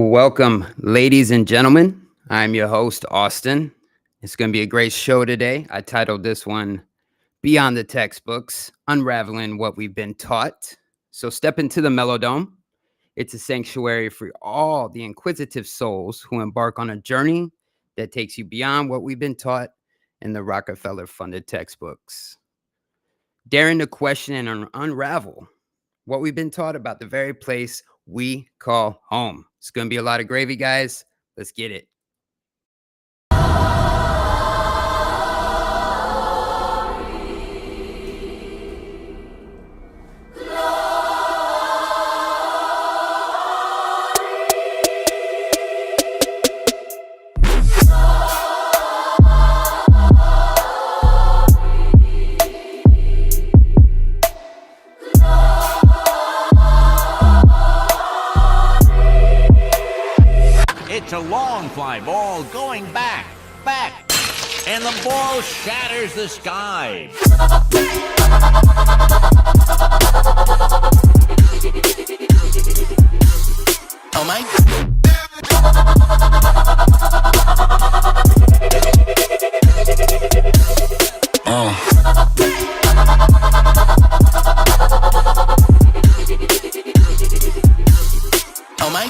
Welcome, ladies and gentlemen. I'm your host, Austin. It's going to be a great show today. I titled this one Beyond the Textbooks, Unraveling What We've Been Taught. So step into the MellowDome. It's a sanctuary for all the inquisitive souls who embark on a journey that takes you beyond what we've been taught in the Rockefeller-funded textbooks. Daring to question and unravel what we've been taught about the very place we call home. It's going to be a lot of gravy, guys. Let's get it. It's a long fly ball going back, and the ball shatters the sky. Oh my. Oh my.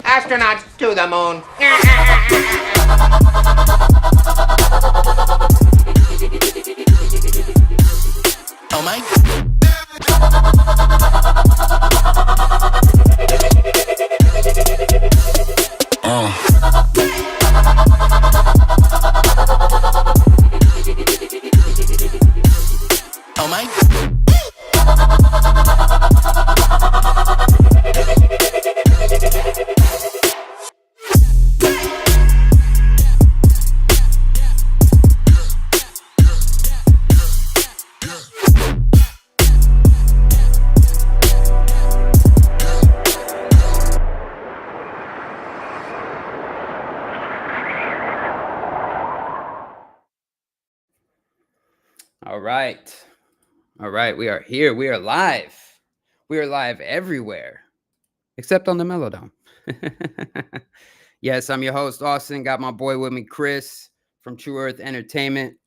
Astronauts to the moon. Oh my. Oh my. All right. We are here. We are live. We are live everywhere, except on the MellowDome. Yes, I'm your host, Austin. Got my boy with me, Chris, from True Earth Entertainment.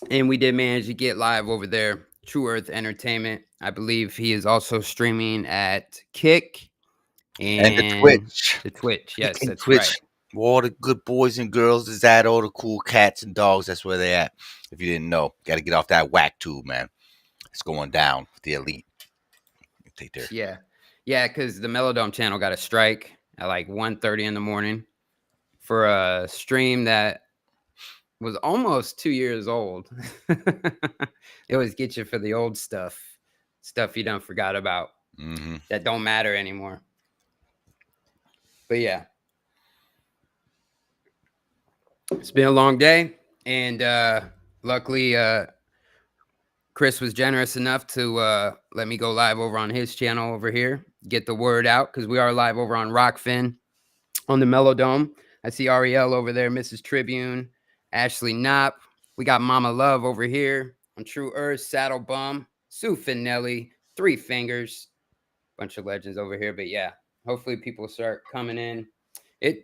And we did manage to get live over there, True Earth Entertainment. I believe he is also streaming at Kick and the Twitch. The Twitch, yes, that's Twitch. right. Where all the good boys and girls is at, all the cool cats and dogs, that's where they at. If you didn't know, got to get off that whack tube, man. It's going down with the elite. Take their... Yeah, because the MellowDome channel got a strike at like 1:30 in the morning for a stream that was almost 2 years old. They always get you for the old stuff you done forgot about, that don't matter anymore. But yeah. It's been a long day, and luckily Chris was generous enough to let me go live over on his channel over here, get the word out, because we are live over on Rokfin on the MellowDome. I see Ariel over there, Mrs. Tribune, Ashley Knopp. We got Mama Love over here on True Earth, Saddle Bum, Sue Finelli, Three Fingers, bunch of legends over here. But yeah, hopefully people start coming in.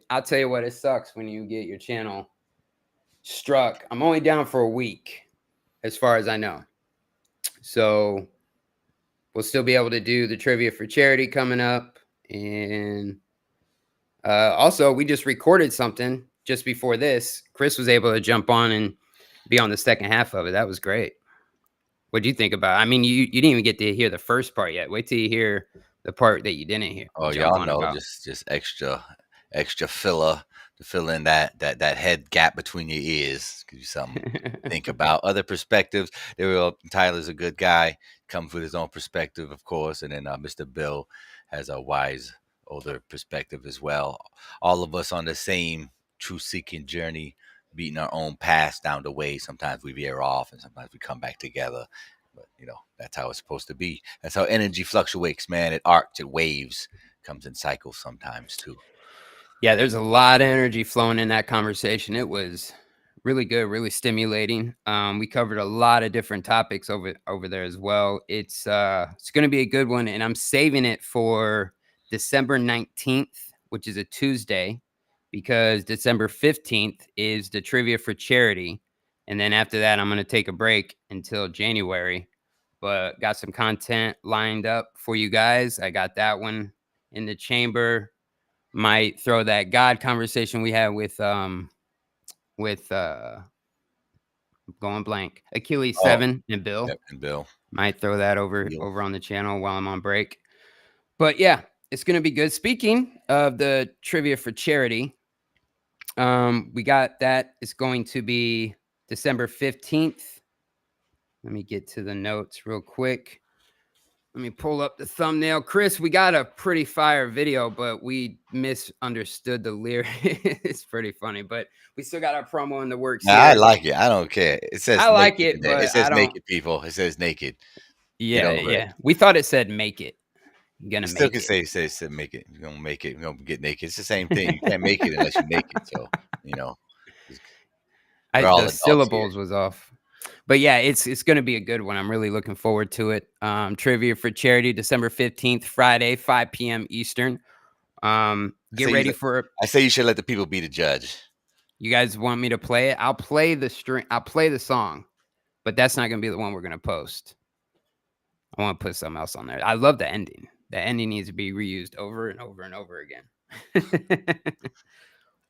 I'll tell you what, it sucks when you get your channel struck. I'm only down for a week, as far as I know. So we'll still be able to do the trivia for charity coming up. And also, we just recorded something just before this. Chris was able to jump on and be on the second half of it. That was great. What do you think about it? I mean, you didn't even get to hear the first part yet. Wait till you hear the part that you didn't hear. Oh, y'all know, just extra filler to fill in that head gap between your ears. Give you something to think about. Other perspectives. Tyler's a good guy, comes with his own perspective, of course, and then Mr. Bill has a wise older perspective as well. All of us on the same truth-seeking journey, beating our own paths down the way. Sometimes we veer off, and sometimes we come back together. But that's how it's supposed to be. That's how energy fluctuates, man. It arcs, it waves, comes in cycles sometimes too. Yeah, there's a lot of energy flowing in that conversation. It was really good, really stimulating. We covered a lot of different topics over there as well. It's going to be a good one, and I'm saving it for December 19th, which is a Tuesday, because December 15th is the trivia for charity, and then after that, I'm going to take a break until January. But got some content lined up for you guys. I got that one in the chamber. Might throw that God conversation we had with going blank, Achilles 7 and Bill. Yep, and Bill. Might throw that over on the channel while I'm on break. But yeah, it's gonna be good. Speaking of the trivia for charity, we got that. It's going to be December 15th. Let me get to the notes real quick. Let me pull up the thumbnail. Chris, we got a pretty fire video, but we misunderstood the lyric. It's pretty funny, but we still got our promo in the works here. I like it. I don't care. It says I like it, but it says naked people. It says naked. Yeah. We thought it said make it. You're gonna still make can it. say make it. You're gonna make it. You're gonna get naked. It's the same thing. You can't make it unless you make it. So we're all The adults syllables here. was off. But yeah, it's going to be a good one. I'm really looking forward to it. Trivia for charity, December 15th, Friday, 5 p.m. Eastern. Get ready for. I say you should let the people be the judge. You guys want me to play it? I'll play the string. I'll play the song, but that's not going to be the one we're going to post. I want to put something else on there. I love the ending. The ending needs to be reused over and over and over again.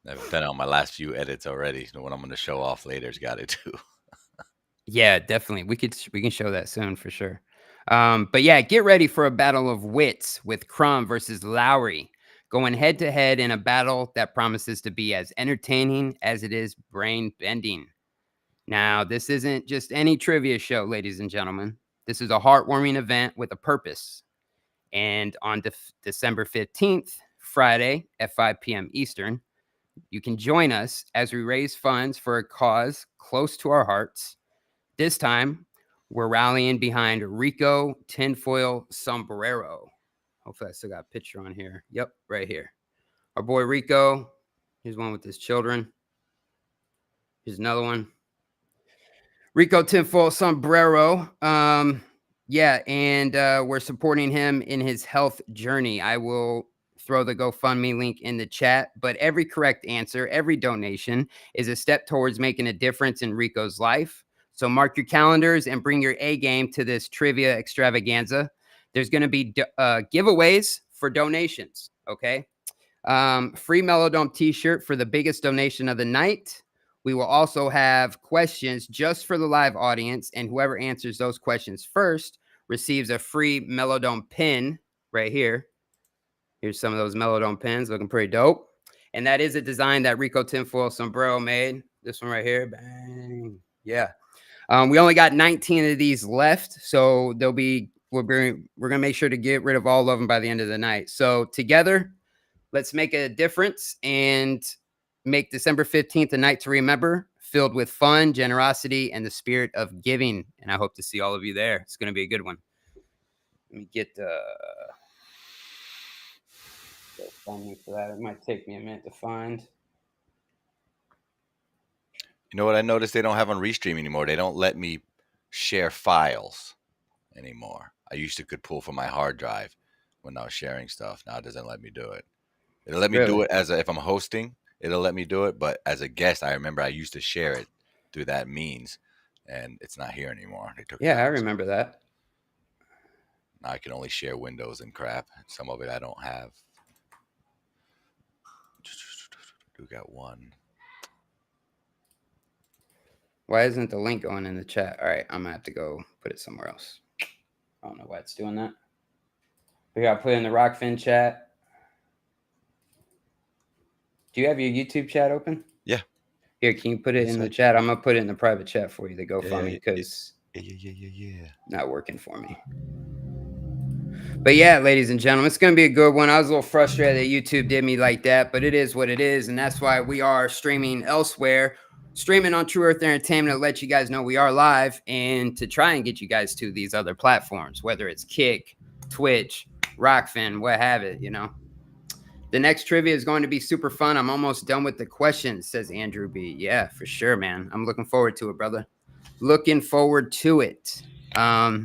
I've done it on my last few edits already. The one I'm going to show off later has got it too. Yeah, definitely. We can show that soon for sure. But yeah, get ready for a battle of wits with Crumb versus Lowry, going head to head in a battle that promises to be as entertaining as it is brain bending. Now, this isn't just any trivia show, ladies and gentlemen. This is a heartwarming event with a purpose. And on December 15th, Friday at 5 p.m. Eastern, you can join us as we raise funds for a cause close to our hearts. This time, we're rallying behind Rico Tinfoil Sombrero. Hopefully, I still got a picture on here. Yep, right here. Our boy Rico. Here's one with his children. Here's another one. Rico Tinfoil Sombrero. Yeah, and we're supporting him in his health journey. I will throw the GoFundMe link in the chat, but every correct answer, every donation is a step towards making a difference in Rico's life. So mark your calendars and bring your A game to this trivia extravaganza. There's going to be giveaways for donations, okay? Free MellowDome t-shirt for the biggest donation of the night. We will also have questions just for the live audience, and whoever answers those questions first receives a free MellowDome pin right here. Here's some of those MellowDome pins, looking pretty dope. And that is a design that Rico Tinfoil Sombrero made. This one right here, bang, yeah. We only got 19 of these left, so we're gonna make sure to get rid of all of them by the end of the night. So together, let's make a difference and make December 15th a night to remember, filled with fun, generosity, and the spirit of giving. And I hope to see all of you there. It's gonna be a good one. Let me get funding for that. It might take me a minute to find. You know what I noticed? They don't have on Restream anymore. They don't let me share files anymore. I used to could pull from my hard drive when I was sharing stuff. Now it doesn't let me do it. It'll let me do it if I'm hosting. It'll let me do it, but as a guest, I remember I used to share it through that means, and it's not here anymore. They took it out. I remember that. Now I can only share windows and crap. Some of it I don't have. We got one. Why isn't the link going in the chat? All right, I'm gonna have to go put it somewhere else. I don't know why it's doing that. We got to put it in the Rokfin chat. Do you have your YouTube chat open? Yeah. Here, can you put it Yes, in the I chat? I'm gonna put it in the private chat for you, the Yeah, GoFundMe, yeah, because yeah. not working for me. But yeah, ladies and gentlemen, it's gonna be a good one. I was a little frustrated that YouTube did me like that, but it is what it is, and that's why we are streaming elsewhere, streaming on True Earth Entertainment to let you guys know we are live, and to try and get you guys to these other platforms, whether it's Kick, Twitch, Rokfin, what have it. The next trivia is going to be super fun. I'm almost done with the questions, says Andrew B. Yeah, for sure, man. I'm looking forward to it, brother. Looking forward to it. Yeah.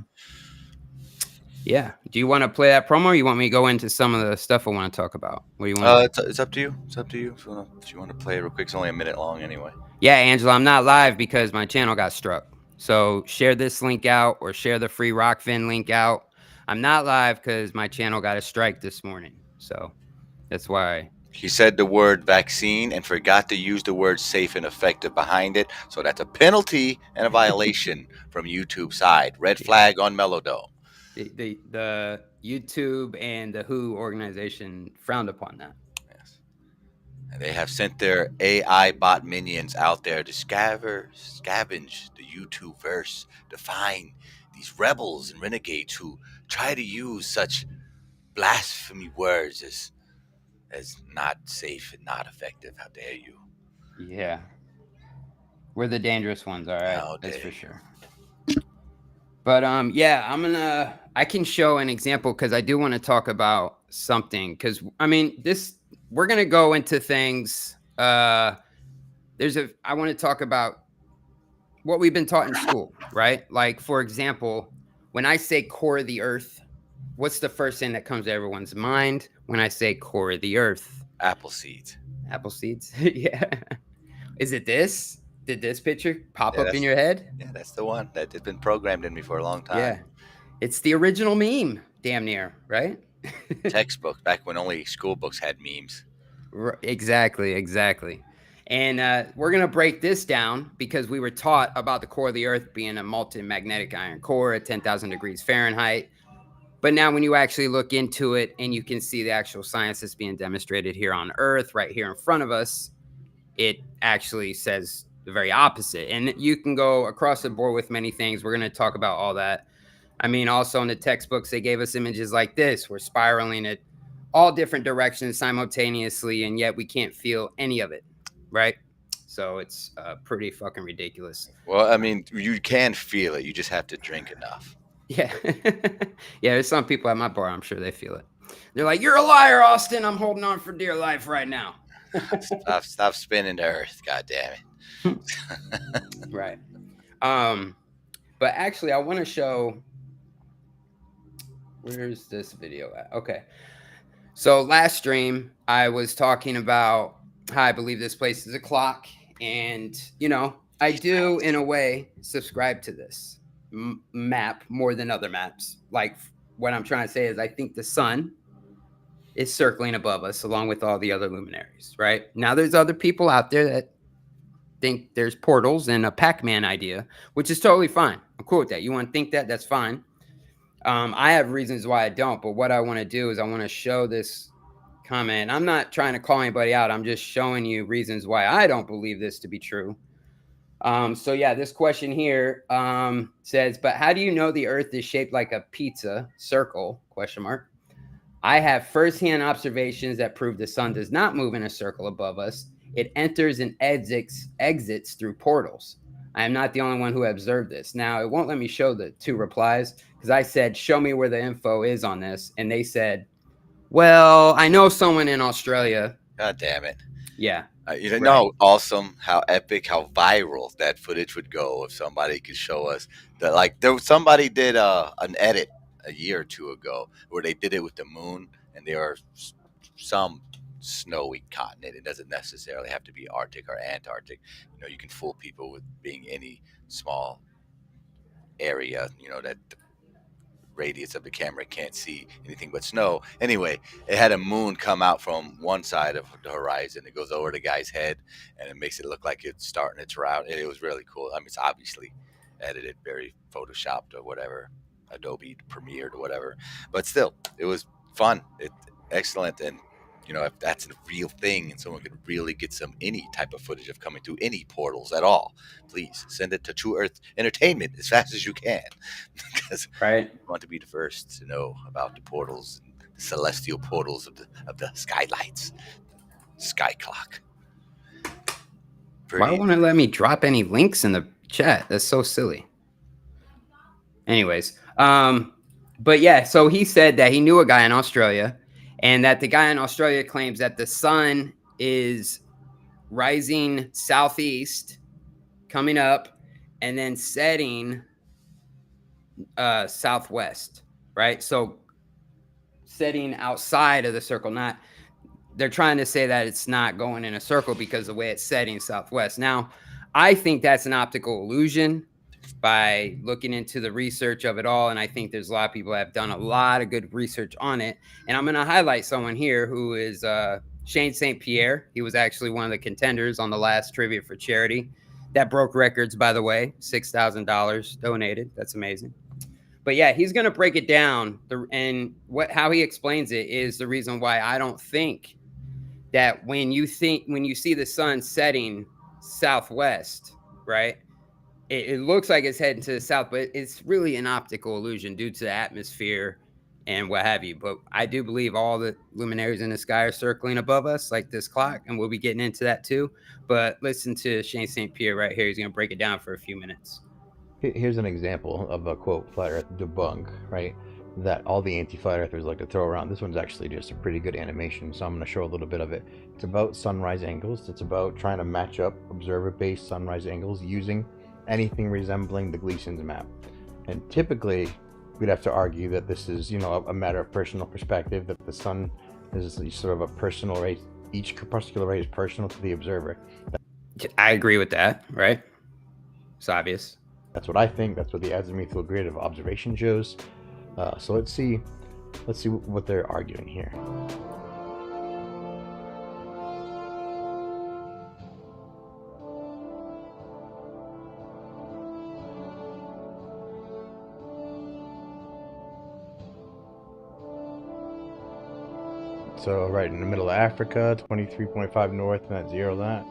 Do you want to play that promo, or you want me to go into some of the stuff I want to talk about? What do you want? It's up to you. It's up to you. If you want to play it real quick, it's only a minute long anyway. Yeah, Angela, I'm not live because my channel got struck. So share this link out or share the free Rokfin link out. I'm not live because my channel got a strike this morning. So that's why. He said the word vaccine and forgot to use the word safe and effective behind it. So that's a penalty and a violation from YouTube side. Red flag on MellowDome. The YouTube and the WHO organization frowned upon that. Yes. And they have sent their AI bot minions out there to scavenge the YouTube verse to find these rebels and renegades who try to use such blasphemy words as not safe and not effective. How dare you? Yeah. We're the dangerous ones, all right. How That's dare for you. sure. But yeah, I can show an example because I do want to talk about something. Because I mean, we're gonna go into things. I want to talk about what we've been taught in school, right? Like, for example, when I say core of the earth, what's the first thing that comes to everyone's mind when I say core of the earth? Apple seeds. Apple seeds. Yeah. Is it this? Did this picture pop up in your head? Yeah, that's the one that has been programmed in me for a long time. Yeah. It's the original meme, damn near, right? Textbook back when only school books had memes. Exactly. And we're going to break this down because we were taught about the core of the earth being a molten magnetic iron core at 10,000 degrees Fahrenheit. But now when you actually look into it and you can see the actual science that's being demonstrated here on Earth, right here in front of us, it actually says the very opposite. And you can go across the board with many things. We're going to talk about all that. I mean, also in the textbooks, they gave us images like this. We're spiraling at all different directions simultaneously, and yet we can't feel any of it, right? So it's pretty fucking ridiculous. Well, I mean, you can feel it. You just have to drink enough. Yeah. Yeah, there's some people at my bar, I'm sure they feel it. They're like, "You're a liar, Austin. I'm holding on for dear life right now." Stop spinning the earth, god damn it. Right. But actually, I want to show. Where's this video at? Okay. So last stream, I was talking about how I believe this place is a clock. And, I do, in a way, subscribe to this map more than other maps. Like, what I'm trying to say is I think the sun is circling above us along with all the other luminaries, right? Now, there's other people out there that think there's portals and a Pac-Man idea, which is totally fine. I'm cool with that. You want to think that? That's fine. I have reasons why I don't, but what I want to do is I want to show this comment. I'm not trying to call anybody out. I'm just showing you reasons why I don't believe this to be true. So yeah, this question here says, but how do you know the earth is shaped like a pizza circle? ? I have firsthand observations that prove the sun does not move in a circle above us. It enters and exits through portals. I am not the only one who observed this. Now, it won't let me show the two replies because I said, show me where the info is on this. And they said, well, I know someone in Australia. God damn it. Yeah. You know, awesome, how epic, how viral that footage would go if somebody could show us that. Like, somebody did an edit a year or two ago where they did it with the moon, and there are some snowy continent. It doesn't necessarily have to be Arctic or Antarctic. You can fool people with being any small area, that the radius of the camera can't see anything but snow. Anyway, it had a moon come out from one side of the horizon. It goes over the guy's head, and it makes it look like it's starting its route. And it was really cool. I mean, it's obviously edited, very photoshopped or whatever, Adobe Premiere or whatever. But still, it was fun. Excellent. And if that's a real thing and someone could really get any type of footage of coming through any portals at all, please send it to True Earth Entertainment as fast as you can, because Right. we want to be the first to know about the portals, and the celestial portals of the skylights, sky clock. Why won't it let me drop any links in the chat? That's so silly. Anyways, but yeah, so he said that he knew a guy in Australia, and that the guy in Australia claims that the sun is rising southeast, coming up, and then setting southwest, right? So setting outside of the circle, not they're trying to say that it's not going in a circle because the way it's setting southwest. Now, I think that's an optical illusion by looking into the research of it all. And I think there's a lot of people that have done a lot of good research on it. And I'm going to highlight someone here who is Shane St. Pierre. He was actually one of the contenders on the last Trivia for Charity. That broke records, by the way, $6,000 donated. That's amazing. But yeah, he's going to break it down. How he explains it is the reason why I don't think that when you see the sun setting southwest, right, it looks like it's heading to the south, but it's really an optical illusion due to the atmosphere and what have you. But I do believe all the luminaries in the sky are circling above us like this clock, and we'll be getting into that too. But listen to Shane St. Pierre right here. He's going to break it down for a few minutes. Here's an example of a quote flat earth debunk, right, that all the anti-flat earthers like to throw around. This one's actually just a pretty good animation, so I'm going to show a little bit of it. It's about sunrise angles. It's about trying to match up observer-based sunrise angles using anything resembling the Gleason's map. And typically, we'd have to argue that this is, a matter of personal perspective, that the sun is sort of a personal ray. Each corpuscular ray is personal to the observer. I agree with that, right? It's obvious. That's what I think. That's what the azimuthal grid of observation shows. So let's see what they're arguing here. So right in the middle of Africa, 23.5 north, and that's 0 that.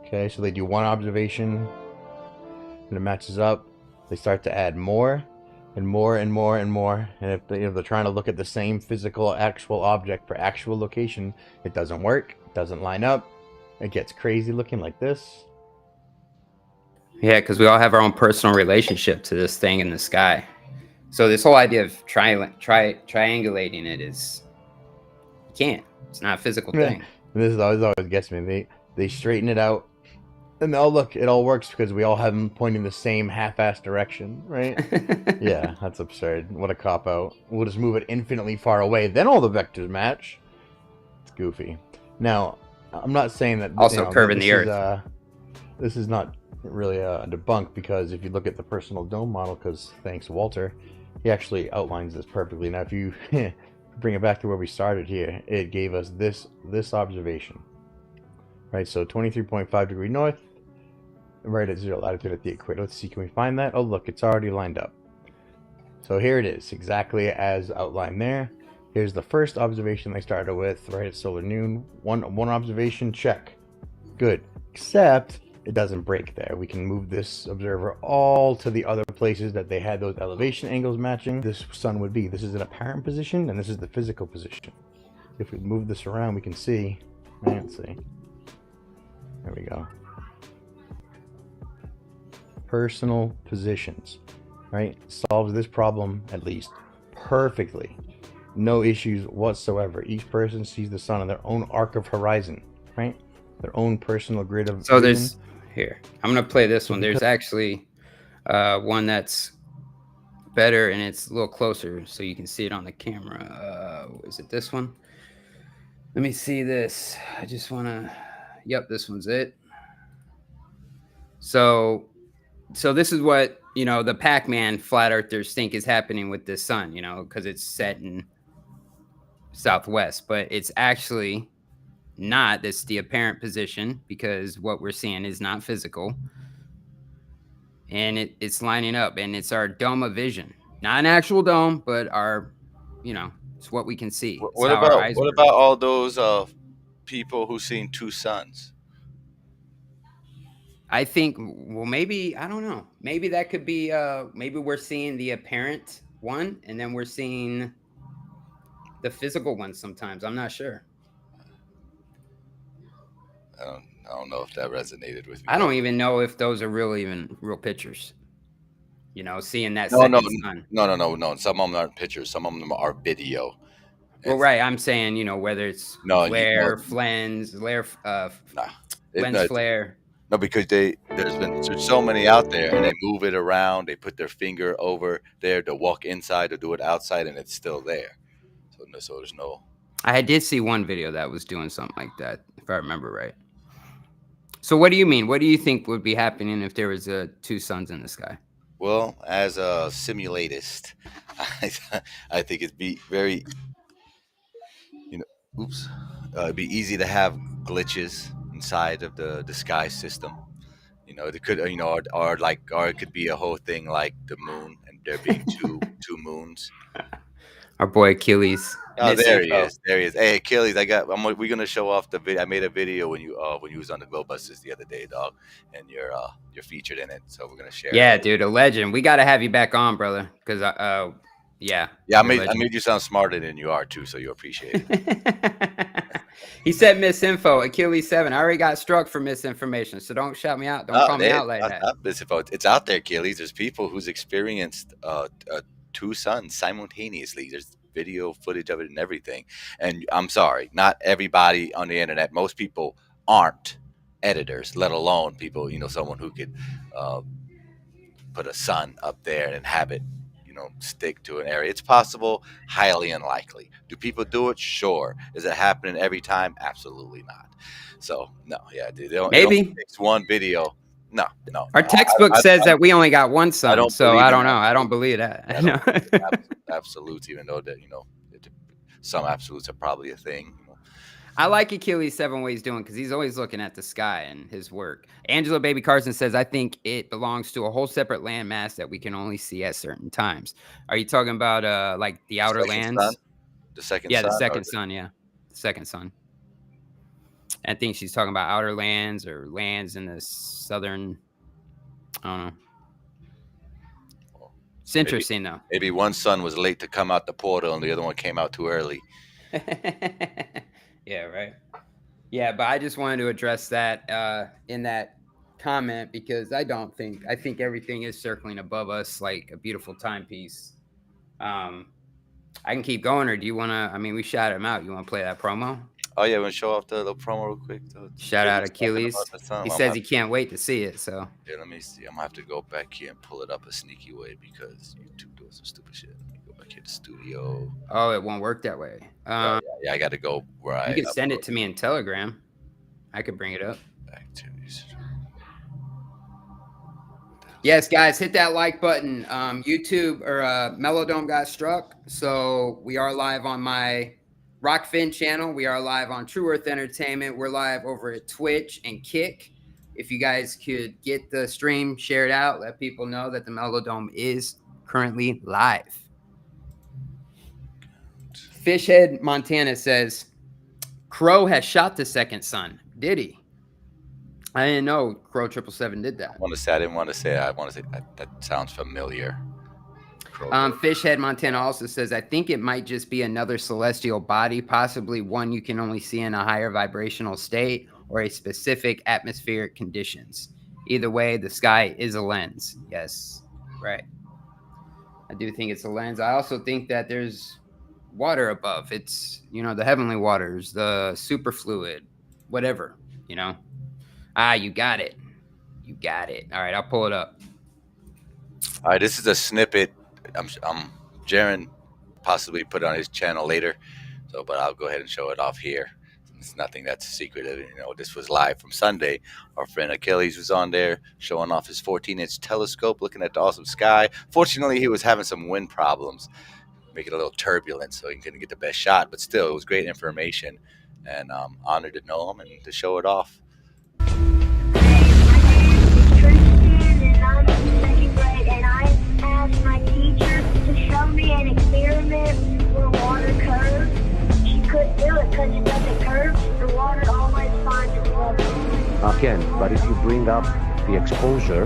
Okay, so they do one observation, and it matches up. They start to add more and more and more and more, and if they're trying to look at the same physical actual object for actual location, it doesn't work, it doesn't line up, it gets crazy looking like this. Yeah, because we all have our own personal relationship to this thing in the sky. So this whole idea of triangulating it is, you can't. It's not a physical thing. This is always gets me. They straighten it out. And oh look, it all works because we all have them pointing the same half-assed direction, right? Yeah, that's absurd. What a cop-out. We'll just move it infinitely far away, then all the vectors match. It's goofy. Now, I'm not saying that... Also curving the Earth. This is not really a debunk, because if you look at the personal dome model, because thanks to Walter, he actually outlines this perfectly. Now, if you bring it back to where we started here, it gave us this observation. Right, so 23.5 degree north, right at 0 latitude at the equator. Let's see, can we find that? Oh, look, it's already lined up. So here it is, exactly as outlined there. Here's the first observation they started with, right at solar noon. One observation, check. Good. Except it doesn't break there. We can move this observer all to the other places that they had those elevation angles matching. This sun would be. This is an apparent position, and this is the physical position. If we move this around, we can see. Let's see. There we go. Personal positions, right? Solves this problem at least perfectly. No issues whatsoever. Each person sees the sun on their own arc of horizon, right? Their own personal grid of So vision. there's here. I'm gonna play this one. There's actually one that's better and it's a little closer, so you can see it on the camera. Is it this one? Let me see this. I just wanna. Yep, this one's it. So this is what, the Pac-Man flat earthers think is happening with this sun, because it's set in southwest, but it's actually not. That's the apparent position, because what we're seeing is not physical. And it's lining up, and it's our dome of vision. Not an actual dome, but our, It's what we can see. It's What how our about eyes work. all those people who seen two suns? I think, well, maybe, I don't know. Maybe that could be, maybe we're seeing the apparent one and then we're seeing the physical one sometimes. I'm not sure. I don't know if that resonated with me. I don't even know if those are even real pictures. You know, seeing that No. second sun. No. Some of them aren't pictures. Some of them are video. Well, right. I'm saying, you know, whether it's flare, lens flare. No, because there's so many out there, and they move it around. They put their finger over there to walk inside or do it outside, and it's still there. So there's no. I did see one video that was doing something like that, if I remember right. So what do you mean? What do you think would be happening if there was two suns in the sky? Well, as a simulatist, I think it'd be very, it'd be easy to have glitches inside of the sky system. You know, it could, or it could be a whole thing like the moon, and there being two moons. Our boy Achilles. Oh, there he is. There he is. Hey, Achilles, we're gonna show off the video. I made a video when you was on the Glow Busters the other day, dog, and you're featured in it. So we're gonna share. Yeah, dude, a legend. We gotta have you back on, brother. Because yeah. I made you sound smarter than you are too, so you appreciate it. He said misinfo. Achilles 7. I already got struck for misinformation, so don't shout me out. Don't call me out like that. Not misinfo. It's out there, Achilles. There's people who's experienced two suns simultaneously. There's video footage of it and everything. And I'm sorry, not everybody on the internet. Most people aren't editors, let alone people. Someone who could put a sun up there and have it, stick to an area. It's possible, highly unlikely. Do people do it? Sure. Is it happening every time? Absolutely not. So no, yeah, dude. Maybe it's one video. No. Our textbook says that we only got one sun, so I don't know. I don't believe that. Absolutes, even though that some absolutes are probably a thing. I like Achilles 7 what he's doing because he's always looking at the sky and his work. Angela Baby Carson says, I think it belongs to a whole separate landmass that we can only see at certain times. Are you talking about like the outer lands? Sun? The second sun? Yeah, the second sun, yeah. The second sun. I think she's talking about outer lands or lands in the southern, I don't know. It's interesting, though. Maybe one sun was late to come out the portal and the other one came out too early. Yeah, right. Yeah, but I just wanted to address that in that comment because I think everything is circling above us like a beautiful timepiece. I can keep going, or do you want to? I mean, we shouted him out. You want to play that promo? Oh yeah, we'll show off the little promo real quick. Shout out Achilles. He says he can't wait to see it. So yeah, let me see. I'm gonna have to go back here and pull it up a sneaky way because YouTube doing some stupid shit. Let me go back here to studio. Oh, it won't work that way. Yeah, I got to go where you can send it to me in Telegram. I could bring it up. Activities. Yes, guys, hit that like button. YouTube or MellowDome got struck, so we are live on my Rokfin channel. We are live on True Earth Entertainment. We're live over at Twitch and Kick. If you guys could get the stream shared out, let people know that the MellowDome is currently live. Fishhead Montana says, Crow has shot the second sun. Did he? I didn't know Crow 777 did that. I didn't want to say that sounds familiar. Fishhead Montana also says, I think it might just be another celestial body, possibly one you can only see in a higher vibrational state or a specific atmospheric conditions. Either way, the sky is a lens. Yes, right. I do think it's a lens. I also think that there's water above. It's, the heavenly waters, the superfluid, whatever, you got it. You got it. All right, I'll pull it up. All right, this is a snippet. Jaron possibly put it on his channel later, but I'll go ahead and show it off here. It's nothing that's secretive. This was live from Sunday. Our friend Achilles was on there showing off his 14-inch telescope, looking at the awesome sky. Fortunately, he was having some wind problems, making it a little turbulent, so he couldn't get the best shot. But still, it was great information, and I'm honored to know him and to show it off. My teacher to show me an experiment where water can. But if you bring up the exposure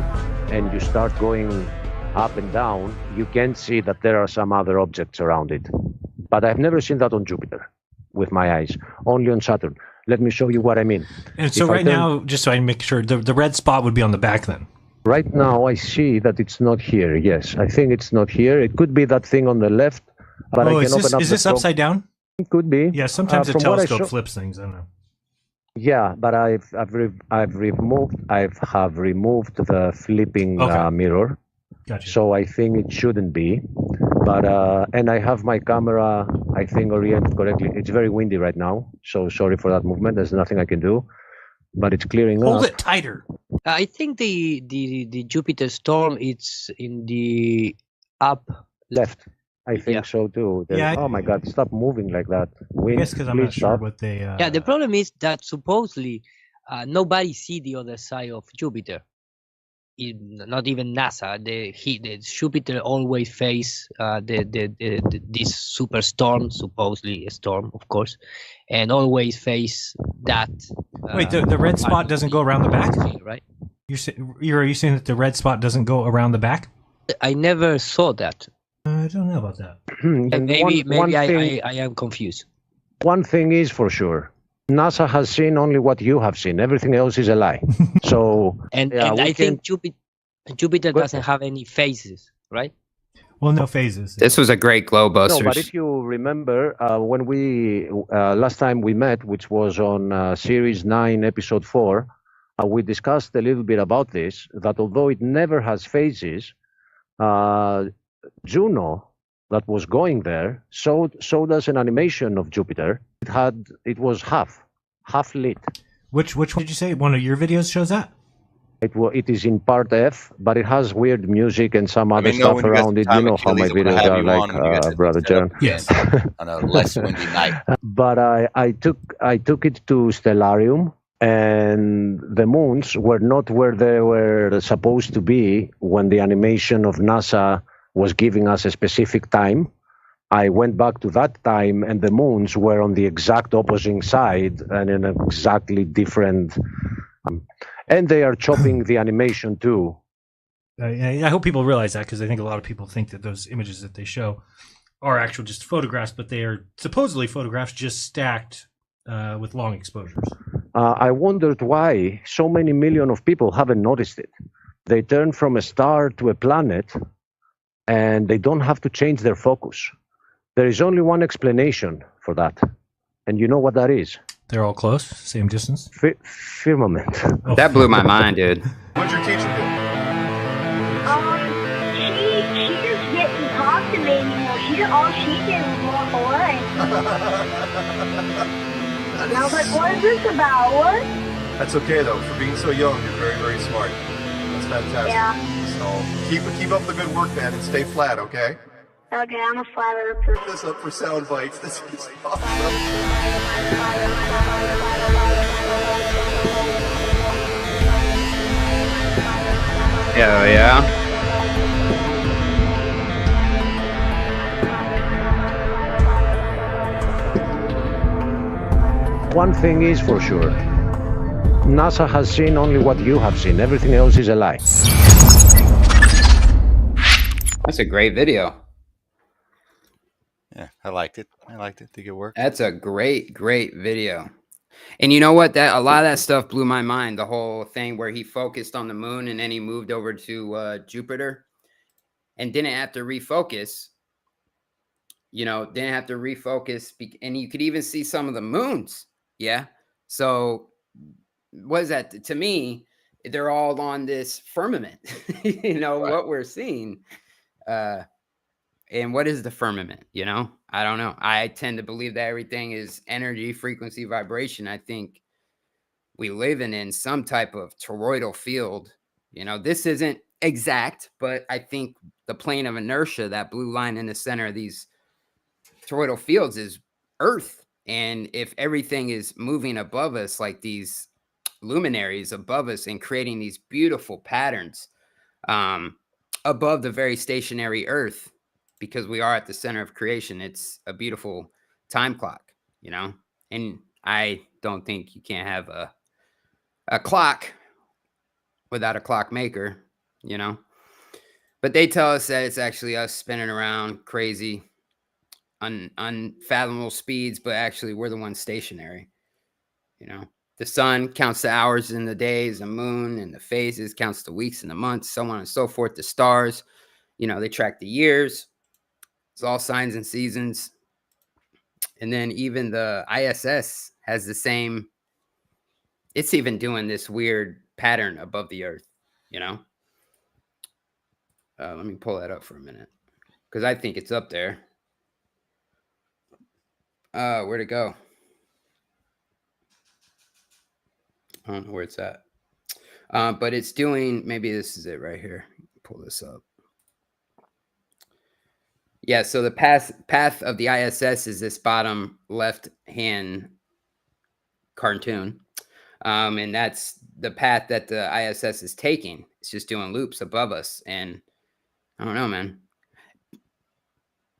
and you start going up and down, you can see that there are some other objects around it. But I've never seen that on Jupiter with my eyes, only on Saturn. Let me show you what I mean. And so right now, just so I make sure, the red spot would be on the back then. Right now, I see that it's not here. Yes, I think it's not here. It could be that thing on the left. But I can open up is this upside down? It could be. Yeah, sometimes the telescope flips things. I don't know. Yeah, but I've removed the flipping mirror. Gotcha. So I think it shouldn't be. But and I have my camera, I think, oriented correctly. It's very windy right now, so sorry for that movement. There's nothing I can do, but it's clearing up. Hold it tighter. I think the Jupiter storm it's in the up left. I think so too. Yeah. Oh my God! Stop moving like that. I guess because I'm not sure what they. Yeah, the problem is that supposedly nobody see the other side of Jupiter. Not even NASA. The Jupiter always face this super storm, supposedly a storm, of course, and always face that. Wait, the red spot doesn't go around the back, right? Are you saying that the red spot doesn't go around the back? I never saw that. I don't know about that. Maybe I am confused. One thing is for sure. NASA has seen only what you have seen. Everything else is a lie. So and I think Jupiter doesn't have any phases, right? Well, no phases. This was a great glow busters. No, but if you remember, when we last time we met, which was on Series 9, Episode 4, we discussed a little bit about this, that although it never has phases, Juno, that was going there, so does an animation of Jupiter. It was half lit. Which one did you say? One of your videos shows that? It is in part F, but it has weird music and some other stuff around it. You know how my videos are like, Brother John. Yes. On a less windy night. But I took it to Stellarium, and the moons were not where they were supposed to be when the animation of NASA was giving us a specific time. I went back to that time, and the moons were on the exact opposite side and in an exactly different. And they are chopping the animation too. I hope people realize that, because I think a lot of people think that those images that they show are actual just photographs, but they are supposedly photographs just stacked with long exposures. I wondered why so many million of people haven't noticed it. They turn from a star to a planet, and they don't have to change their focus. There is only one explanation for that. And you know what that is? They're all close, same distance. Firmament. Oh. That blew my mind, dude. What'd your teacher do? She just didn't talk to me anymore. All she did was walk away. And I was like, what is this about? What? That's okay though. For being so young, you're very, very smart. That's fantastic. Yeah. So keep up the good work, man, and stay flat, okay? Okay, I'm a flat earther. Put this up for sound bites. This is awesome. Hell yeah. One thing is for sure. NASA has seen only what you have seen. Everything else is a lie. That's a great video. Yeah, I liked it. Think it worked. That's a great video. And you know what? That a lot of that stuff blew my mind. The whole thing where he focused on the moon and then he moved over to Jupiter and didn't have to refocus. Didn't have to refocus. And you could even see some of the moons. Yeah. So what is that? To me, they're all on this firmament, right. What we're seeing. And what is the firmament? I don't know. I tend to believe that everything is energy, frequency, vibration. I think we live in some type of toroidal field. This isn't exact, but I think the plane of inertia, that blue line in the center of these toroidal fields, is Earth. And if everything is moving above us, like these luminaries above us and creating these beautiful patterns above the very stationary Earth, because we are at the center of creation, it's a beautiful time clock, and I don't think you can't have a clock without a clockmaker, you know. But they tell us that it's actually us spinning around crazy, unfathomable speeds, but actually we're the ones stationary, you know. The sun counts the hours and the days, the moon and the phases counts the weeks and the months, so on and so forth. The stars, you know, they track the years. It's all signs and seasons. And then even the ISS has the same, it's even doing this weird pattern above the earth, you know. Let me pull that up for a minute because I think it's up there. Where'd it go? I don't know where it's at. But it's doing, maybe this is it right here. Pull this up. Yeah, so the path of the ISS is this bottom left-hand cartoon. And that's the path that the ISS is taking. It's just doing loops above us. And I don't know, man.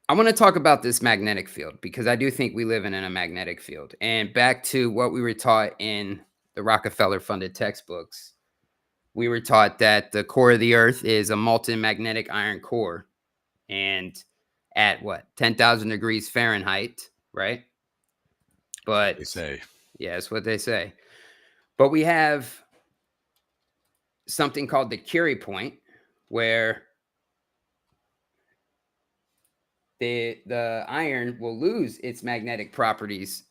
I want to talk about this magnetic field because I do think we live in a magnetic field. And back to what we were taught in the Rockefeller-funded textbooks, we were taught that the core of the Earth is a molten magnetic iron core. And at what? 10,000 degrees Fahrenheit, right? But They say. Yeah, that's what they say. But we have something called the Curie point where the iron will lose its magnetic properties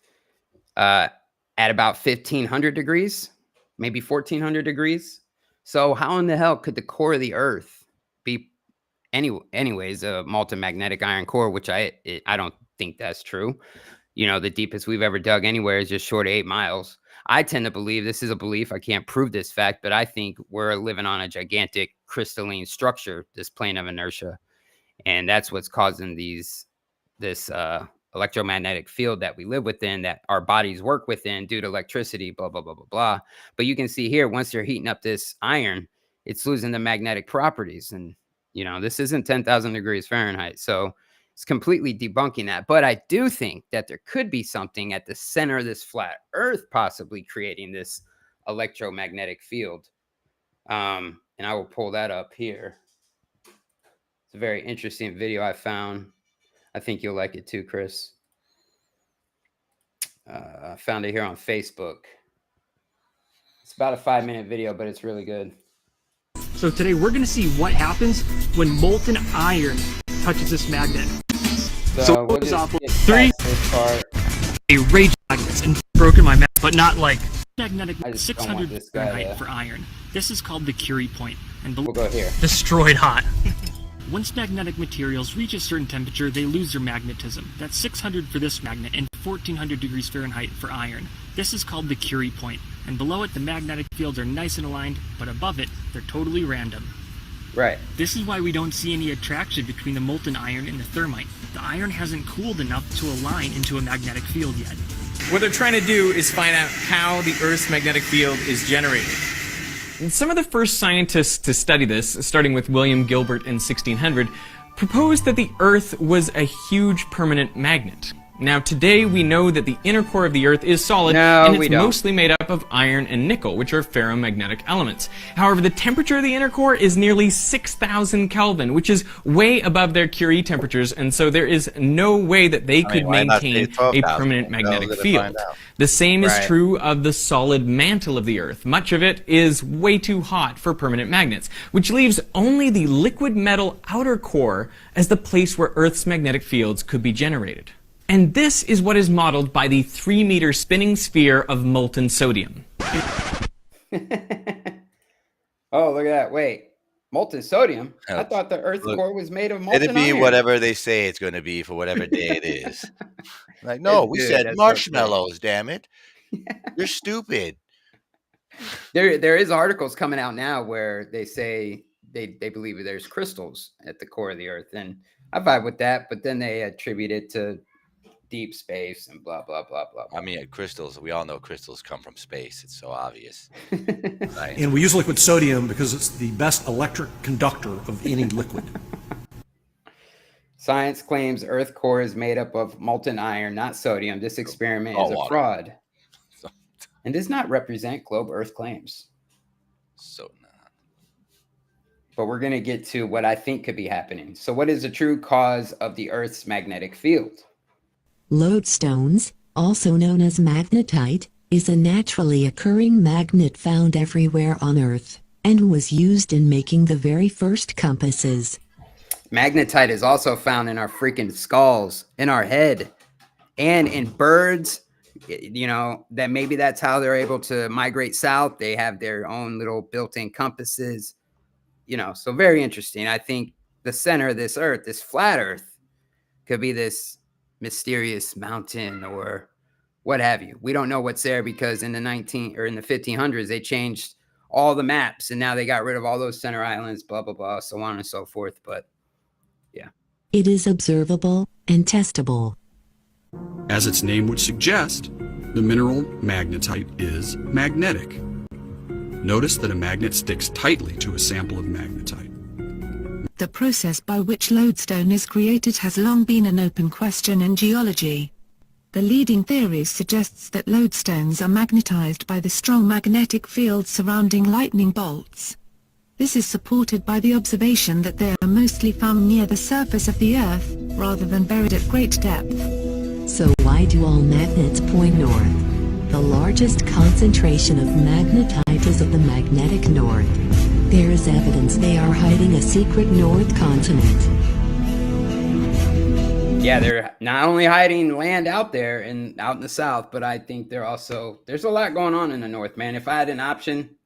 at about 1,500 degrees, maybe 1,400 degrees. So how in the hell could the core of the Earth be anyways a molten magnetic iron core, which I don't think that's true. You know, the deepest we've ever dug anywhere is just short of 8 miles. I tend to believe, this is a belief, I can't prove this fact, but I think we're living on a gigantic crystalline structure, this plane of inertia. And that's what's causing this electromagnetic field that we live within, that our bodies work within due to electricity, blah, blah, blah, blah, blah. But you can see here, once you're heating up this iron, it's losing the magnetic properties. And, you know, this isn't 10,000 degrees Fahrenheit. So it's completely debunking that. But I do think that there could be something at the center of this flat Earth possibly creating this electromagnetic field. And I will pull that up here. It's a very interesting video I found. I think you'll like it too, Chris. I found it here on Facebook. It's about a 5-minute video, but it's really good. So today we're going to see what happens when molten iron touches this magnet. So we'll just off get 3. past this part. A rage magnets and broken my math, but not like magnetic I just don't 600 want this guy Fahrenheit to- for iron. This is called the Curie point, and We'll go here. destroyed hot. Once magnetic materials reach a certain temperature, they lose their magnetism. That's 600 for this magnet and 1400 degrees Fahrenheit for iron. This is called the Curie point, and below it the magnetic fields are nice and aligned, but above it they're totally random. Right. This is why we don't see any attraction between the molten iron and the thermite. The iron hasn't cooled enough to align into a magnetic field yet. What they're trying to do is find out how the Earth's magnetic field is generated. And some of the first scientists to study this, starting with William Gilbert in 1600, proposed that the Earth was a huge permanent magnet. Now today we know that the inner core of the Earth is solid, and it's mostly made up of iron and nickel, which are ferromagnetic elements. However, the temperature of the inner core is nearly 6,000 Kelvin, which is way above their Curie temperatures, and so there is no way that they could maintain a permanent magnetic field. The same is true of the solid mantle of the Earth. Much of it is way too hot for permanent magnets, which leaves only the liquid metal outer core as the place where Earth's magnetic fields could be generated. And this is what is modeled by the 3-meter spinning sphere of molten sodium. Oh, look at that. Wait. Molten sodium? I thought the Earth core was made of molten It'd be iron. whatever they say it's going to be for whatever day it is. Like, no, we said marshmallows, damn it. You're stupid. There is articles coming out now where they say they believe there's crystals at the core of the Earth. And I vibe with that, but then they attribute it to deep space and blah, blah, blah, blah, blah. I mean, crystals, we all know crystals come from space. It's so obvious. Right. And we use liquid sodium because it's the best electric conductor of any liquid. Science claims Earth core is made up of molten iron, not sodium. This experiment is a fraud. and does not represent globe Earth claims. So but we're going to get to what I think could be happening. So what is the true cause of the Earth's magnetic field? Lodestones, also known as magnetite, is a naturally occurring magnet found everywhere on Earth, and was used in making the very first compasses. Magnetite is also found in our freaking skulls, in our head, and in birds. You know, that maybe that's how they're able to migrate south. They have their own little built-in compasses. You know, so very interesting. I think the center of this Earth, this flat Earth, could be this mysterious mountain or what have you. We don't know what's there because in the 1500s, they changed all the maps and now they got rid of all those center islands, blah, blah, blah, so on and so forth. But yeah. It is observable and testable. As its name would suggest, the mineral magnetite is magnetic. Notice that a magnet sticks tightly to a sample of magnetite. The process by which lodestone is created has long been an open question in geology. The leading theory suggests that lodestones are magnetized by the strong magnetic field surrounding lightning bolts. This is supported by the observation that they are mostly found near the surface of the Earth, rather than buried at great depth. So why do all magnets point north? The largest concentration of magnetite is of the magnetic north. There is evidence they are hiding a secret north continent. Yeah, they're not only hiding land out there and out in the south, but I think they're also, there's a lot going on in the north, man. If I had an option,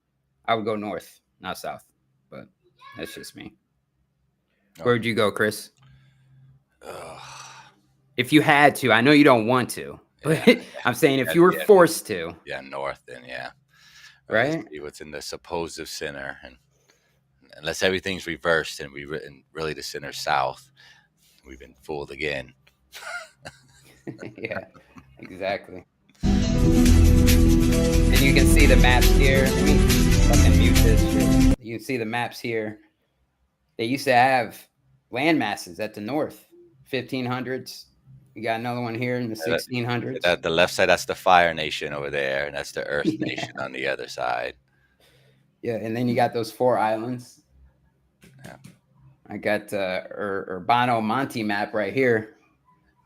I would go north, not south. But that's just me. Where would you go, Chris? If you had to, I know you don't want to, but yeah, I'm saying if you were forced to. Yeah, north then, yeah. Right? See what's in the supposed center. And unless everything's reversed and really the center south, we've been fooled again. Yeah, exactly. And you can see the maps here. Let me fucking mute this shit. You can see the maps here. They used to have land masses at the north, 1500s. You got another one here in the 1600s. The left side, that's the Fire Nation over there, and that's the Earth Nation on the other side. Yeah, and then you got those 4 islands. Yeah. I got Urbano Monte map right here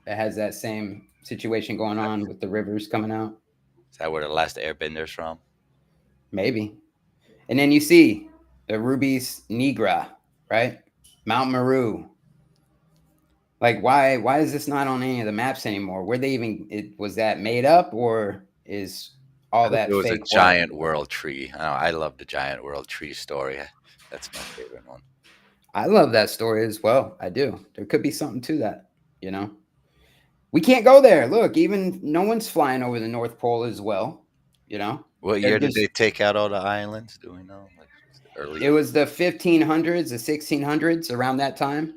that has that same situation going on with the rivers coming out. Is that where the last Airbender's from? Maybe. And then you see the Rubies Nigra, right? Mount Meru. Like, why is this not on any of the maps anymore? Were they even, was that made up or is all that it was fake a giant world tree. I love the giant world tree story. That's my favorite one. I love that story as well. I do. There could be something to that, you know? We can't go there. Look, even no one's flying over the North Pole as well, you know? What year did they take out all the islands? Do we know? Like early? It was the 1500s, the 1600s, around that time.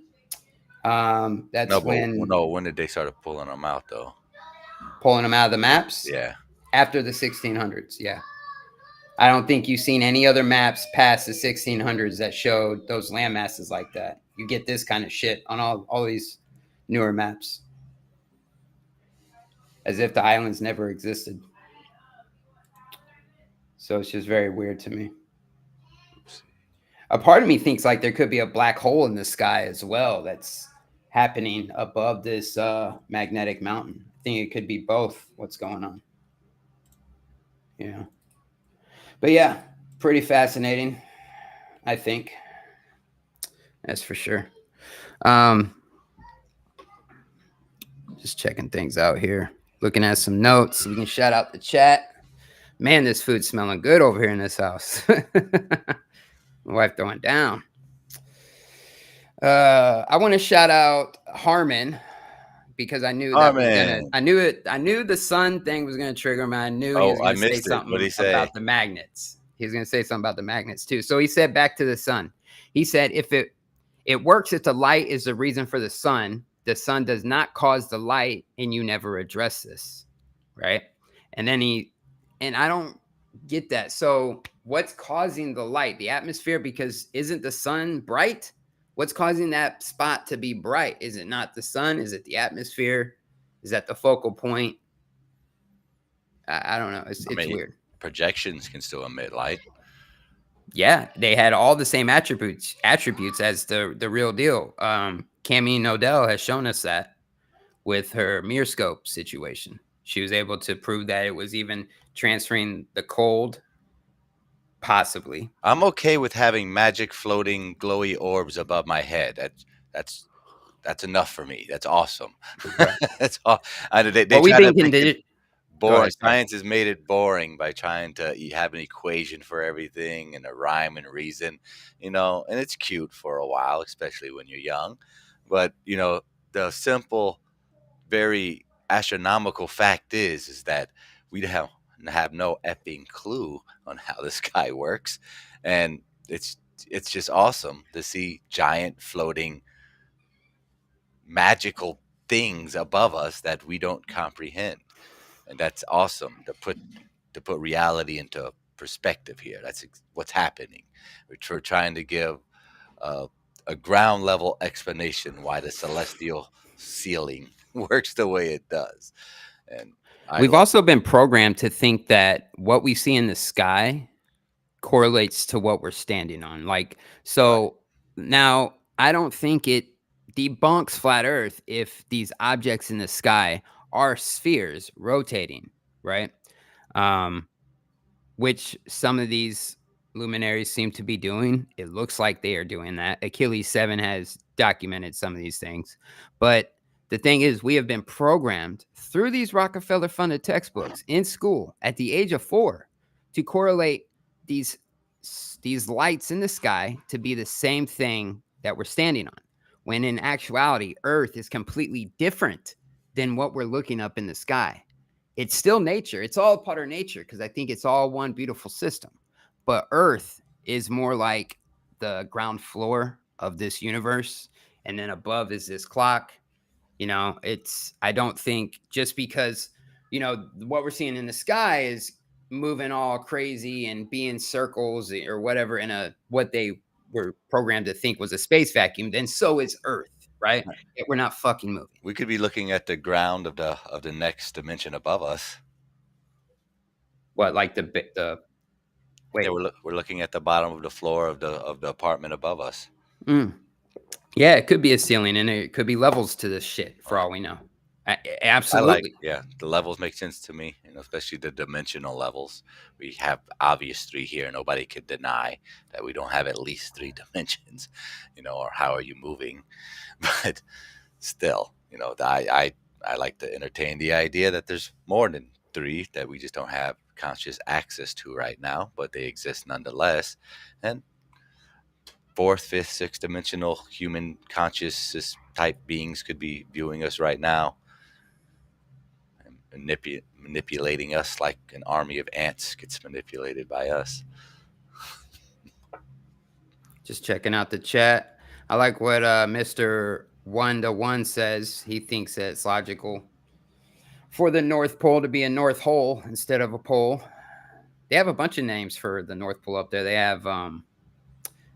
That's when did they start pulling them out, though? Pulling them out of the maps? Yeah. After the 1600s, yeah. I don't think you've seen any other maps past the 1600s that showed those land masses like that. You get this kind of shit on all these newer maps. As if the islands never existed. So it's just very weird to me. A part of me thinks like there could be a black hole in the sky as well that's happening above this magnetic mountain. I think it could be both what's going on. Yeah. But yeah, pretty fascinating, I think. That's for sure. Just checking things out here. Looking at some notes. We can shout out the chat. Man, this food's smelling good over here in this house. My wife throwing down. I want to shout out Harmon because I knew that I knew the sun thing was gonna trigger him. I knew he was gonna say something about the magnets. He was gonna say something about the magnets too. So he said back to the sun. He said if it works if the light is the reason for the sun does not cause the light, and you never address this. Right. And then I don't get that. So what's causing the light? The atmosphere? Because isn't the sun bright? What's causing that spot to be bright? Is it not the sun? Is it the atmosphere? Is that the focal point? I don't know. It's weird. projections can still emit light. Yeah, they had all the same attributes as the real deal. Camille Nodell has shown us that with her mirror scope situation. She was able to prove that it was even transferring the cold, possibly. I'm okay with having magic floating glowy orbs above my head. That's enough for me. That's awesome. That's all. They Well, we've try to been make it Go boring. ahead, sorry. Science has made it boring by trying to have an equation for everything and a rhyme and reason, and it's cute for a while, especially when you're young. But, the simple, very astronomical fact is that we have no effing clue on how the sky works. And it's just awesome to see giant floating magical things above us that we don't comprehend. And that's awesome to put reality into perspective here. That's what's happening. We're trying to give a ground level explanation why the celestial ceiling works the way it does. And We've also been programmed to think that what we see in the sky correlates to what we're standing on. Now I don't think it debunks flat Earth if these objects in the sky are spheres rotating, right? Which some of these luminaries seem to be doing. It looks like they are doing that. Achilles 7 has documented some of these things. But the thing is, we have been programmed through these Rockefeller-funded textbooks in school at the age of 4 to correlate these lights in the sky to be the same thing that we're standing on, when in actuality, Earth is completely different than what we're looking up in the sky. It's still nature. It's all part of nature because I think it's all one beautiful system. But Earth is more like the ground floor of this universe. And then above is this clock. I don't think just because, what we're seeing in the sky is moving all crazy and being circles or whatever in what they were programmed to think was a space vacuum, then so is Earth. Right? We're not fucking moving. We could be looking at the ground of the next dimension above us. What, like the wait? Yeah, we're looking at the bottom of the floor of the apartment above us. Yeah, it could be a ceiling, and it could be levels to this shit for all we know. Absolutely. The levels make sense to me, especially the dimensional levels. We have obvious 3 here. Nobody could deny that we don't have at least 3 dimensions, or how are you moving? But still, I like to entertain the idea that there's more than 3 that we just don't have conscious access to right now, but they exist nonetheless. And 4th, 5th, 6th dimensional human consciousness type beings could be viewing us right now and manipulating us like an army of ants gets manipulated by us. Just checking out the chat. I like what Mr. 1-1 says. He thinks that it's logical for the North Pole to be a North Hole instead of a pole. They have a bunch of names for the North Pole up there. They have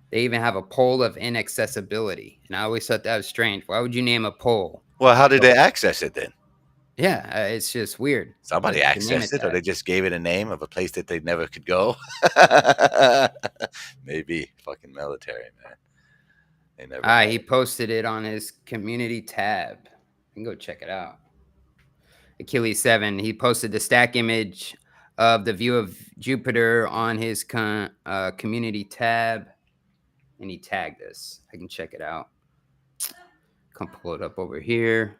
they even have a pole of inaccessibility. And I always thought that was strange. Why would you name a pole? Well, how did they access it then? Yeah, it's just weird. Somebody accessed it, or they just gave it a name of a place that they never could go. Maybe fucking military, man. They never. He posted it on his community tab. You can go check it out. Achilles 7. He posted the stack image of the view of Jupiter on his community tab, and he tagged us. I can check it out. Come pull it up over here.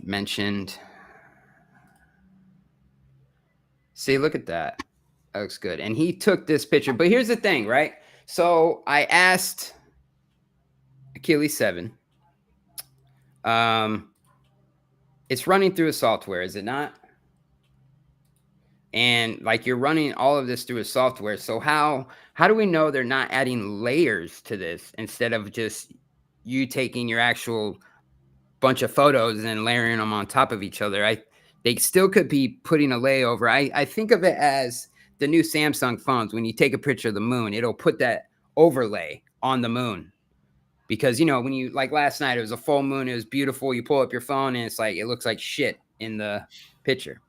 Mentioned. See, look at that. That looks good. And he took this picture. But here's the thing, right? So I asked Achilles 7. It's running through a software, is it not? And like you're running all of this through a software. So how do we know they're not adding layers to this instead of just you taking your actual bunch of photos and layering them on top of each other? They still could be putting a layover. I think of it as the new Samsung phones. When you take a picture of the moon, it'll put that overlay on the moon. Because, when you, like last night, it was a full moon. It was beautiful. You pull up your phone and it's like, it looks like shit in the picture.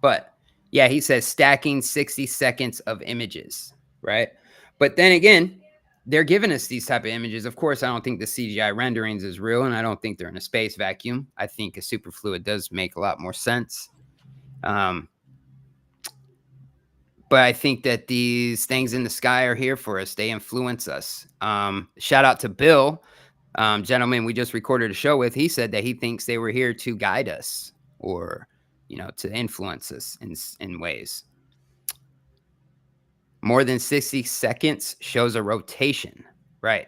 But yeah, he says stacking 60 seconds of images, right? But then again, they're giving us these type of images. Of course, I don't think the CGI renderings is real, and I don't think they're in a space vacuum. I think a superfluid does make a lot more sense. But I think that these things in the sky are here for us. They influence us. Shout out to Bill, gentleman we just recorded a show with. He said that he thinks they were here to guide us or, to influence us in ways. More than 60 seconds shows a rotation. Right.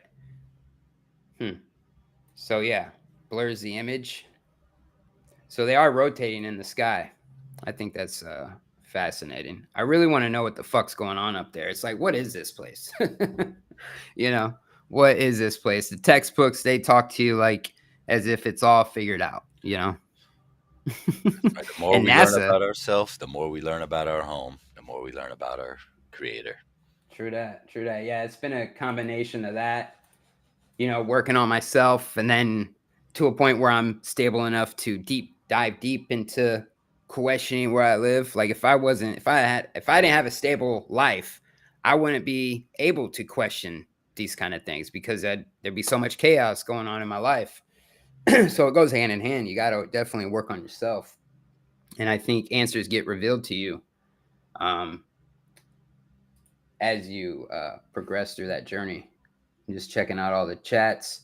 So, yeah, blurs the image. So they are rotating in the sky. I think that's fascinating. I really want to know what the fuck's going on up there. It's like, what is this place? What is this place? The textbooks, they talk to you like as if it's all figured out, Right, the more we learn about ourselves, the more we learn about our home, the more we learn about our creator. True that. Yeah, it's been a combination of that, working on myself, and then to a point where I'm stable enough to dive deep into questioning where I live. Like if I didn't have a stable life, I wouldn't be able to question these kind of things because there'd be so much chaos going on in my life. So it goes hand in hand. You got to definitely work on yourself. And I think answers get revealed to you as you progress through that journey. I'm just checking out all the chats.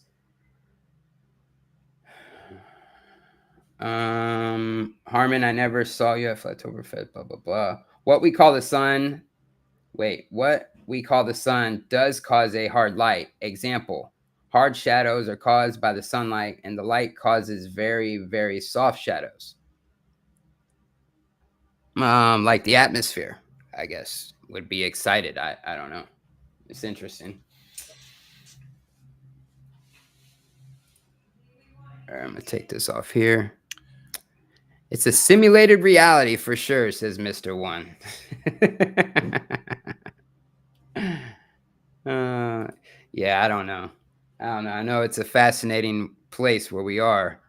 Harmon, I never saw you at Flattoberfest, blah, blah, blah. What we call the sun does cause a hard light. Example, hard shadows are caused by the sunlight, and the light causes very, very soft shadows. Like the atmosphere, I guess, would be excited. I don't know. It's interesting. All right, I'm going to take this off here. It's a simulated reality for sure, says Mr. One. Yeah, I don't know. I know it's a fascinating place where we are.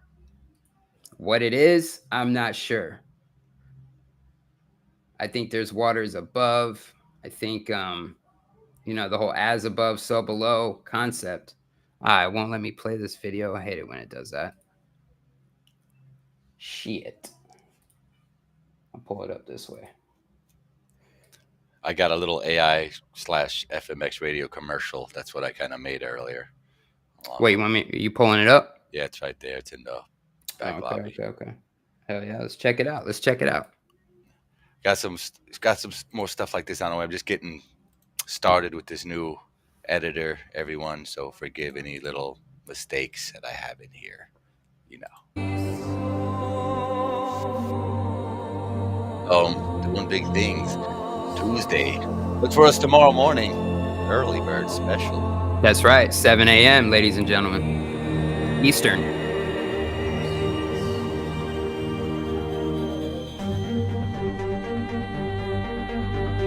What it is, I'm not sure. I think there's waters above. I think, the whole as above, so below concept. It won't let me play this video. I hate it when it does that. Shit. I'll pull it up this way. I got a little AI/FMX radio commercial. That's what I kind of made earlier. Wait, are you pulling it up? Yeah, it's right there. It's in the back lobby. Okay. Hell yeah, let's check it out. Got some more stuff like this on the way. I'm just getting started with this new editor, everyone. So forgive any little mistakes that I have in here. Doing big things. Tuesday. Look for us tomorrow morning. Early bird special. That's right. 7 a.m., ladies and gentlemen. Eastern.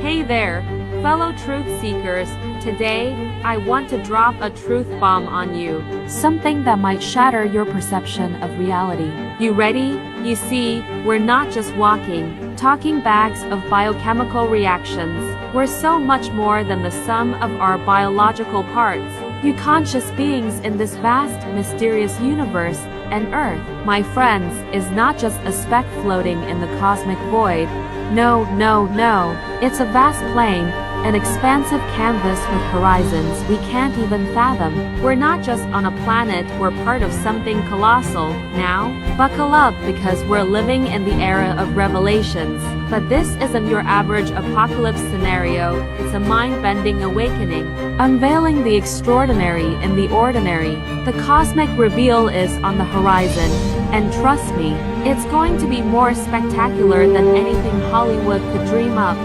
Hey there, fellow truth seekers. Today, I want to drop a truth bomb on you. Something that might shatter your perception of reality. You ready? You see, we're not just walking, talking bags of biochemical reactions. We're so much more than the sum of our biological parts. You conscious beings in this vast, mysterious universe, and Earth, my friends, is not just a speck floating in the cosmic void. No. It's a vast plain, an expansive canvas with horizons we can't even fathom. We're not just on a planet, we're part of something colossal. Now, buckle up because we're living in the era of revelations. But this isn't your average apocalypse scenario, it's a mind-bending awakening, unveiling the extraordinary in the ordinary. The cosmic reveal is on the horizon, and trust me, it's going to be more spectacular than anything Hollywood could dream up.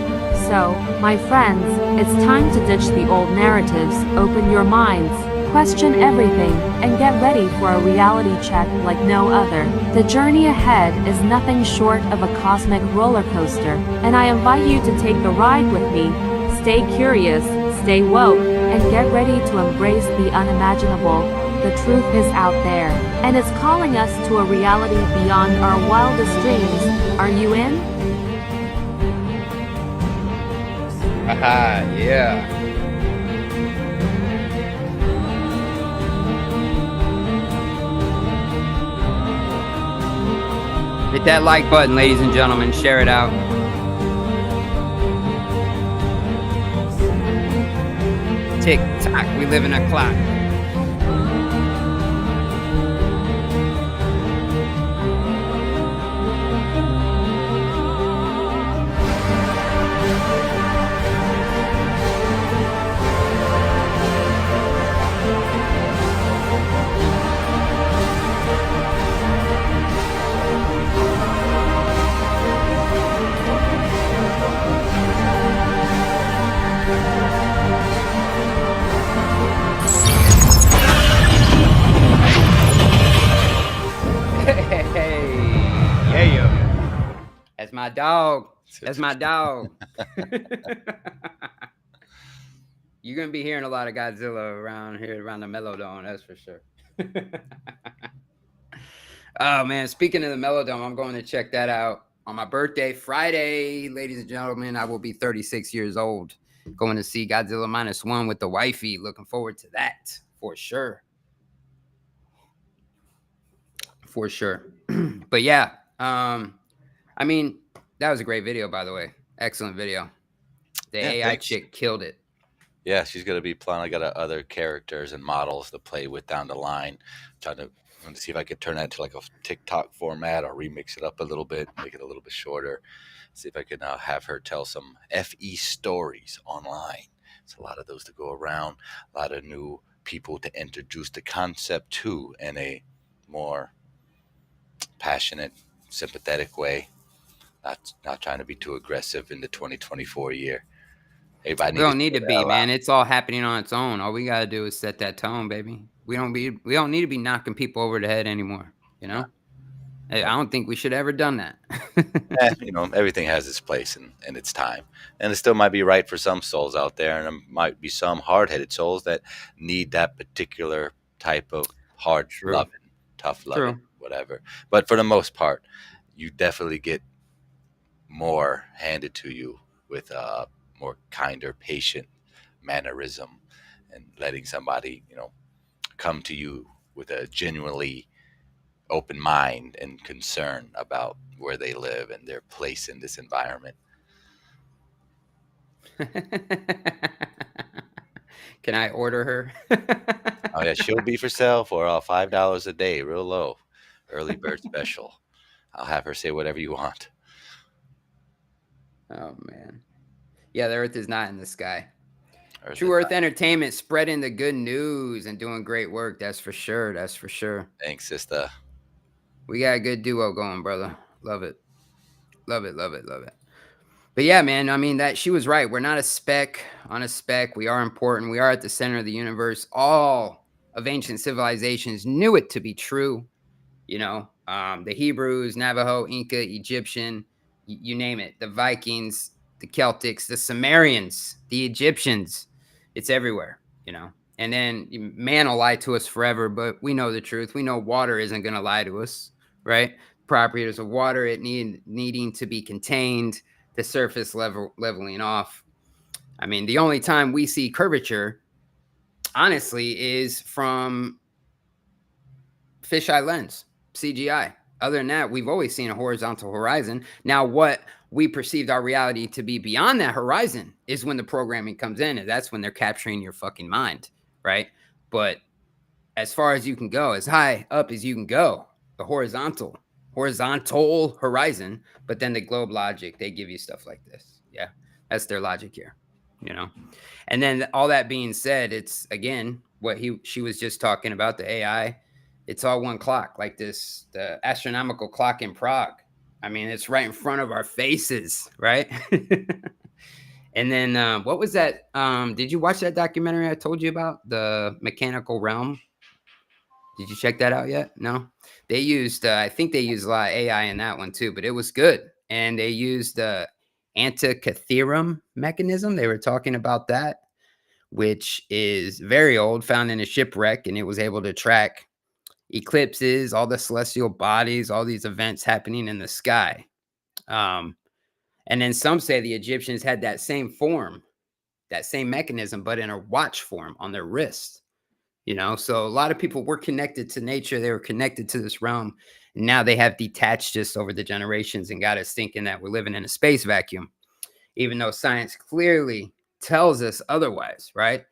So, my friends, it's time to ditch the old narratives, open your minds, question everything, and get ready for a reality check like no other. The journey ahead is nothing short of a cosmic roller coaster, and I invite you to take the ride with me. Stay curious, stay woke, and get ready to embrace the unimaginable. The truth is out there, and it's calling us to a reality beyond our wildest dreams. Are you in? Haha, yeah. Hit that like button, ladies and gentlemen. Share it out. Tick tock, we live in a clock. Hey, yeah. That's my dog. That's my dog. You're gonna be hearing a lot of Godzilla around here, around the MellowDome, that's for sure. Oh man, speaking of the MellowDome, I'm going to check that out on my birthday, Friday, ladies and gentlemen. I will be 36 years old. Going to see Godzilla -1 with the wifey. Looking forward to that for sure. For sure. But yeah, I mean, that was a great video, by the way. Excellent video. The AI thanks. chick killed it. Yeah, she's gonna be playing. I got other characters and models to play with down the line. Trying to see if I could turn that into like a TikTok format or remix it up a little bit, make it a little bit shorter. See if I can have her tell some FE stories online. It's a lot of those to go around. A lot of new people to introduce the concept to in a more passionate, sympathetic way. Not trying to be too aggressive in the 2024 year. Everybody We don't need to be, man. It's all happening on its own. All we gotta do is set that tone, baby. We don't need to be knocking people over the head anymore. You know, I don't think we should ever done that. Everything has its place and its time, and it still might be right for some souls out there, and there might be some hard-headed souls that need that particular type of hard loving, tough loving, whatever. But for the most part, you definitely get more handed to you with more kinder, patient mannerism, and letting somebody, come to you with a genuinely open mind and concern about where they live and their place in this environment. Can I order her? Oh yeah, she'll be for sale for $5 a day, real low, early bird special. I'll have her say whatever you want. Oh man, yeah, the Earth is not in the sky. True Earth Entertainment spreading the good news and doing great work. That's for sure. That's for sure. Thanks, sister. We got a good duo going, brother. Love it. Love it. Love it. Love it. But yeah, man, I mean, that she was right. We're not a speck on a speck. We are important. We are at the center of the universe. All of ancient civilizations knew it to be true. The Hebrews, Navajo, Inca, Egyptian, you name it. The Vikings, the Celtics, the Sumerians, the Egyptians. It's everywhere, And then man will lie to us forever, but we know the truth. We know water isn't going to lie to us, right? Properties of water, it needing to be contained, the surface leveling off. I mean, the only time we see curvature, honestly, is from fisheye lens, CGI. Other than that, we've always seen a horizontal horizon. Now, what we perceived our reality to be beyond that horizon is when the programming comes in, and that's when they're capturing your fucking mind, right? But as far as you can go, as high up as you can go, the horizontal horizon, but then the globe logic, they give you stuff like this. Yeah, that's their logic here, And then all that being said, it's again what she was just talking about, the AI. It's all one clock, like this, the astronomical clock in Prague. I mean, it's right in front of our faces, right? And then what was that? Did you watch that documentary I told you about, the Mechanical Realm? Did you check that out yet? No? They used, I think they used a lot of AI in that one too, but it was good. And they used the Antikythera mechanism. They were talking about that, which is very old, found in a shipwreck, and it was able to track eclipses, all the celestial bodies, all these events happening in the sky. And then some say the Egyptians had that same form that same mechanism, but in a watch form on their wrist. So a lot of people were connected to nature. They were connected to this realm. And now they have detached just over the generations and got us thinking that we're living in a space vacuum, even though science clearly tells us otherwise, right?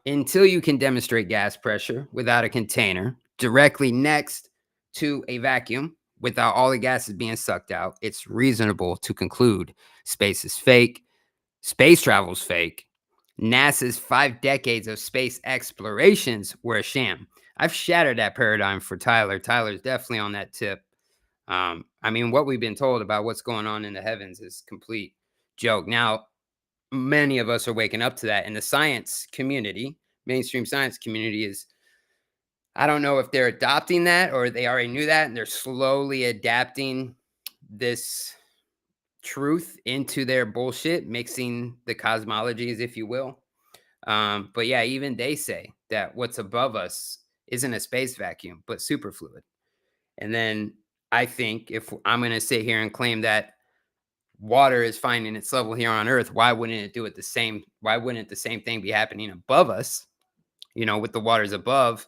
Until you can demonstrate gas pressure without a container directly next to a vacuum without all the gases being sucked out, it's reasonable to conclude space is fake, space travel's fake. NASA's 5 decades of space explorations were a sham. I've shattered that paradigm for Tyler. Tyler's definitely on that tip. What we've been told about what's going on in the heavens is complete joke. Now, many of us are waking up to that. And the science community, mainstream science community, is, I don't know if they're adopting that or they already knew that and they're slowly adapting this truth into their bullshit, mixing the cosmologies, if you will. But yeah, even they say that what's above us isn't a space vacuum, but superfluid. And then I think if I'm going to sit here and claim that water is finding its level here on Earth, why wouldn't it do it the same? Why wouldn't the same thing be happening above us? With the waters above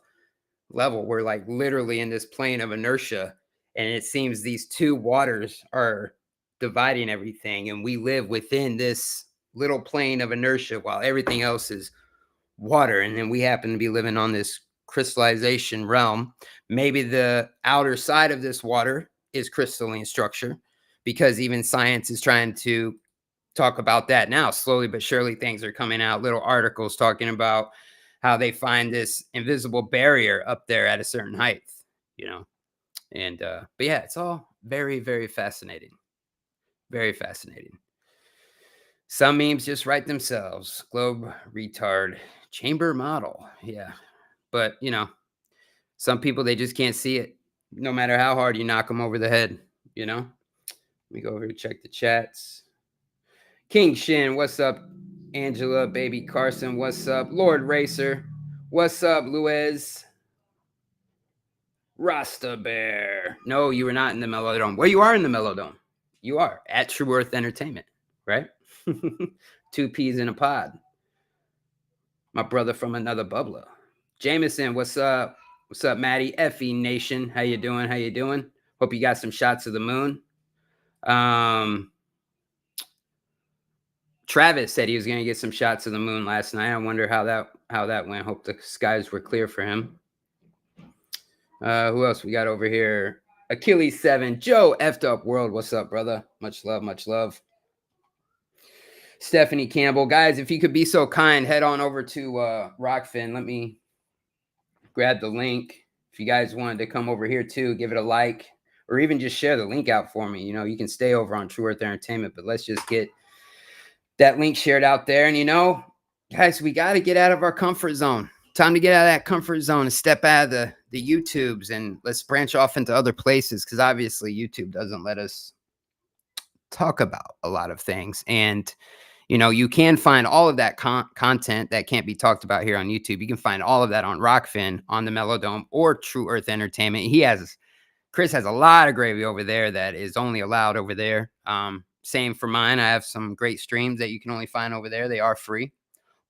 level, we're like literally in this plane of inertia. And it seems these two waters are dividing everything. And we live within this little plane of inertia while everything else is water. And then we happen to be living on this crystallization realm. Maybe the outer side of this water is crystalline structure, because even science is trying to talk about that now. Slowly but surely things are coming out, little articles talking about how they find this invisible barrier up there at a certain height, and but yeah, it's all very, very fascinating. Very fascinating. Some memes just write themselves. Globe retard chamber model. Yeah. But, some people, they just can't see it no matter how hard you knock them over the head, Let me go over and check the chats. King Shin, what's up? Angela, Baby Carson, what's up? Lord Racer, what's up? Luez. Rasta Bear. No, you were not in the MellowDome. Well, you are in the MellowDome. You are at True Earth Entertainment, right? 2 peas in a pod. My brother from another bubbler. Jameson, what's up? What's up, Maddie? Effie Nation, how you doing? How you doing? Hope you got some shots of the moon. Travis said he was going to get some shots of the moon last night. I wonder how that went. Hope the skies were clear for him. Who else we got over here? Achilles 7, Joe F'd Up World. What's up, brother? Much love, much love. Stephanie Campbell. Guys, if you could be so kind, head on over to Rokfin. Let me grab the link. If you guys wanted to come over here too, give it a like, or even just share the link out for me. You can stay over on True Earth Entertainment, but let's just get that link shared out there. And guys, we got to get out of our comfort zone. Time to get out of that comfort zone and step out of the YouTubes, and let's branch off into other places, because obviously YouTube doesn't let us talk about a lot of things. And you can find all of that content that can't be talked about here on YouTube. You can find all of that on Rokfin, on the MellowDome, or True Earth Entertainment. Chris has a lot of gravy over there that is only allowed over there. Same for mine. I have some great streams that you can only find over there. They are free.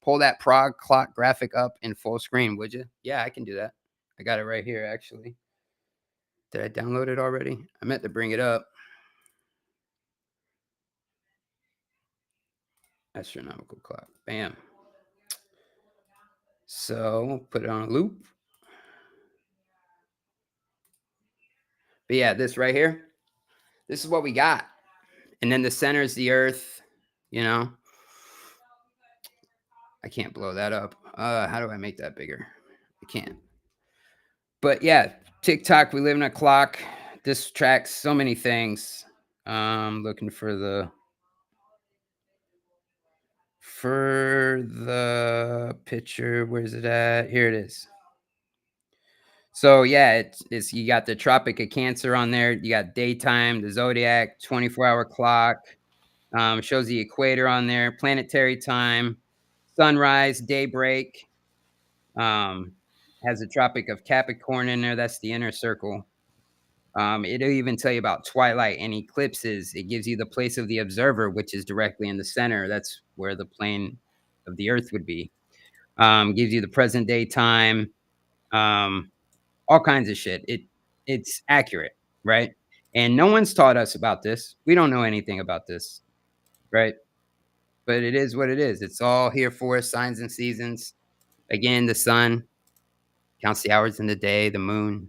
Pull that Prague clock graphic up in full screen, would you? Yeah, I can do that. I got it right here, actually. Did I download it already? I meant to bring it up. Astronomical clock. Bam. So put it on a loop. But yeah, this right here, this is what we got. And then the center is the Earth, I can't blow that up. How do I make that bigger? I can't. But yeah, TikTok, we live in a clock. This tracks so many things. Looking for the picture. Where's it at? Here it is. So yeah, it's you got the Tropic of Cancer on there. You got daytime, the zodiac, 24-hour clock. Shows the equator on there, planetary time, sunrise, daybreak. Has the Tropic of Capricorn in there. That's the inner circle. It'll even tell you about twilight and eclipses. It gives you the place of the observer, which is directly in the center. That's where the plane of the Earth would be. Gives you the present day time, all kinds of shit. It's accurate, right? And no one's taught us about this. We don't know anything about this, right? But it is what it is. It's all here for us, signs and seasons. Again, the sun counts the hours in the day, the moon,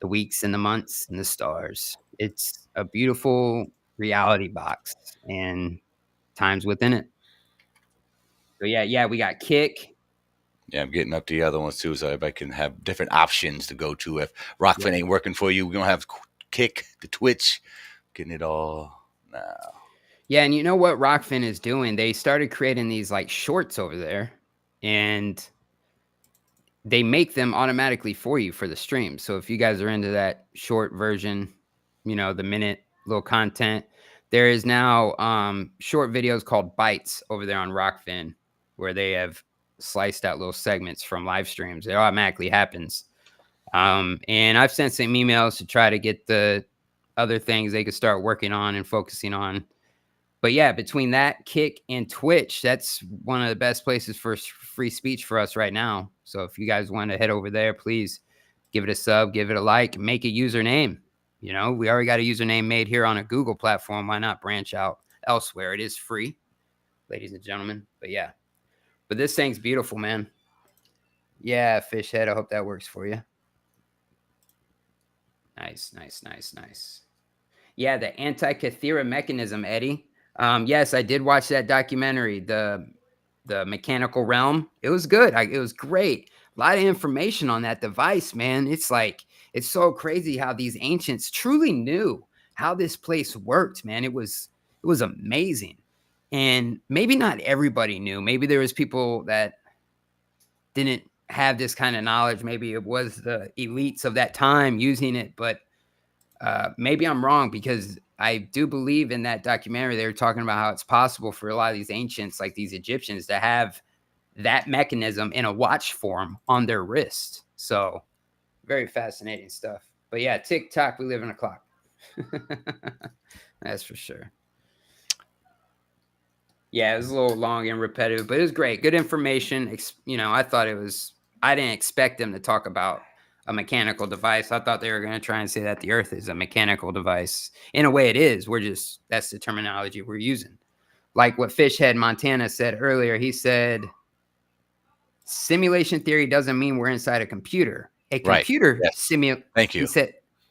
the weeks and the months and the stars. It's a beautiful reality box and times within it. So yeah, we got Kick. Yeah, I'm getting up the other ones too, so everybody can have different options to go to. If Rokfin ain't working for you, we don't have Kick, the Twitch, getting it all now. Yeah, and you know what Rokfin is doing? They started creating these like shorts over there, and they make them automatically for you for the stream. So if you guys are into that short version, the minute little content, there is now short videos called Bites over there on Rokfin, where they have sliced out little segments from live streams. It automatically happens. And I've sent some emails to try to get the other things they could start working on and focusing on. But yeah, between that, Kick, and Twitch, that's one of the best places for free speech for us right now. So if you guys want to head over there, please give it a sub, give it a like, make a username. We already got a username made here on a Google platform. Why not branch out elsewhere? It is free, ladies and gentlemen. But yeah, but this thing's beautiful, man. Yeah, fish head. I hope that works for you. Nice. Yeah, the Antikythera mechanism, Eddie. Yes, I did watch that documentary, the Mechanical Realm. It was good. It was great. A lot of information on that device, man. It's so crazy how these ancients truly knew how this place worked, man. It was amazing. And maybe not everybody knew. Maybe there was people that didn't have this kind of knowledge. Maybe it was the elites of that time using it, but maybe I'm wrong, because I do believe in that documentary they were talking about how it's possible for a lot of these ancients, like these Egyptians, to have that mechanism in a watch form on their wrist. So very fascinating stuff. But yeah, TikTok, we live in a clock. That's for sure. Yeah, it was a little long and repetitive, but it was great. Good information. I didn't expect them to talk about a mechanical device. I thought they were going to try and say that the Earth is a mechanical device. In a way, it is. That's the terminology we're using. Like what Fishhead Montana said earlier. He said, simulation theory doesn't mean we're inside a computer. A computer simulates. Thank you.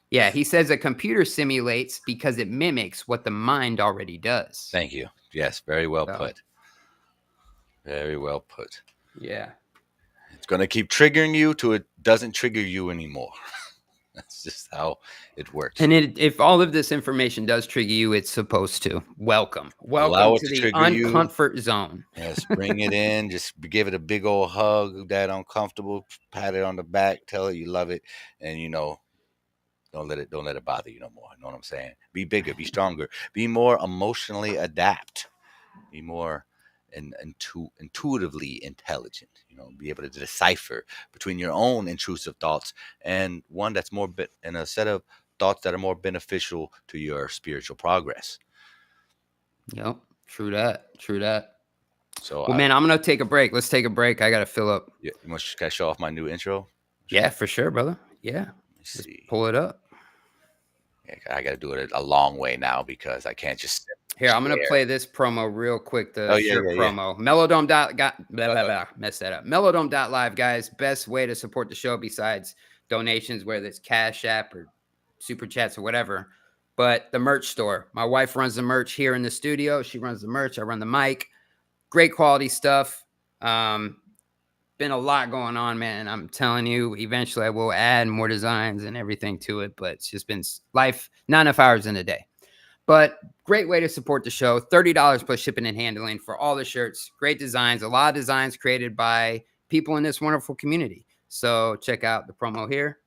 He says a computer simulates because it mimics what the mind already does. Thank you. Yes, very well put. Very well put. Yeah. It's going to keep triggering you till it doesn't trigger you anymore. That's just how it works. And if all of this information does trigger you, it's supposed to. Welcome to the uncomfort zone. Yes, bring it in. Just give it a big old hug. That uncomfortable. Pat it on the back. Tell it you love it, and don't let it bother you no more. You know what I'm saying? Be bigger. Be stronger. Be more emotionally adept. Be more intuitively intelligent. Be able to decipher between your own intrusive thoughts and one that's and a set of thoughts that are more beneficial to your spiritual progress. Yep, true that. So, man, I'm gonna take a break. Let's take a break. I gotta fill up. Yeah, can I show off my new intro? Yeah, for sure, brother. Yeah, let's pull it up. Yeah, I gotta do it a long way now because I can't just. Here, I'm going to play this promo real quick, the shirt promo. Messed that up. MellowDome.live, guys. Best way to support the show besides donations, whether it's Cashapp or Super Chats or whatever. But the merch store. My wife runs the merch here in the studio. She runs the merch. I run the mic. Great quality stuff. Been a lot going on, man. I'm telling you, eventually I will add more designs and everything to it. But it's just been life, not enough hours in a day. But great way to support the show. $30 plus shipping and handling for all the shirts. Great designs. A lot of designs created by people in this wonderful community. So check out the promo here.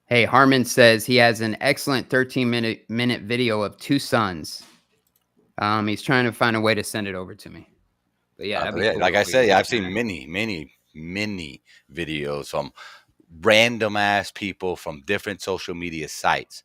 Hey, Harmon says he has an excellent 13-minute video of two suns. He's trying to find a way to send it over to me. But yeah, that'd be cool. Like I said, I've seen many videos from random ass people from different social media sites,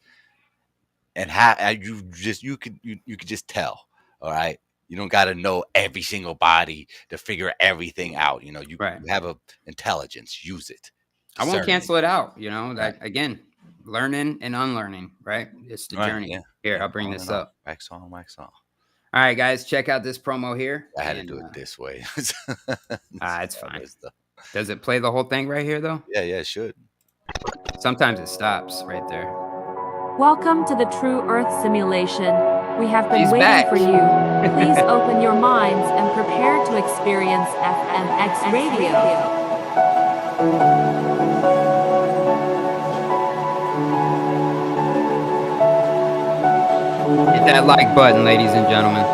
and how you could just tell. All right, you don't got to know every single body to figure everything out. You know, you have a intelligence, use it. I won't cancel it out. You know, Right. again, learning and unlearning. Right, it's the journey. Yeah. Here, I'll bring this up. Wax on, wax off. All right, guys, check out this promo here. I had to do it this way. It's fine. Does it play the whole thing right here, though? Yeah, it should. Sometimes it stops right there. Welcome to the True Earth simulation. We have been She's waiting back. for you. Please open your minds and prepare to experience FMX radio. Hit that like button, ladies and gentlemen.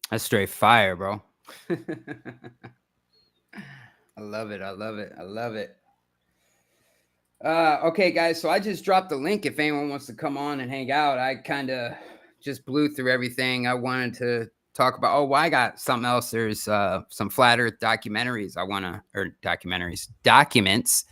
That's straight fire, bro. I love it. I love it. I love it. Okay, guys. So I just dropped the link if anyone wants to come on and hang out. I kind of just blew through everything I wanted to talk about. Oh, well, I got something else. There's some flat Earth documentaries documents,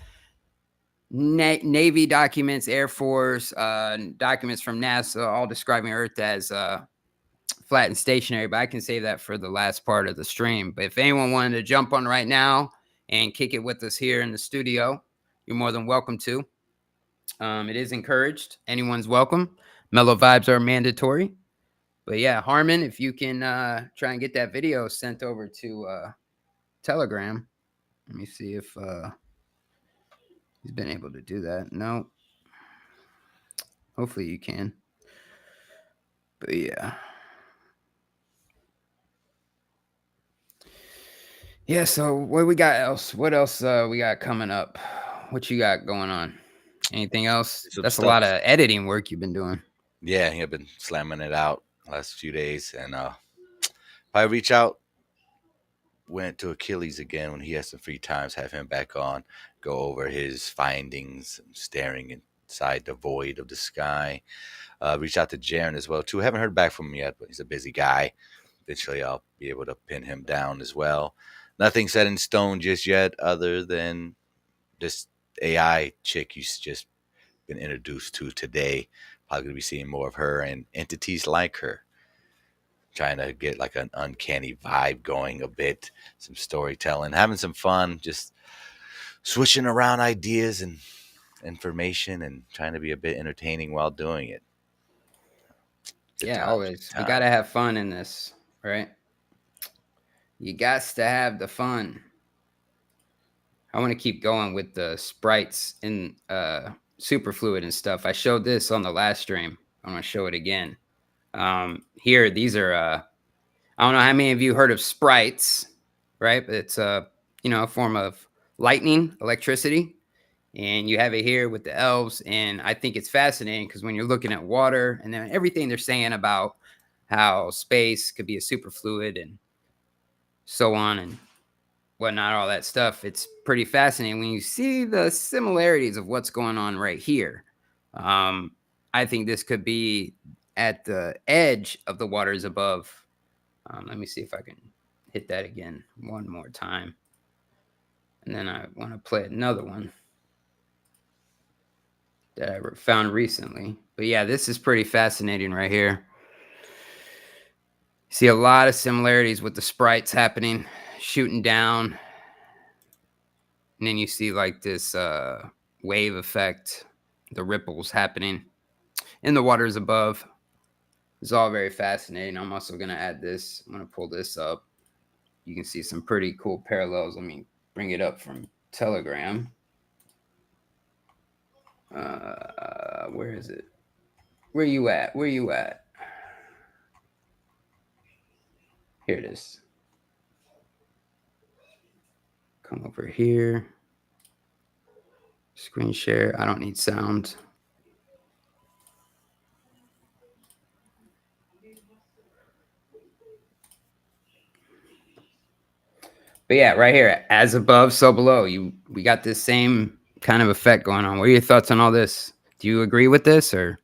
Navy documents, Air Force documents from NASA, all describing Earth as flat and stationary. But I can save that for the last part of the stream. But if anyone wanted to jump on right now and kick it with us here in the studio, you're more than welcome to. It is encouraged. Anyone's welcome. Mellow vibes are mandatory. But yeah, Harmon, if you can try and get that video sent over to Telegram. Let me see if he's been able to do that. No. Hopefully you can. But yeah. Yeah, so what we got else? What else we got coming up? What you got going on? Anything else? That's a lot of editing work you've been doing. Yeah, I've been slamming it out last few days, and probably reach out. Went to Achilles again when he has some free times. Have him back on, go over his findings, staring inside the void of the sky. Reach out to Jaron as well too. Haven't heard back from him yet, but he's a busy guy. Eventually, I'll be able to pin him down as well. Nothing set in stone just yet, other than this AI chick you've just been introduced to today. Probably gonna be seeing more of her and entities like her. Trying to get like an uncanny vibe going a bit, some storytelling, having some fun, just switching around ideas and information and trying to be a bit entertaining while doing it. Yeah, always. You got to have fun in this, right? You got to have the fun. I want to keep going with the sprites in Superfluid and stuff. I showed this on the last stream. I want to show it again. Here, these are, I don't know how many of you heard of sprites, right? But it's a form of lightning, electricity. And you have it here with the elves. And I think it's fascinating because when you're looking at water and then everything they're saying about how space could be a superfluid and so on and whatnot, all that stuff, it's pretty fascinating when you see the similarities of what's going on right here. I think this could be at the edge of the waters above. Let me see if I can hit that again one more time. And then I want to play another one that I found recently. But yeah, this is pretty fascinating right here. See a lot of similarities with the sprites happening, shooting down. And then you see like this wave effect, the ripples happening in the waters above. It's all very fascinating. I'm also going to add this. I'm going to pull this up. You can see some pretty cool parallels. Let me bring it up from Telegram. Where is it? Where you at? Where you at? Here it is. Come over here. Screen share. I don't need sound. But yeah, right here, as above, so below. We got this same kind of effect going on. What are your thoughts on all this? Do you agree with this, or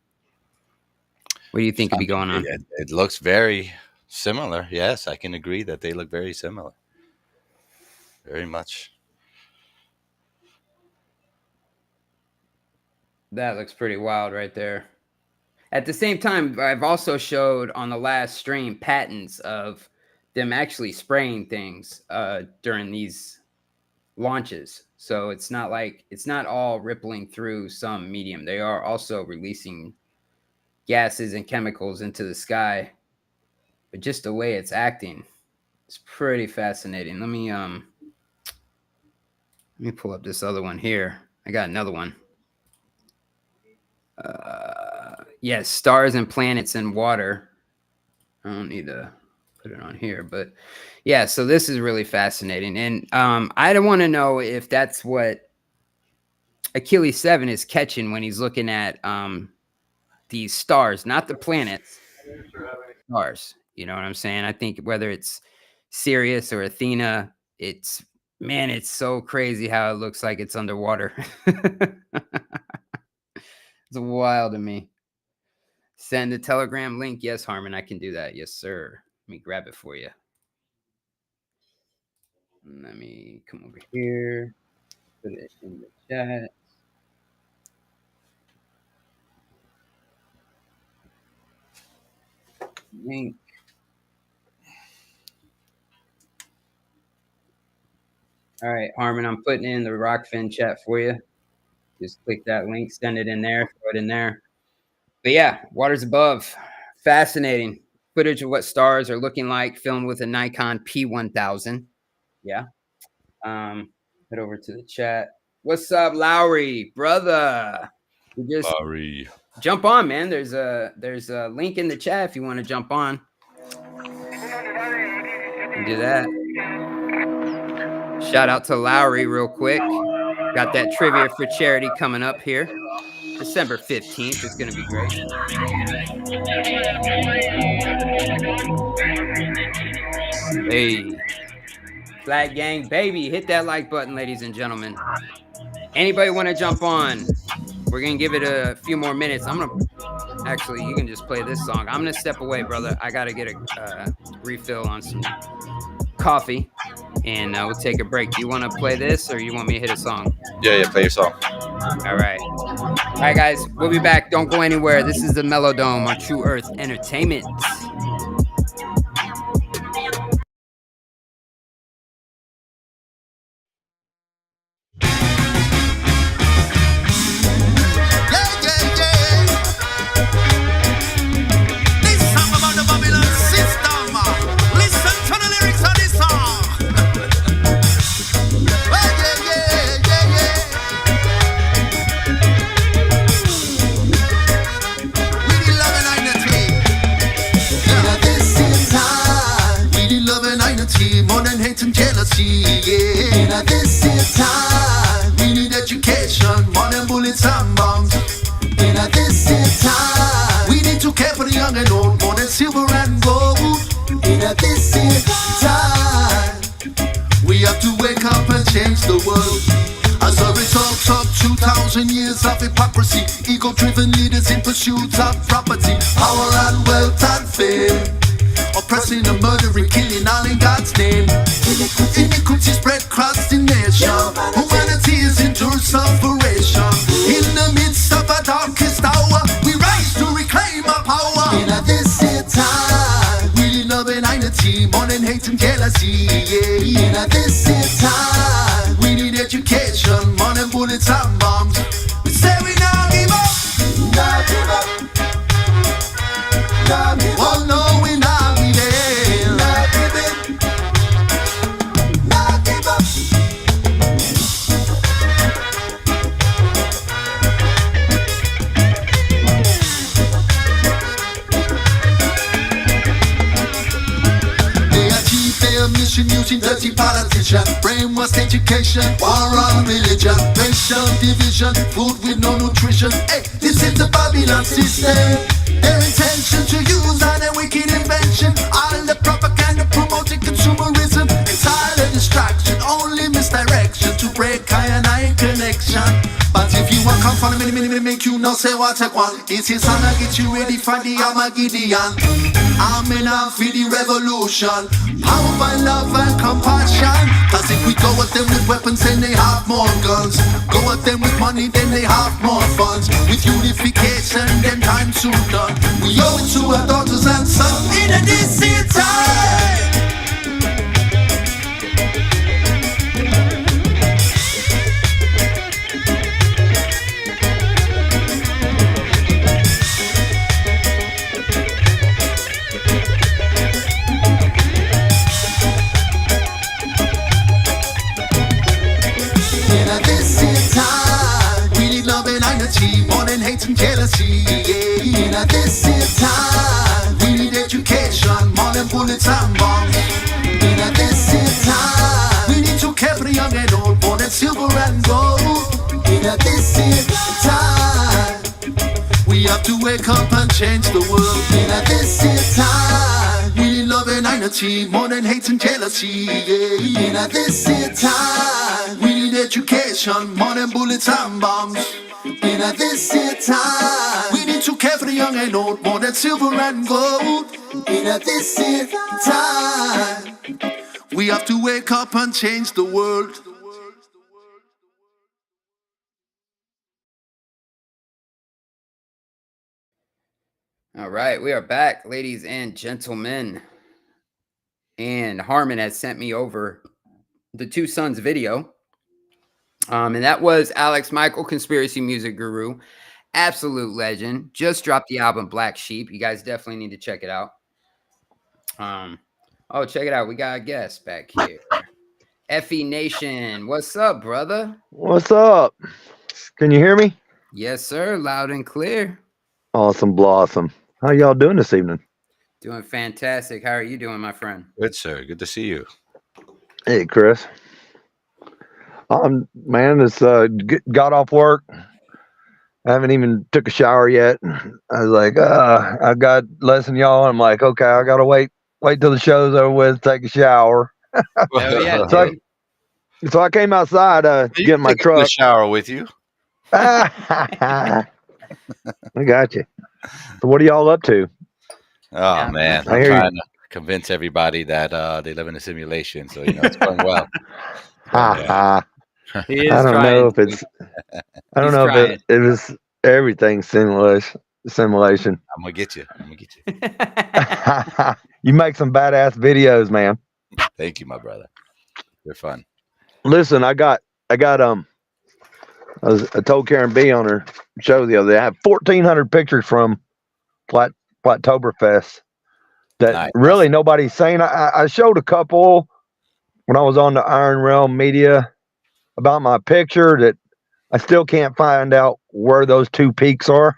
what do you think could be going on? It looks very similar. Yes, I can agree that they look very similar. Very much. That looks pretty wild right there. At the same time, I've also showed on the last stream patents of them actually spraying things during these launches. So it's not all rippling through some medium. They are also releasing gases and chemicals into the sky. But just the way it's acting, it's pretty fascinating. Let me pull up this other one here. I got another one. Yes, stars and planets in water. I don't need to put it on here, but yeah, so this is really fascinating. And I don't want to know if that's what Achilles 7 is catching when he's looking at these stars, not the planets, stars. You know what I'm saying? I think whether it's Sirius or Athena, it's Man, it's so crazy how it looks like it's underwater. It's wild to me. Send the Telegram link. Yes, Harmon, I can do that. Yes, sir. Let me grab it for you. Let me come over here. Put it in the chat. Link. All right, Harmon, I'm putting in the Rokfin chat for you. Just click that link, send it in there, throw it in there. But yeah, waters above. Fascinating. Footage of what stars are looking like, filmed with a Nikon P1000. Yeah. Head over to the chat. What's up, Lowry, brother? Lowry. Jump on, man. There's a link in the chat if you want to jump on. And do that. Shout out to Lowry real quick. Got that trivia for charity coming up here. December 15th. It's going to be great. Hey. Flag gang, baby. Hit that like button, ladies and gentlemen. Anybody want to jump on? We're going to give it a few more minutes. I'm going to... Actually, you can just play this song. I'm going to step away, brother. I got to get a refill on some coffee. And we'll take a break. Do you want to play this or you want me to hit a song? Yeah, play your song. All right. All right, guys. We'll be back. Don't go anywhere. This is the MellowDome on True Earth Entertainment. More than hate and jealousy, yeah. In this time, we need education, more than bullets and bombs. In this time, we need to care for the young and old, more than silver and gold. In this time, we have to wake up and change the world. As a result of 2,000 years of hypocrisy, ego-driven leaders in pursuit of property, power and wealth and fame. Oppressing and murdering, killing all in God's name. Iniquity spread across the nation. Humanity is into separation. In the midst of a darkest hour, we rise to reclaim our power. In this time, we love and unity, more than hate and jealousy. Yeah. In this time, we need education, more than bullets and bombs. We say we now give up. Not give up. Not give up. Oh no, we not. Using dirty politicians, brainwashed education, war on religion, racial division, food with no nutrition. Hey, this is the Babylon system. Their intention to use all their wicked invention, all the propaganda promoting consumerism. It's all a distraction, only misdirection to break high and high connection. But if you want come follow me, make you know say what I want. This is gonna get you ready for the Armageddon. I'm in for the revolution. Power by love and compassion. Cause if we go at them with weapons, then they have more guns. Go at them with money, then they have more funds. With unification, then time soon done. We owe it to our daughters and sons in this time. More than hate and jealousy, yeah. In this time, we need education, more than bullets and bombs. In this time, we need to care for the young and old, more than silver and gold. In this time, we have to wake up and change the world. In this time, we need love and unity, more than hate and jealousy. Yeah. In this here time, we need education, more than bullets and bombs. In this here time, we need to care for the young and old, more than silver and gold. In this here time, we have to wake up and change the world. All right, we are back, ladies and gentlemen. And Harmon has sent me over the Two Sons video. And that was Alex Michael, Conspiracy Music Guru. Absolute legend. Just dropped the album Black Sheep. You guys definitely need to check it out. Oh, check it out. We got a guest back here. Effie Nation. What's up, brother? What's up? Can you hear me? Yes, sir. Loud and clear. Awesome blossom. How y'all doing this evening? Doing fantastic. How are you doing, my friend? Good, sir. Good to see you. Hey, Chris. Man, it's got off work. I haven't even took a shower yet. I was like, I got less than y'all. I'm like, okay, I gotta wait till the show's over with, take a shower. Yeah, so I came outside to get my truck. A shower with you. I got you. So what are y'all up to? Oh man, I'm trying to convince everybody that they live in a simulation, so it's going well. I don't know if it's. I don't know if it was everything simulation. I'm gonna get you. You make some badass videos, man. Thank you, my brother. They're fun. Listen, I told Karen B on her show the other day. I have 1,400 pictures from Plattoberfest that really nobody's saying. I showed a couple when I was on the Iron Realm Media about my picture that I still can't find out where those two peaks are.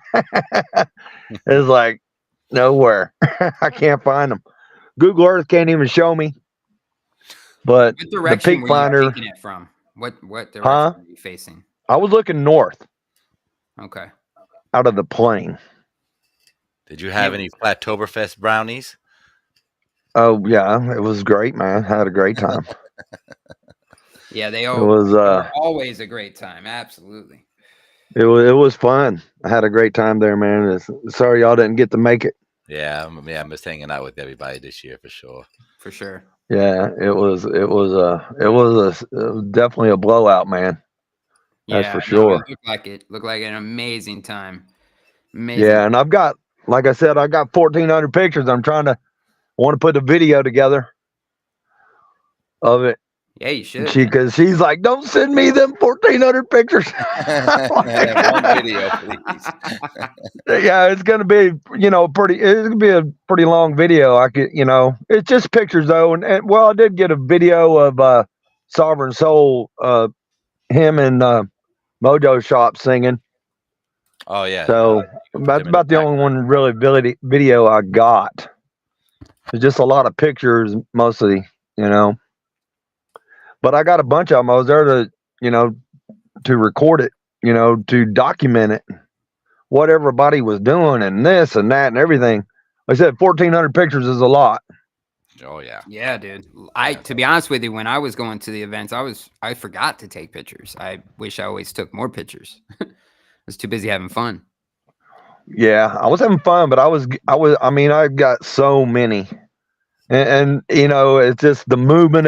It's like nowhere. I can't find them. Google Earth can't even show me. But what direction the peak were finder, you taking it from? What direction were you facing? I was looking north. Okay. Out of the plane. Did you have any Plattoberfest brownies? Oh yeah, it was great, man. I had a great time. Yeah, they were always a great time. Absolutely. It was fun. I had a great time there, man. Sorry y'all didn't get to make it. Yeah, I missed hanging out with everybody this year for sure. For sure. Yeah, it was definitely a blowout, man. That's for sure. It looked like an amazing time. Amazing. Yeah, and I've got, like I said, I got 1,400 pictures. I want to put a video together of it. Yeah, you should. Because she's like, don't send me them 1,400 pictures. One video, please. Yeah, it's gonna be, a pretty long video. It's just pictures though, and I did get a video of Sovereign Soul, him and Mojo Shop singing. Oh yeah. So that's about the only one really video I got. It's just a lot of pictures, mostly, But I got a bunch of them. I was there to record it, to document it, what everybody was doing and this and that and everything. I said 1,400 pictures is a lot. Oh yeah. Yeah, dude. To be honest with you, when I was going to the events, I forgot to take pictures. I wish I always took more pictures. I was too busy having fun. Yeah, I was having fun, but I got so many. And it's just the movement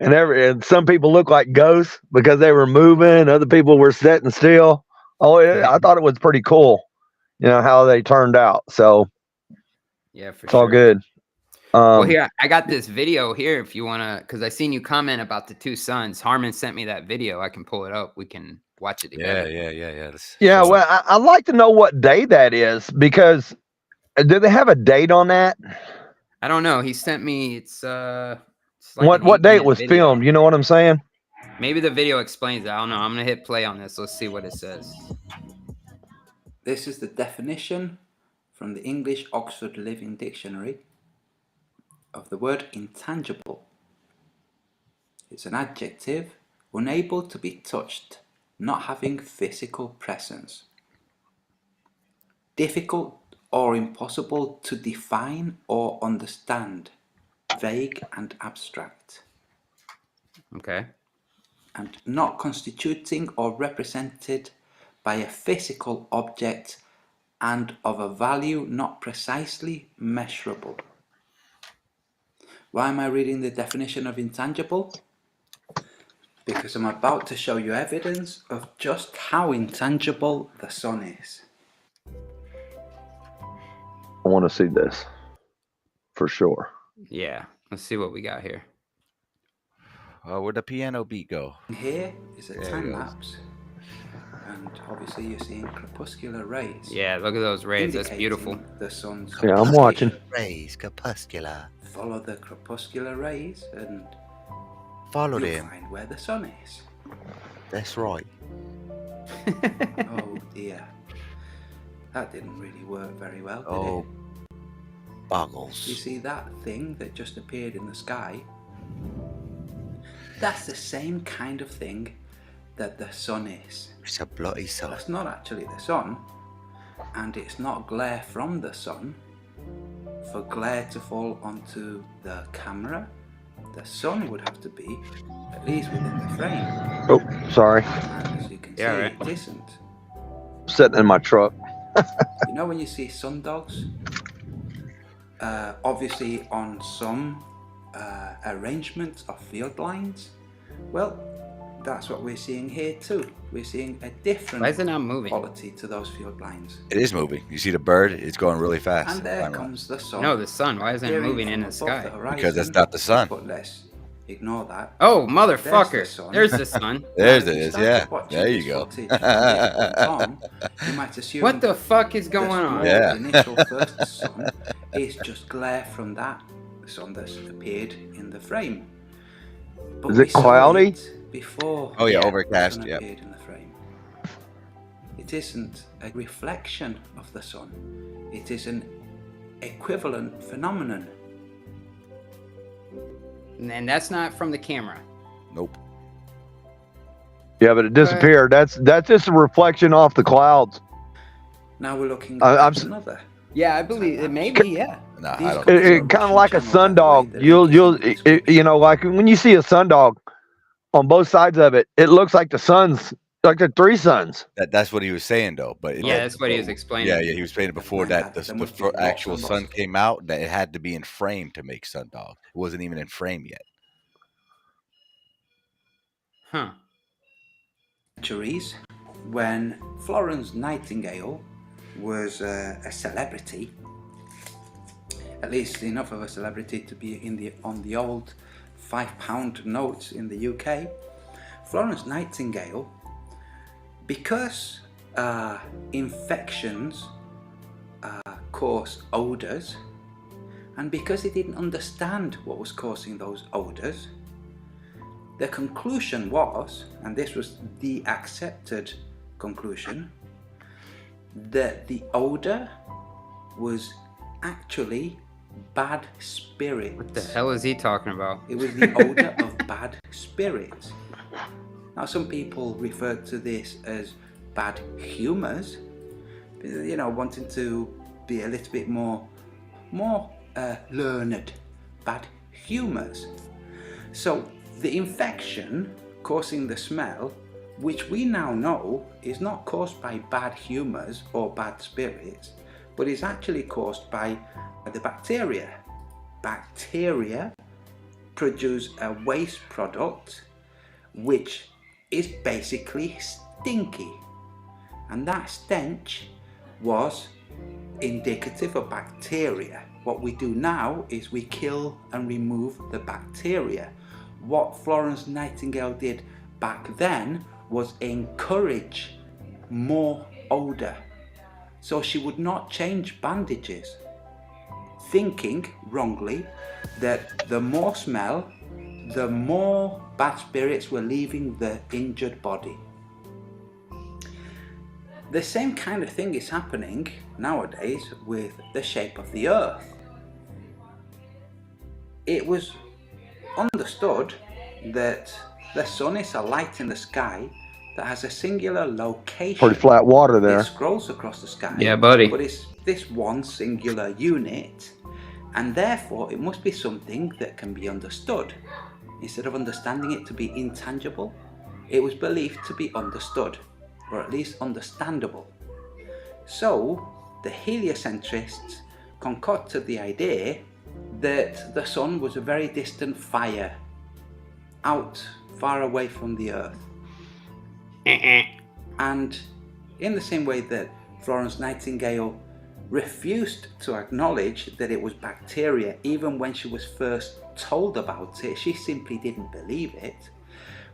and some people look like ghosts because they were moving. Other people were sitting still. I thought it was pretty cool, how they turned out. So yeah, for it's all good. Well, here I got this video here. If you wanna, because I seen you comment about the Two Sons. Harmon sent me that video. I can pull it up. We can watch it together. Yeah. Well, I'd like to know what day that is because do they have a date on that? I don't know. He sent me. It's like what day it was filmed. You know what I'm saying? Maybe the video explains it. I don't know. I'm gonna hit play on this. Let's see what it says. This is the definition from the English Oxford Living Dictionary of the word intangible. It's an adjective, unable to be touched, not having physical presence. Difficult or impossible to define or understand. vague and abstract. Okay. And not constituting or represented by a physical object and of a value not precisely measurable. Why am I reading the definition of intangible? Because I'm about to show you evidence of just how intangible the sun is. I want to see this for sure. Yeah. Let's see what we got here. Where'd the piano beat go? Here is a There it time goes. lapse, and obviously you're seeing crepuscular rays. Yeah, look at those rays. That's beautiful. indicating the sun's Yeah, I'm watching. Rays, crepuscular. Follow the crepuscular rays and Follow you'll them. find where the sun is. That's right. Oh dear. That didn't really work very well, did Oh, it? boggles. You see that thing that just appeared in the sky? That's the same kind of thing that the sun is. It's a bloody sun. That's not actually the sun, and it's not glare from the sun. For glare to fall onto the camera, the sun would have to be at least within the frame. Oh, sorry. And as you can see, right. it isn't. Sitting in my truck. You know when you see sundogs? Obviously on some arrangements of field lines, well, that's what we're seeing here too. We're seeing a different Why is it not moving? quality to those field lines. It is moving. You see the bird? It's going really fast. And there Finally. comes the sun. No, the sun. Why isn't it appearing moving in from the above sky? horizon, Because that's not the sun. But let's ignore that. Oh, There's motherfucker. There's the sun. There's Now, it if you is, started yeah. watching There you this go. footage from the Tom, you might assume What the fuck is going on? Yeah. the initial first sun is just glare from that sun that's appeared in the frame. But Is we it saw cloudy? it before Oh, yeah, the overcast, sun yeah. appeared in the frame. It isn't a reflection of the sun. It is an equivalent phenomenon. And that's not from the camera. Nope. Yeah, but it disappeared. That's just a reflection off the clouds. Now we're looking I'm at s- another. Yeah, I believe it. Maybe, yeah. Nah, These I don't. colours are It kind of like a Russian channel, by the way, sundog. they're You know, like when you see a sundog on both sides of it, it looks like the sun's like the three suns. That's what he was saying though. But Yeah, that's what he was explaining. Yeah, he was saying before that There the must be lots actual and sun lots. came out that it had to be in frame to make Sundog. It wasn't even in frame yet. Huh. Centuries, when Florence Nightingale was a celebrity, at least enough of a celebrity to be on the old £5 notes in the UK. Florence Nightingale, because infections cause odours, and because he didn't understand what was causing those odours, the conclusion was, and this was the accepted conclusion, that the odour was actually bad spirits. What the hell is he talking about? It was the odour of bad spirits. Now, some people refer to this as bad humours, you know, wanting to be a little bit more learned. Bad humours. So the infection causing the smell, which we now know is not caused by bad humours or bad spirits, but is actually caused by the bacteria. Bacteria produce a waste product which is basically stinky, and that stench was indicative of bacteria. What we do now is we kill and remove the bacteria. What Florence Nightingale did back then was encourage more odour, so she would not change bandages, thinking wrongly that the more smell, the more bad spirits were leaving the injured body. The same kind of thing is happening nowadays with the shape of the earth. It was understood that the sun is a light in the sky that has a singular location. Pretty flat water there. It scrolls across the sky. Yeah, buddy. But it's this one singular unit and therefore it must be something that can be understood. Instead of understanding it to be intangible, it was believed to be understood, or at least understandable. So the heliocentrists concocted the idea that the sun was a very distant fire out far away from the earth. And in the same way that Florence Nightingale refused to acknowledge that it was bacteria even when she was first told about it, she simply didn't believe it.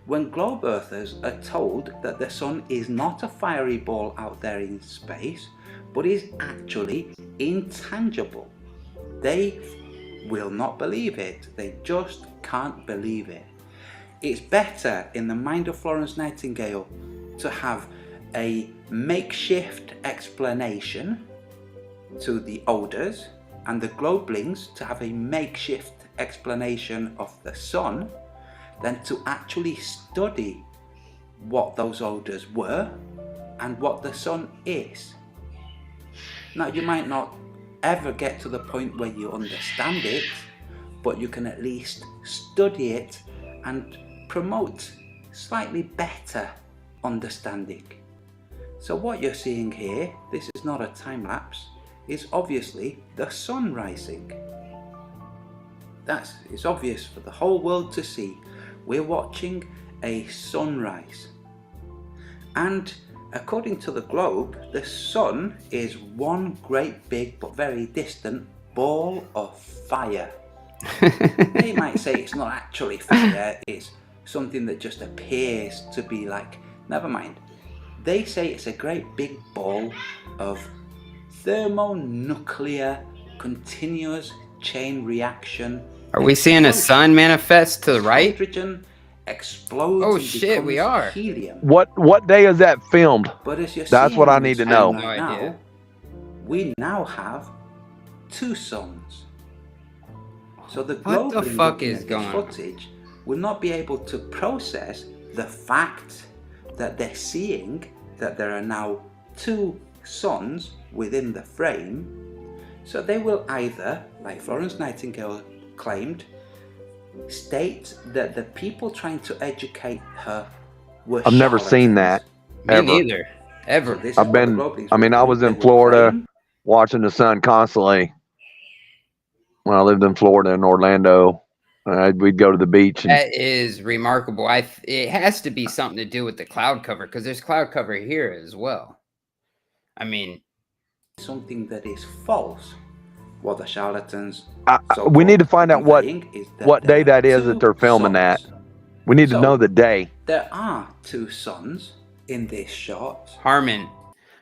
When globe earthers are told that the sun is not a fiery ball out there in space, but is actually intangible, they will not believe it. They just can't believe it. It's better in the mind of Florence Nightingale to have a makeshift explanation to the odors and the globelings to have a makeshift explanation of the sun than to actually study what those odors were and what the sun is. Now, you might not ever get to the point where you understand it, but you can at least study it and promote slightly better understanding. So what you're seeing here, this is not a time lapse, is obviously the sun rising. It's obvious for the whole world to see. We're watching a sunrise. And according to the globe, the sun is one great big but very distant ball of fire. They might say it's not actually fire, it's something that just appears to be like, never mind. They say it's a great big ball of thermonuclear continuous chain reaction. Are we seeing a sun manifest to the right? Hydrogen explodes. Oh shit, we are. Helium. What day is that filmed? But as you're That's what I seeing need to right know. now, we now have two suns. So the What the globally fuck looking is at going this on? footage will not be able to process the fact that they're seeing that there are now two suns within the frame. So they will either, like Florence Nightingale claimed, state that the people trying to educate her were I've never seen that. Me Ever. neither. Ever. This is I've what the been, globalies I mean, I was in will Florida claim. watching the sun constantly when I lived in Florida in Orlando. We'd go to the beach and That is remarkable. It has to be something to do with the cloud cover, because there's cloud cover here as well. I mean, something that is false. What the charlatans we need to find out what day that is that they're filming that. We need to know the day. There are two suns in this shot. Harmon.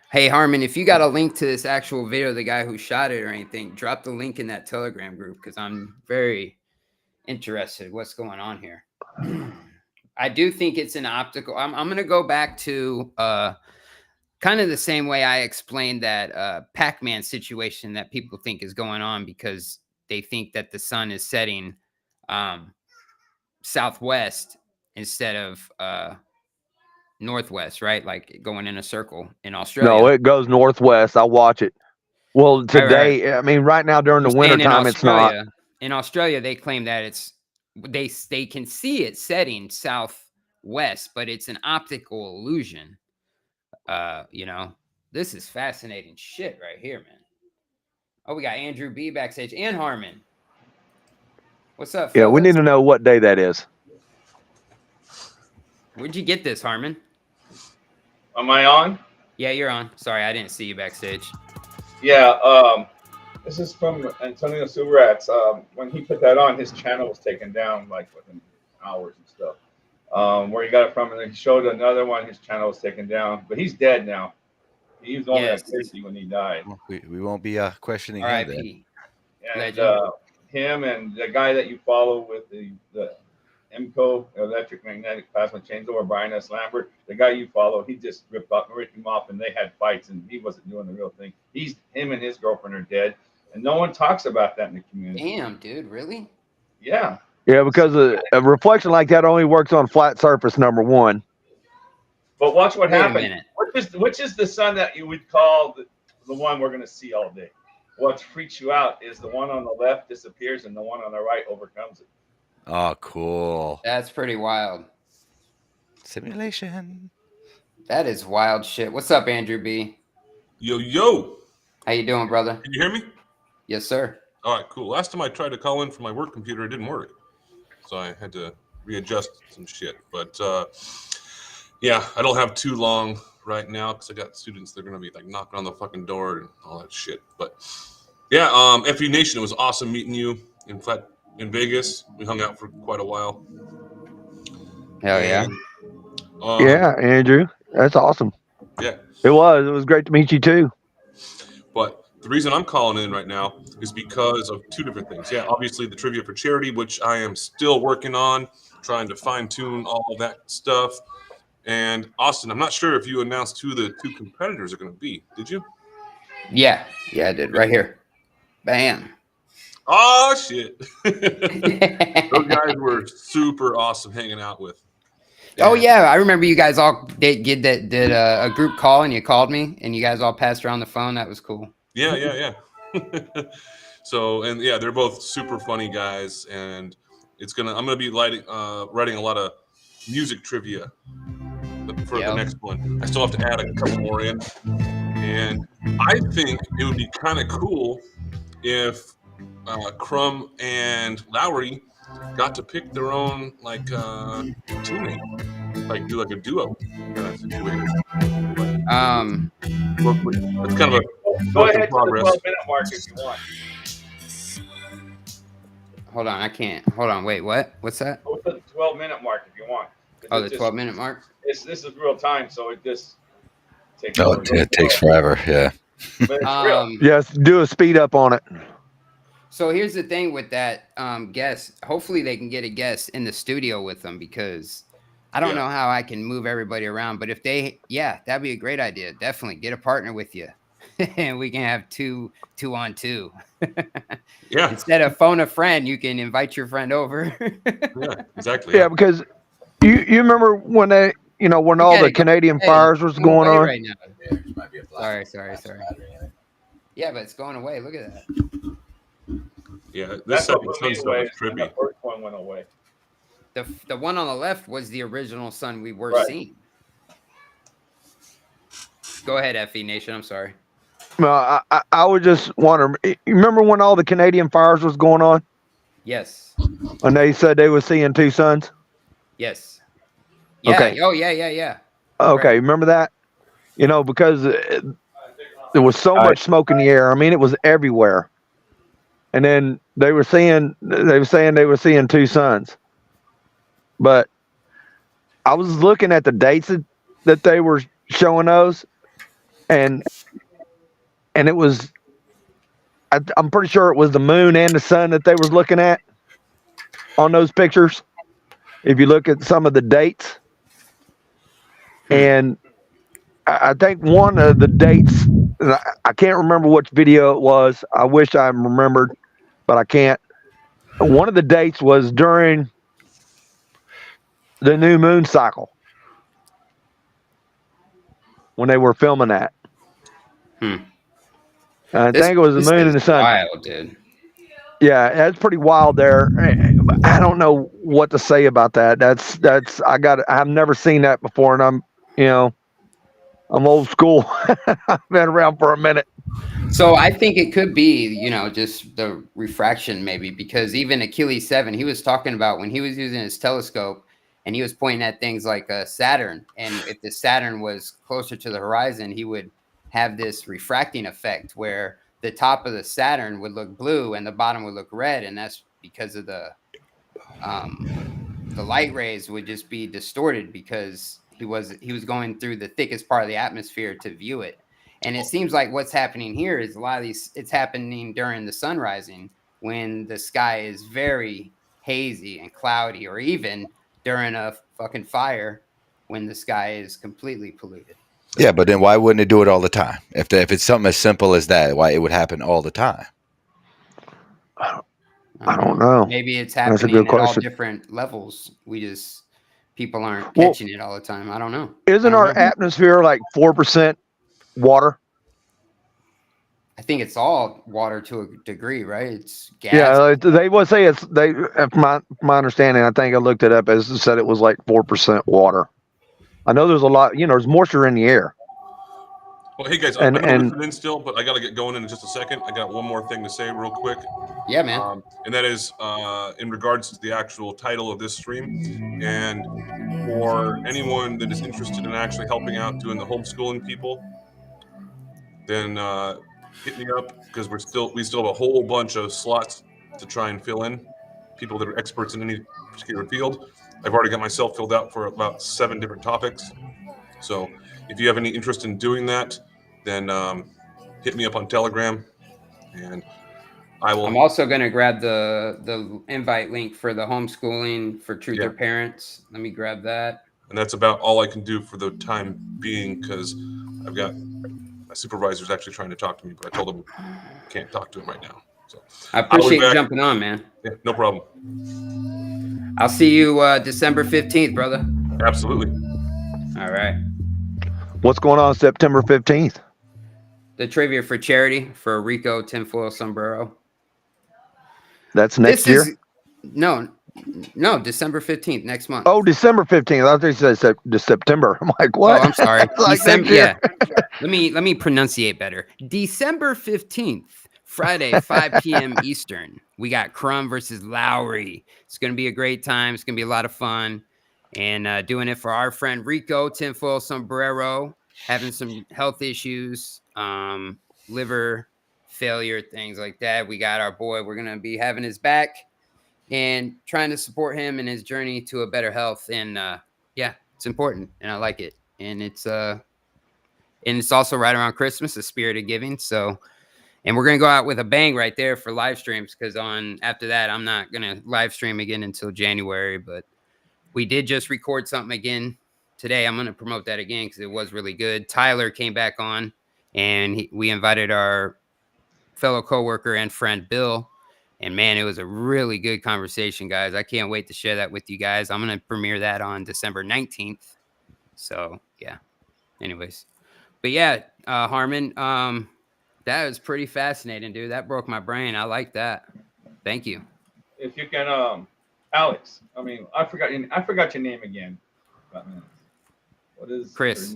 Hey, Harmon, if you got a link to this actual video of the guy who shot it or anything, drop the link in that Telegram group, because I'm very interested what's going on here. I do think it's an optical. I'm going to go back to kind of the same way I explained that Pac-Man situation that people think is going on, because they think that the sun is setting southwest instead of northwest, right? Like going in a circle in Australia. No, it goes northwest. I watch it. Well, today, Right. I mean, right now during the winter time, it's not. In Australia, they claim that it's they can see it setting southwest, but it's an optical illusion. You know, this is fascinating shit right here, man. Oh, we got Andrew B backstage and Harmon. What's up, Yeah, we fellas? need to know what day that is. Where'd you get this, Harmon? Am I on? Yeah, you're on. Sorry, I didn't see you backstage. Yeah, this is from Antonio Subrats. When he put that on, his channel was taken down like within hours and stuff. Where he got it from, and then he showed another one, his channel was taken down, but he's dead now. He was only at 50 when he died. We won't be questioning him then. And him and the guy that you follow with the MCO, electric magnetic plasma changeover, Brian S. Lambert, the guy you follow, he just ripped him off, and they had fights, and he wasn't doing the real thing. Him and his girlfriend are dead, and no one talks about that in the community. Damn, dude, really? Yeah. Yeah, because a reflection like that only works on flat surface, number one. But watch what Wait a happened. minute. Which is the sun that you would call the one we're going to see all day? what freaks you out is the one on the left disappears and the one on the right overcomes it. Oh, cool. That's pretty wild. Simulation. That is wild shit. What's up, Andrew B? Yo, yo. How you doing, brother? Can you hear me? Yes, sir. All right, cool. Last time I tried to call in from my work computer, it didn't work. So I had to readjust some shit. But yeah, I don't have too long right now because I got students. They're going to be like knocking on the fucking door and all that shit. But yeah, FE Nation, it was awesome meeting you in Vegas. We hung out for quite a while. Hell yeah. Yeah, Andrew. That's awesome. Yeah. It was great to meet you too. But the reason I'm calling in right now is because of two different things. Yeah, obviously the trivia for charity, which I am still working on, trying to fine tune all of that stuff. And Austin, I'm not sure if you announced who the two competitors are going to be. Did you? Yeah, I did. Right here. Bam. Oh shit! Those guys were super awesome hanging out with. Oh yeah, I remember you guys all did a group call and you called me and you guys all passed around the phone. That was cool. Yeah. So and yeah, they're both super funny guys, and I'm gonna be writing a lot of music trivia for the next one. I still have to add a couple more in, and I think it would be kind of cool if Crumb and Lowry got to pick their own like team name, like do like a duo kind of situation. It's kind of a go ahead to the progress. 12-minute mark if you want. Hold on, I can't. Hold on, wait, what? What's that? Go to the 12-minute mark if you want. Oh, the 12-minute mark? This is real time, so it just takes it takes forever, yeah. Yes, do a speed up on it. So here's the thing with that guest. Hopefully they can get a guest in the studio with them because I don't know how I can move everybody around. But if that'd be a great idea. Definitely get a partner with you. And we can have two on two. Yeah. Instead of phone a friend, you can invite your friend over. Yeah, exactly. Yeah, because you remember when when all the Canadian fires was going on? Right now. Sorry. Yeah, but it's going away. Look at that. Yeah, this second sun's so much trippy. The first one went away. The one on the left was the original sun we were seeing. Go ahead, FE Nation. I'm sorry. Well, I would just wonder. You remember when all the Canadian fires was going on? Yes. And they said they were seeing two suns? Yes. Yeah. Okay. Oh, yeah. Okay, Right. remember that? Because there was so much smoke in the air. I mean, it was everywhere. And then they were saying they were seeing two suns. But I was looking at the dates that they were showing those, and it was I'm pretty sure it was the moon and the sun that they was looking at on those pictures. If you look at some of the dates, and I think one of the dates, I can't remember which video it was. I wish I remembered, but I can't. One of the dates was during the new moon cycle when they were filming that. I think it was the moon and the sun. Wild, dude. Yeah, that's pretty wild there. I don't know what to say about that. I've never seen that before, and I'm old school. I've been around for a minute. So I think it could be, just the refraction maybe, because even Achilles 7, he was talking about when he was using his telescope and he was pointing at things like Saturn. And if the Saturn was closer to the horizon, he would have this refracting effect where the top of the Saturn would look blue and the bottom would look red. And that's because of the light rays would just be distorted because he was going through the thickest part of the atmosphere to view it. And it seems like what's happening here is a lot of it's happening during the sun rising when the sky is very hazy and cloudy, or even during a fucking fire when the sky is completely polluted. Yeah, but then why wouldn't it do it all the time? If it's something as simple as that, why it would happen all the time? I don't know. Maybe it's happening at all different levels. People aren't catching it all the time. I don't know. Isn't our atmosphere like 4% water? I think it's all water to a degree, right? It's gas. Yeah, they would say it's my understanding. I think I looked it up as it said it was like 4% water. I know there's a lot. There's moisture in the air. Well, hey guys, I'm gonna listen in still, but I gotta get going in just a second. I got one more thing to say real quick. Yeah, man. And that is in regards to the actual title of this stream, and for anyone that is interested in actually helping out doing the homeschooling people, then hit me up because we still have a whole bunch of slots to try and fill in. People that are experts in any particular field. I've already got myself filled out for about 7 different topics. So if you have any interest in doing that, then hit me up on Telegram, and I will. I'm also going to grab the invite link for the homeschooling for Truther parents. Let me grab that. And that's about all I can do for the time being because I've got my supervisor's actually trying to talk to me, but I told him I can't talk to him right now. So I appreciate you jumping on, man. Yeah, no problem. I'll see you December 15th, brother. Absolutely. All right. What's going on September 15th? The trivia for charity for a Rico tinfoil sombrero. That's next year? No, December 15th, next month. Oh, December 15th. I think you said September. I'm like, what? Oh, I'm sorry. Like December, yeah. Let me pronunciate better. December 15th, Friday, 5 p.m. Eastern. We got Crumb versus Lowry. It's going to be a great time. It's going to be a lot of fun. And doing it for our friend Rico tinfoil sombrero, having some health issues, liver failure, things like that. We got our boy. We're going to be having his back and trying to support him in his journey to a better health. And yeah, it's important, and I like it. And it's also right around Christmas, the spirit of giving. So, and we're gonna go out with a bang right there for live streams, because after that, I'm not gonna live stream again until January. But we did just record something again today. I'm gonna promote that again because it was really good. Tyler came back on, and we invited our fellow coworker and friend Bill. And man, it was a really good conversation, guys. I can't wait to share that with you guys. I'm going to premiere that on December 19th. So yeah, anyways, but yeah, Harmon, that was pretty fascinating, dude. That broke my brain. I like that. Thank you. If you can, Alex, I forgot your name again. What is Chris? Your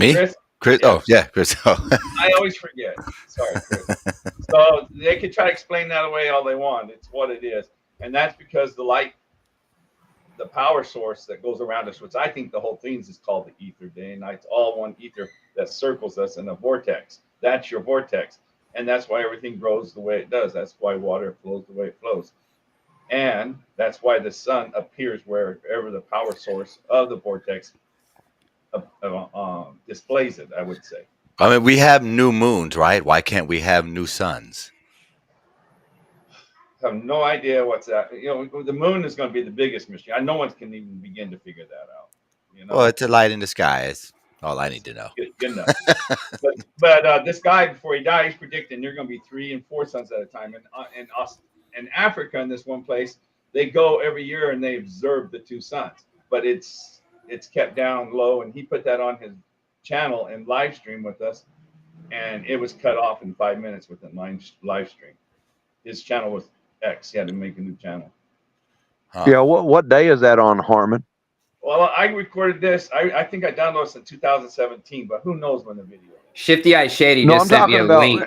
name? Me? Chris? Yeah. Oh, yeah, Chris. Oh. I always forget. Sorry, Chris. So they could try to explain that away all they want. It's what it is. And that's because the light, the power source that goes around us, which I think the whole thing is called the ether, day and night. It's all one ether that circles us in a vortex. That's your vortex. And that's why everything grows the way it does. That's why water flows the way it flows. And that's why the sun appears wherever the power source of the vortex displays it, I would say. I mean, we have new moons, right? Why can't we have new suns? I have no idea what's that. The moon is going to be the biggest mystery. No one can even begin to figure that out. Well, it's a light in the sky. It's all I need to know. Good enough. but this guy, before he died, he's predicting there are going to be 3 and 4 suns at a time. And in Africa, in this one place, they go every year and they observe the 2 suns. But it's kept down low, and he put that on his channel and live stream with us, and it was cut off in 5 minutes with the live stream. His channel was X. He had to make a new channel. Yeah, what day is that on, Harmon? Well, I recorded this. I think I downloaded this in 2017, but who knows when the video is. Shifty Eye Shady just sent me a link.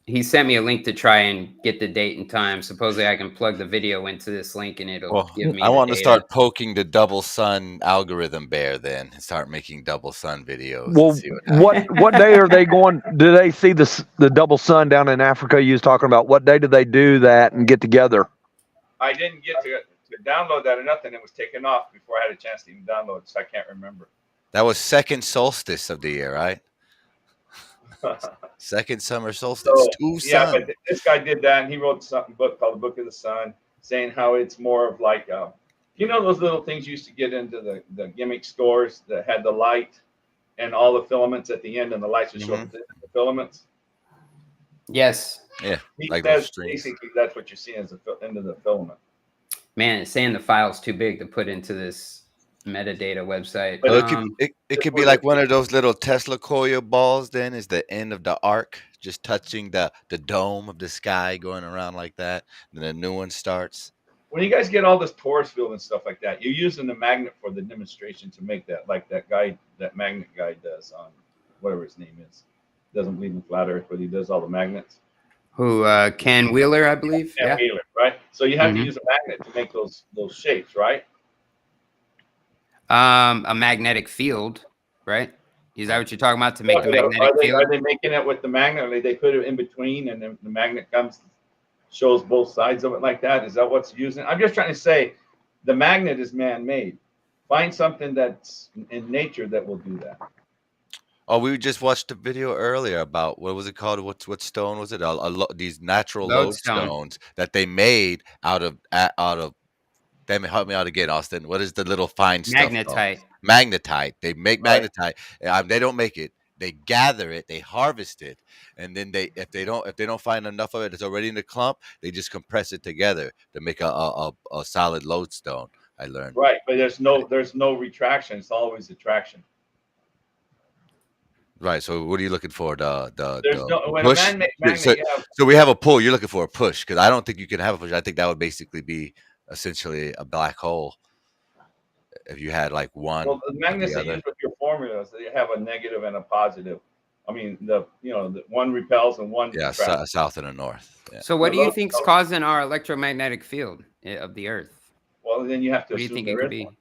He sent me a link to try and get the date and time. Supposedly I can plug the video into this link and it'll give me I want to start poking the double sun algorithm bear then and start making double sun videos. Well, what day are they going? Do they see the double sun down in Africa you was talking about? What day do they do that and get together? I didn't get to download that or nothing. It was taken off before I had a chance to even download it, so I can't remember. That was second solstice of the year, right? Second summer solstice. So, 2 suns. Yeah, but this guy did that, and he wrote a book called The Book of the Sun, saying how it's more of like, those little things you used to get into the gimmick stores that had the light and all the filaments at the end, and the lights would show up the filaments. Yes. Yeah. He like says those strings. basically that's what you're seeing as the end of the filament. Man, it's saying the file's too big to put into this metadata website. Well, it could be like one of those little Tesla coil balls then is the end of the arc just touching the dome of the sky, going around like that. Then a new one starts. When you guys get all this torus field and stuff like that, you're using the magnet for the demonstration to make that, like that guy, that magnet guy does on whatever his name is. Doesn't believe in flat Earth, but he does all the magnets. Who? Ken Wheeler, I believe. Ken Wheeler, right? So you have to use a magnet to make those shapes, right? A magnetic field, right? Is that what you're talking about, to make the magnetic field? Are they making it with the magnet, or they put it in between and then the magnet comes, shows both sides of it like that? Is that what's using? I'm just trying to say the magnet is man-made. Find something that's in nature that will do that. Oh, we just watched a video earlier about, what was it called? What stone was it? These natural lodestones that they made out of. Damn it, help me out again, Austin. What is the little fine stuff? Magnetite. Magnetite. They make magnetite. They don't make it. They gather it. They harvest it, and then if they don't find enough of it, it's already in the clump. They just compress it together to make a solid lodestone. I learned. Right, but there's no retraction. It's always attraction. Right. So what are you looking for? The when push? a magnet, So we have a pull. You're looking for a push, because I don't think you can have a push. I think that would basically be essentially a black hole. If you had like one. Well, the magnets that you use with your formulas, they have a negative and a positive. I mean, the one repels and one attracts. South and a north. Yeah. So what do you think's causing our electromagnetic field of the Earth? Well, then you have to. What do you think it could be? One.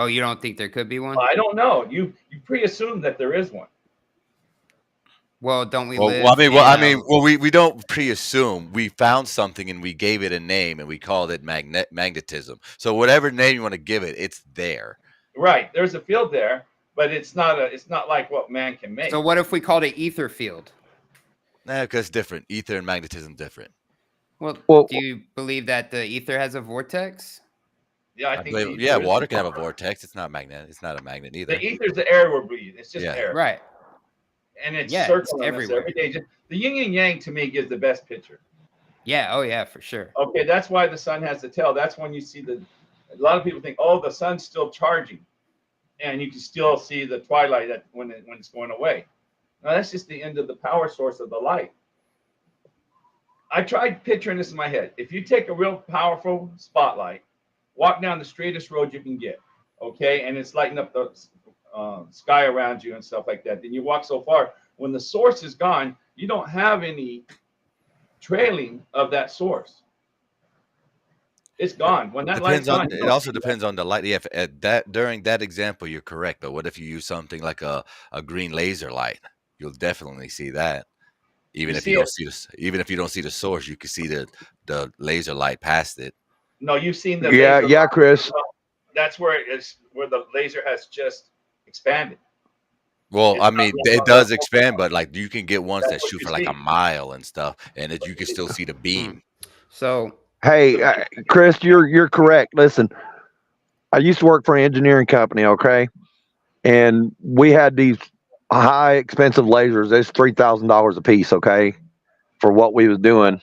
Oh, you don't think there could be one? Well, I don't know. You pre-assume that there is one. Well, don't we? We don't pre-assume. We found something and we gave it a name and we called it magnetism. So whatever name you want to give it, it's there. Right. There's a field there, but it's not like what man can make. So what if we called it ether field? Nah, because it's different. Ether and magnetism different. Well, do you believe that the ether has a vortex? Yeah, I think. Water can have a vortex. It's not magnet. It's not a magnet either. The ether's the air we're breathing. It's just air. Right. And it's circling everywhere. Every day. The yin and yang to me gives the best picture. Yeah. Oh, yeah, for sure. Okay, that's why the sun has the tail. That's when you see a lot of people think, oh, the sun's still charging, and you can still see the twilight when it's going away. Now that's just the end of the power source of the light. I tried picturing this in my head. If you take a real powerful spotlight, walk down the straightest road you can get, okay, and it's lighting up the sky around you and stuff like that. Then you walk so far, when the source is gone, you don't have any trailing of that source. It's gone. When that light's gone, it also depends on the light. Yeah, during that example, you're correct. But what if you use something like a green laser light? You'll definitely see that. Even if you don't see the source, you can see the laser light past it. No, you've seen the laser Chris. That's where where the laser has just expanded. Well, I mean, it does expand, but like you can get ones that shoot for like a mile and stuff, and you can still see the beam. So, hey, Chris, you're correct. Listen, I used to work for an engineering company, okay, and we had these high expensive lasers. That's $3,000 a piece, okay, for what we was doing.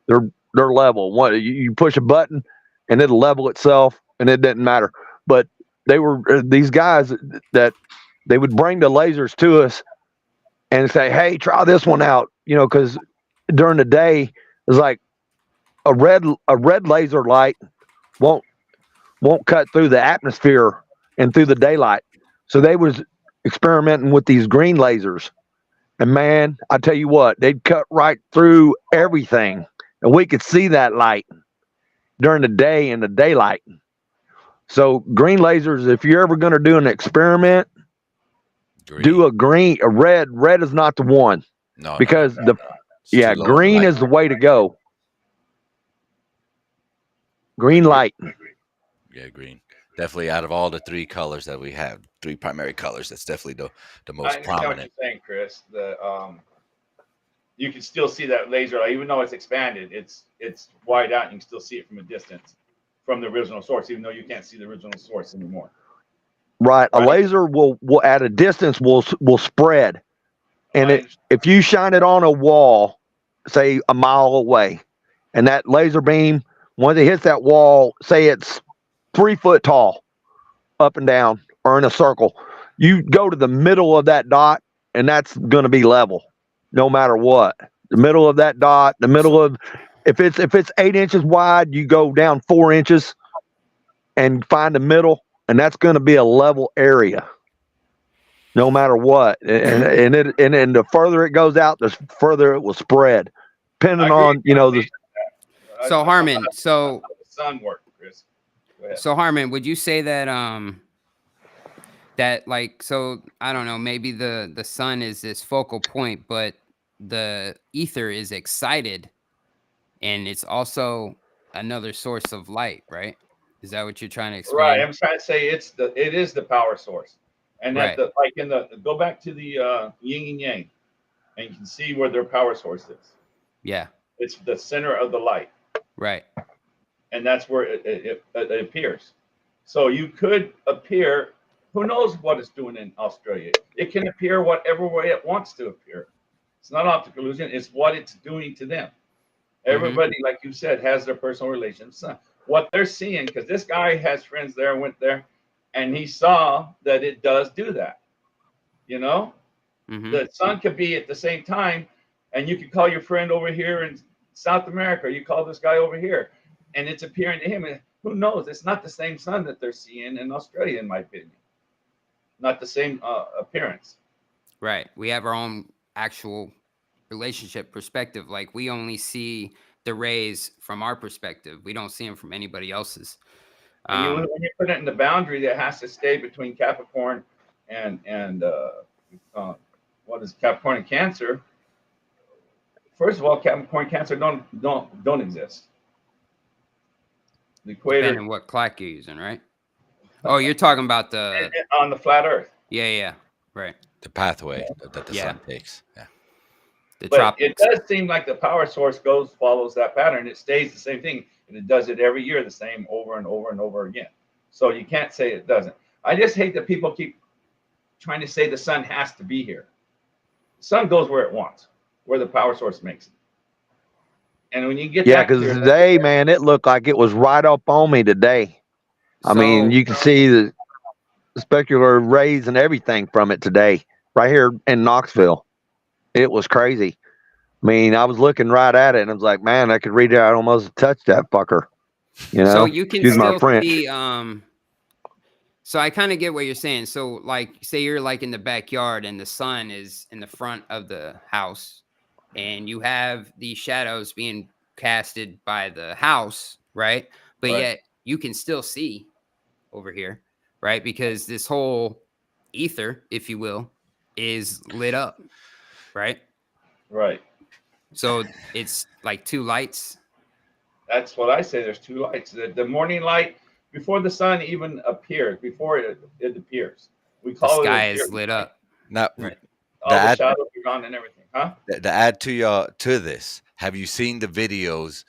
They're level. What you push a button and it'll level itself, and it didn't matter. But they were these guys that they would bring the lasers to us and say, "Hey, try this one out," because during the day it's like a red laser light won't cut through the atmosphere and through the daylight. So they was experimenting with these green lasers, and man, I tell you what, they'd cut right through everything, and we could see that light during the day in the daylight. So green lasers, if you're ever going to do an experiment, do a red. Red is not the one. No, because green is the way to go. Green light. Yeah, green. Definitely, out of all the three colors that we have, three primary colors, that's definitely the most prominent. I know what you're saying, Chris. You can still see that laser light, even though it's expanded. It's wide out, and you can still see it from a distance from the original source, even though you can't see the original source anymore. Right. A laser will at a distance will spread, and if you shine it on a wall, say a mile away, and that laser beam, once it hits that wall, say it's 3 foot tall, up and down or in a circle, you go to the middle of that dot, and that's going to be level. no matter what. The middle of that dot, the middle of if it's 8 inches wide, you go down 4 inches and find the middle, and that's going to be a level area, no matter what. And the further it goes out, the further it will spread, depending on the. So Harmon, so sun work, Chris. Go ahead. So Harmon, would you say that that like, so I don't know, maybe the sun is this focal point, but the ether is excited, and it's also another source of light, right? Is that what you're trying to explain? Right. I'm trying to say it is the power source, and that right. go back to the yin and yang, and you can see where their power source is. Yeah. It's the center of the light. Right. And that's where it appears. So you could appear. Who knows what it's doing in Australia? It can appear whatever way it wants to appear. It's not optical illusion. It's what it's doing to them. Everybody, like you said, has their personal relations. What they're seeing, because this guy has friends there, went there, and he saw that it does do that. You know, the sun could be at the same time, and you could call your friend over here in South America, or you call this guy over here, and it's appearing to him. And who knows? It's not the same sun that they're seeing in Australia, in my opinion. Not the same appearance. Right. We have our own actual relationship perspective. Like, we only see the rays from our perspective. We don't see them from anybody else's. And when you put it in the boundary that has to stay between Capricorn and what is Capricorn and Cancer? First of all, Capricorn and Cancer don't exist. The equator. Depending on what clock you're using, right? Oh, you're talking about the on the flat Earth. Yeah, right. The pathway that the sun takes. Yeah. But it does seem like the power source follows that pattern. It stays the same thing, and it does it every year the same over and over and over again. So you can't say it doesn't. I just hate that people keep trying to say the sun has to be here. The sun goes where it wants, where the power source makes it. And when you get because today, man, it looked like it was right up on me today. I mean, you can see the specular rays and everything from it today, right here in Knoxville. It was crazy. I mean, I was looking right at it, and I was like, man, I could read it. I almost touched that fucker. You know, so you can excuse my still French. see. So I kind of get what you're saying. So, like, say you're like in the backyard, and the sun is in the front of the house, and you have these shadows being casted by the house, right? But yet you can still see over here, right? Because this whole ether, if you will, is lit up, right? Right. So it's like two lights. That's what I say. There's two lights. The morning light, before the sun even appears, before it appears. We call the sky it is lit up. Now, all the shadows are gone and everything, huh? To add to this, have you seen the videos?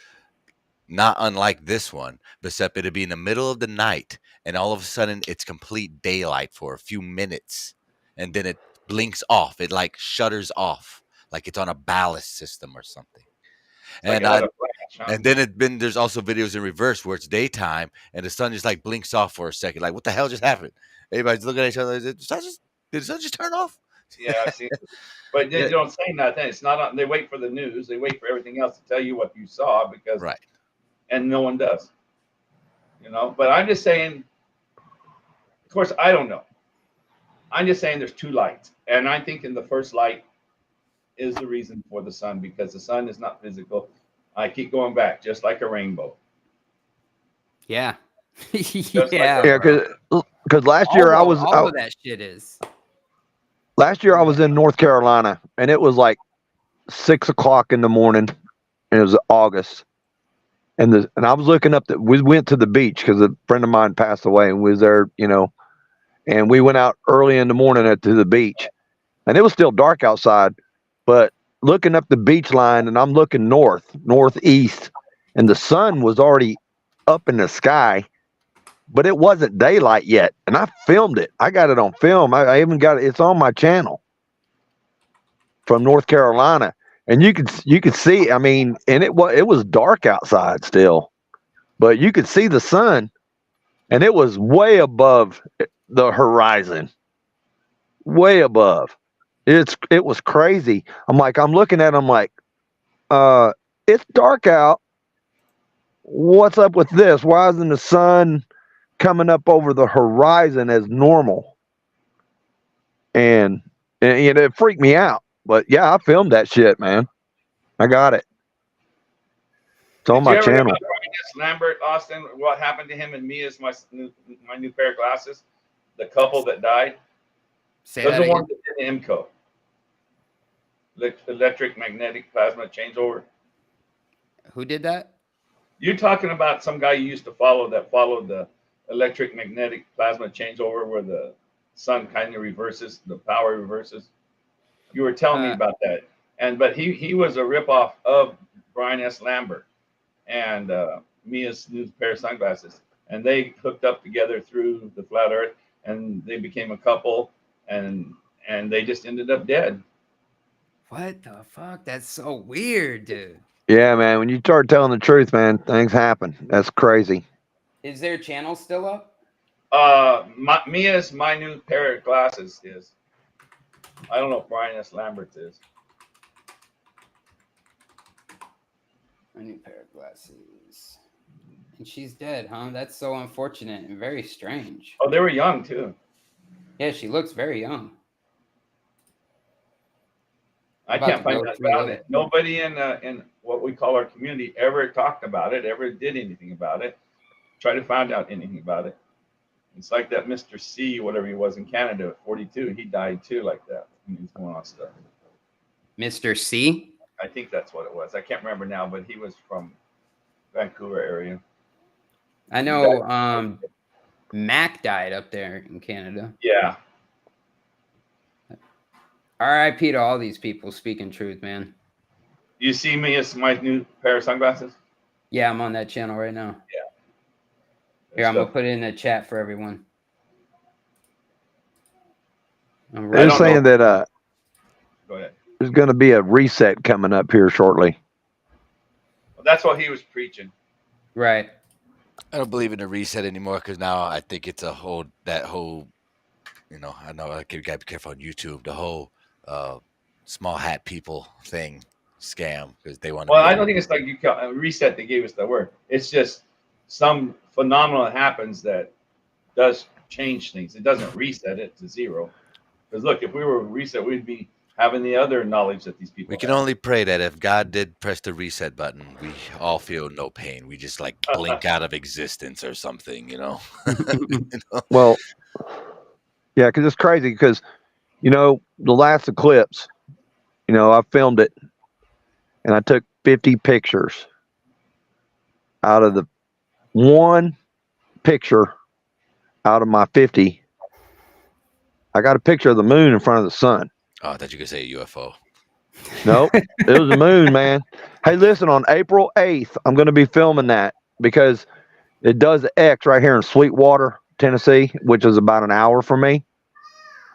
Not unlike this one, except it'll be in the middle of the night, and all of a sudden it's complete daylight for a few minutes, and then it blinks off. It like shutters off, like it's on a ballast system or something. And then there's also videos in reverse where it's daytime and the sun just like blinks off for a second. Like, what the hell just happened? Everybody's looking at each other. Did the sun just turn off? Yeah, I've seen it. But they don't say nothing. It's not. They wait for the news. They wait for everything else to tell you what you saw because and no one does. You know. But I'm just saying. Of course, I don't know. I'm just saying there's two lights, and I think in the first light is the reason for the sun because the sun is not physical. I keep going back, just like a rainbow. Yeah. Yeah, because last year all of that shit is. Last year I was in North Carolina, and it was like 6 o'clock in the morning, and it was August, and I was looking up. We went to the beach because a friend of mine passed away, and we was there, you know, and we went out early in the morning to the beach, and it was still dark outside, but looking up the beach line, and I'm looking northeast, and the sun was already up in the sky, but it wasn't daylight yet. And I filmed it. I got it on film. I even got it. It's on my channel from North Carolina, and you could see. I mean, and it was dark outside still, but you could see the sun, and it was way above the horizon, way above. It was crazy. I'm looking at it, I'm like, it's dark out. What's up with this? Why isn't the sun coming up over the horizon as normal? And it freaked me out. But yeah, I filmed that shit, man. I got it. It's on my channel. Lambert, Austin, what happened to him and me is my new pair of glasses. The couple that died. Those are the ones that did IMCO. Electric magnetic plasma changeover. Who did that? You're talking about some guy you used to follow that followed the electric magnetic plasma changeover where the sun kind of reverses, the power reverses. You were telling me about that. But he was a ripoff of Brian S. Lambert and Mia's new pair of sunglasses. And they hooked up together through the flat earth and they became a couple and they just ended up dead. What the fuck? That's so weird, dude. Yeah, man. When you start telling the truth, man, things happen. That's crazy. Is their channel still up? Mia's my new pair of glasses is. I don't know if Brian S. Lambert's is. A new pair of glasses. And she's dead, huh? That's so unfortunate and very strange. Oh, they were young too. Yeah, she looks very young. I can't find out about it. Nobody in what we call our community ever talked about it, ever did anything about it, try to find out anything about it. It's like that Mr. C, whatever he was in Canada at 42. He died too like that. And he's going on stuff. Mr. C? I think that's what it was. I can't remember now, but he was from Vancouver area. I know Mac died up there in Canada. Yeah. R.I.P. to all these people speaking truth, man. You see me as my new pair of sunglasses? Yeah, I'm on that channel right now. Yeah. Here, I'm going to put it in the chat for everyone. They're saying that Go ahead. there's going to be a reset coming up here shortly. Well, that's what he was preaching. Right. I don't believe in a reset anymore because now I think it's I know I gotta be careful on YouTube, the whole small hat people thing scam because they want to. Well, I don't think it's like you reset. They gave us the word. It's just some phenomenon happens that does change things. It doesn't reset it to zero. Because look, if we were reset, we'd be having the other knowledge that these people. We can only pray that if God did press the reset button, we all feel no pain. We just like blink out of existence or something, you know. Well, yeah, because it's crazy. Because the last eclipse, I filmed it, and I took 50 pictures. Out of the one picture out of my 50, I got a picture of the moon in front of the sun. Oh, I thought you could say UFO. Nope, it was the moon, man. Hey, listen, on April 8th, I'm going to be filming that because it does the X right here in Sweetwater, Tennessee, which is about an hour from me.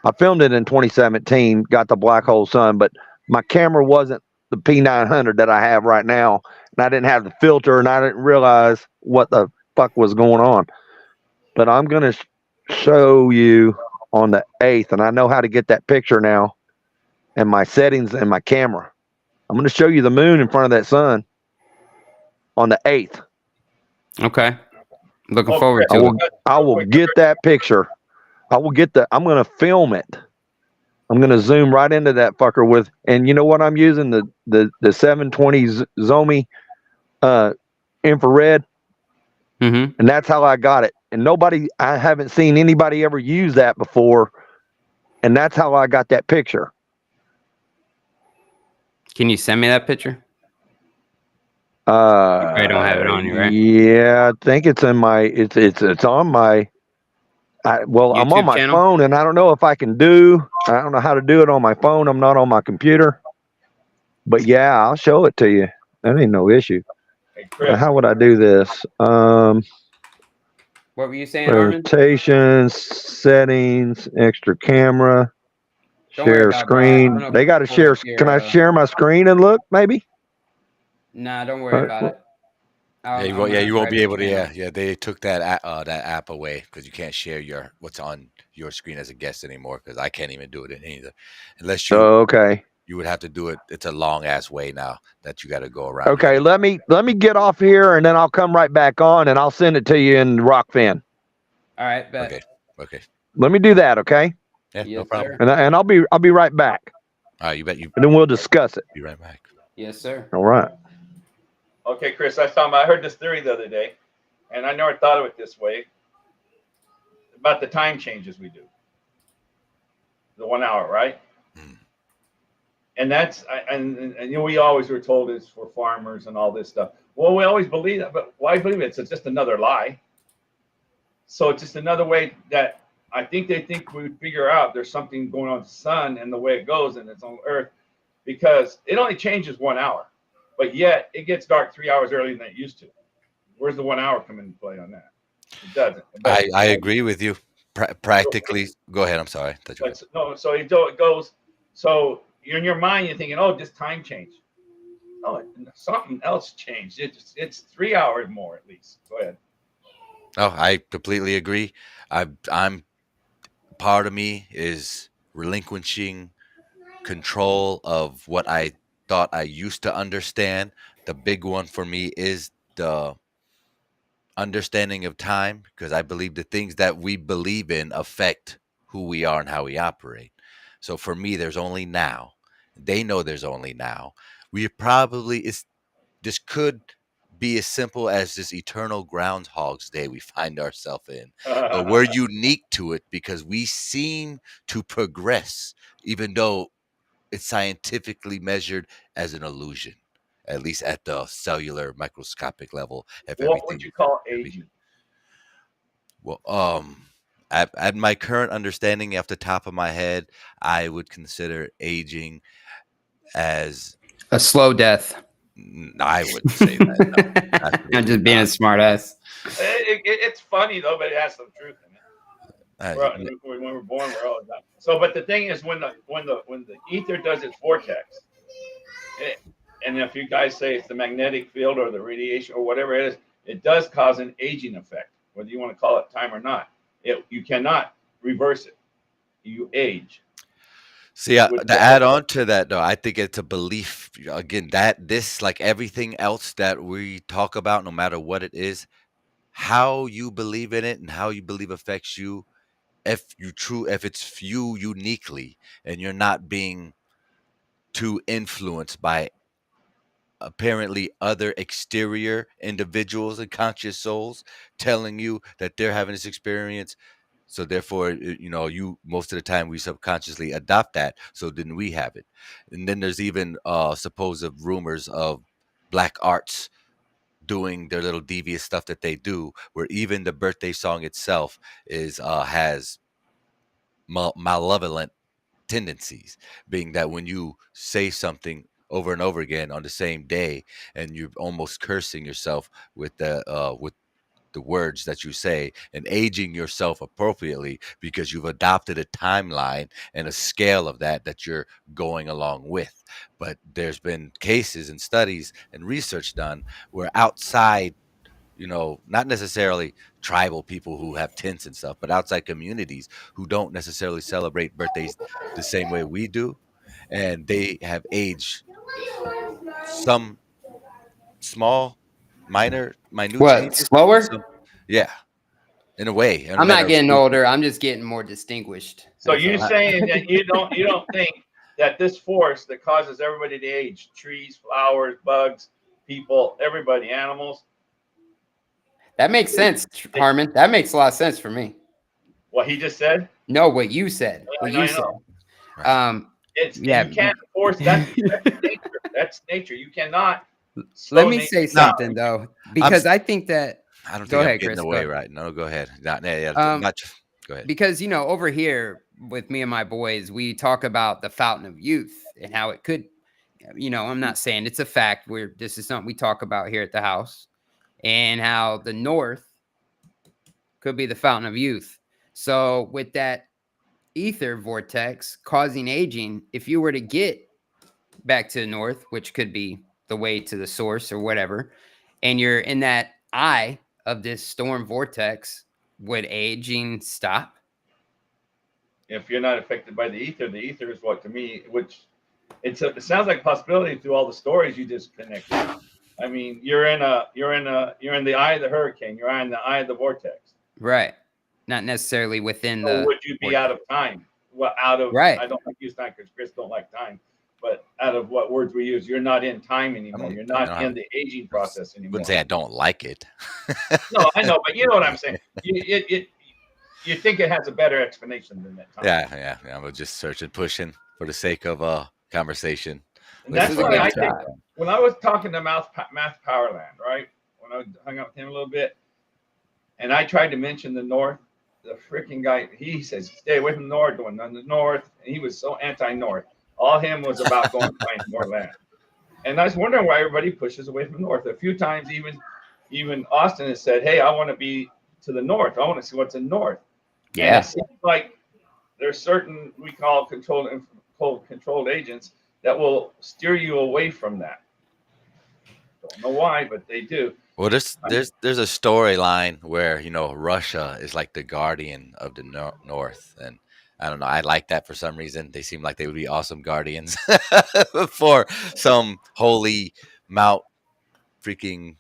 I filmed it in 2017, got the black hole sun, but my camera wasn't the P900 that I have right now, and I didn't have the filter, and I didn't realize what the fuck was going on. But I'm going to show you on the 8th, and I know how to get that picture now and my settings and my camera. I'm going to show you the moon in front of that sun on the 8th. Okay. Looking forward to it. I will get that picture. I'm going to film it. I'm going to zoom right into that fucker and you know what I'm using? The 720 Zomi infrared. Mm-hmm. And that's how I got it. And I haven't seen anybody ever use that before. And that's how I got that picture. Can you send me that picture? I don't have it on you, right? Yeah, I think it's in my. It's on my. I'm on my phone, and I don't know if I can do. I don't know how to do it on my phone. I'm not on my computer. But yeah, I'll show it to you. That ain't no issue. Hey, Chris. How would I do this? What were you saying, Armin? Rotations, settings, extra camera, share screen. They got to share. Can I share my screen and look? Maybe. Nah, don't worry about it. You won't be able to. Yeah, they took that app away because you can't share what's on your screen as a guest anymore because I can't even do it in either. Unless you Okay. you would have to do it. It's a long ass way now that you got to go around. Okay, let me get off here and then I'll come right back on and I'll send it to you in Rokfin. All right, bet. Okay. Let me do that, okay? Yeah, Yes, no problem. sir. And I'll be right back. All right, you bet. And then we'll discuss it. Be right back. Yes, sir. All right. Okay, Chris, I heard this theory the other day, and I never thought of it this way, about the time changes we do. The 1 hour, right? And that's, and you know, we always were told it's for farmers and all this stuff. Well, we always believe that, but why believe it? It's just another lie. So it's just another way that I think they think we figure out there's something going on with the sun and the way it goes and it's on Earth, because it only changes 1 hour, but yet it gets dark 3 hours earlier than it used to. Where's the 1 hour come into play on that? It doesn't. I agree with you. Practically, go ahead. I'm sorry. No, so it goes. So you're in your mind, you're thinking, oh, just time change. No, something else changed. It's 3 hours more at least. Go ahead. Oh, I completely agree. I'm part of me is relinquishing control of what I thought I used to understand. The big one for me is the understanding of time, because I believe the things that we believe in affect who we are and how we operate. So for me, there's only now. They know there's only now. We probably this could be as simple as this eternal Groundhog's Day we find ourselves in. But we're unique to it because we seem to progress, even though it's scientifically measured as an illusion, at least at the cellular microscopic level. What would you call aging? Well, at my current understanding, off the top of my head, I would consider aging as a slow death. I wouldn't say that. No, I'm just being a smart ass. It's funny though, but it has some truth in it. When we're born, we're all done. So, but the thing is, when the ether does its vortex, and if you guys say it's the magnetic field or the radiation or whatever it is, it does cause an aging effect, whether you want to call it time or not. You cannot reverse it. You age. See, to add on to that, though, I think it's a belief, again, that this, like everything else that we talk about, no matter what it is, how you believe in it and how you believe affects you, if it's you uniquely and you're not being too influenced by apparently other exterior individuals and conscious souls telling you that they're having this experience. So therefore, you most of the time we subconsciously adopt that. So then we have it. And then there's even supposed rumors of black arts doing their little devious stuff that they do, where even the birthday song itself has malevolent tendencies, being that when you say something over and over again on the same day, and you're almost cursing yourself with the words that you say, and aging yourself appropriately because you've adopted a timeline and a scale of that you're going along with. But there's been cases and studies and research done where outside, not necessarily tribal people who have tents and stuff, but outside communities who don't necessarily celebrate birthdays the same way we do, and they have aged some small minute changes. Slower? Yeah, in a way. I'm not getting older. I'm just getting more distinguished. So you're saying that you don't think that this force that causes everybody to age, trees, flowers, bugs, people, everybody, animals. That makes sense, Harmon. That makes a lot of sense for me. What he just said? No, what you said. What you said. You can't force that. That's nature. That's nature. You cannot. Let me say something though, because I think that. I don't think go I'm ahead, getting Chris. away right. No, go ahead. Go ahead. Because over here with me and my boys, we talk about the fountain of youth and how it could. I'm not saying it's a fact. This is something we talk about here at the house, and how the north could be the fountain of youth. So with that ether vortex causing aging, if you were to get back to the north, which could be the way to the source or whatever, and you're in that eye of this storm vortex, would aging stop? if you're not affected by the ether is what to me, which it sounds like a possibility through all the stories you just connected. I mean, you're in the eye of the hurricane. You're in the eye of the vortex. Right. Not necessarily within So the. would you be out of time? Well, out of right. I don't like use time because Chris don't like time. But out of what words we use, you're not in time anymore. You're not in the aging process anymore. Wouldn't say I don't like it. No, I know, but you know what I'm saying. You think it has a better explanation than that time. Yeah. We're just searching, pushing for the sake of a conversation. And that's why I think when I was talking to Math Powerland, right? When I hung out with him a little bit, and I tried to mention the North, the freaking guy, he says, stay away from the North, going on the North. And he was so anti-North. All him was about going to find more land. And I was wondering why everybody pushes away from the North. A few times, even Austin has said, hey, I want to be to the North. I want to see what's in North. Yeah. And it seems like there's certain, we call controlled agents that will steer you away from that. Don't know why, but they do. Well, there's a storyline where Russia is like the guardian of the North, and I don't know. I like that for some reason. They seem like they would be awesome guardians for some holy Mount freaking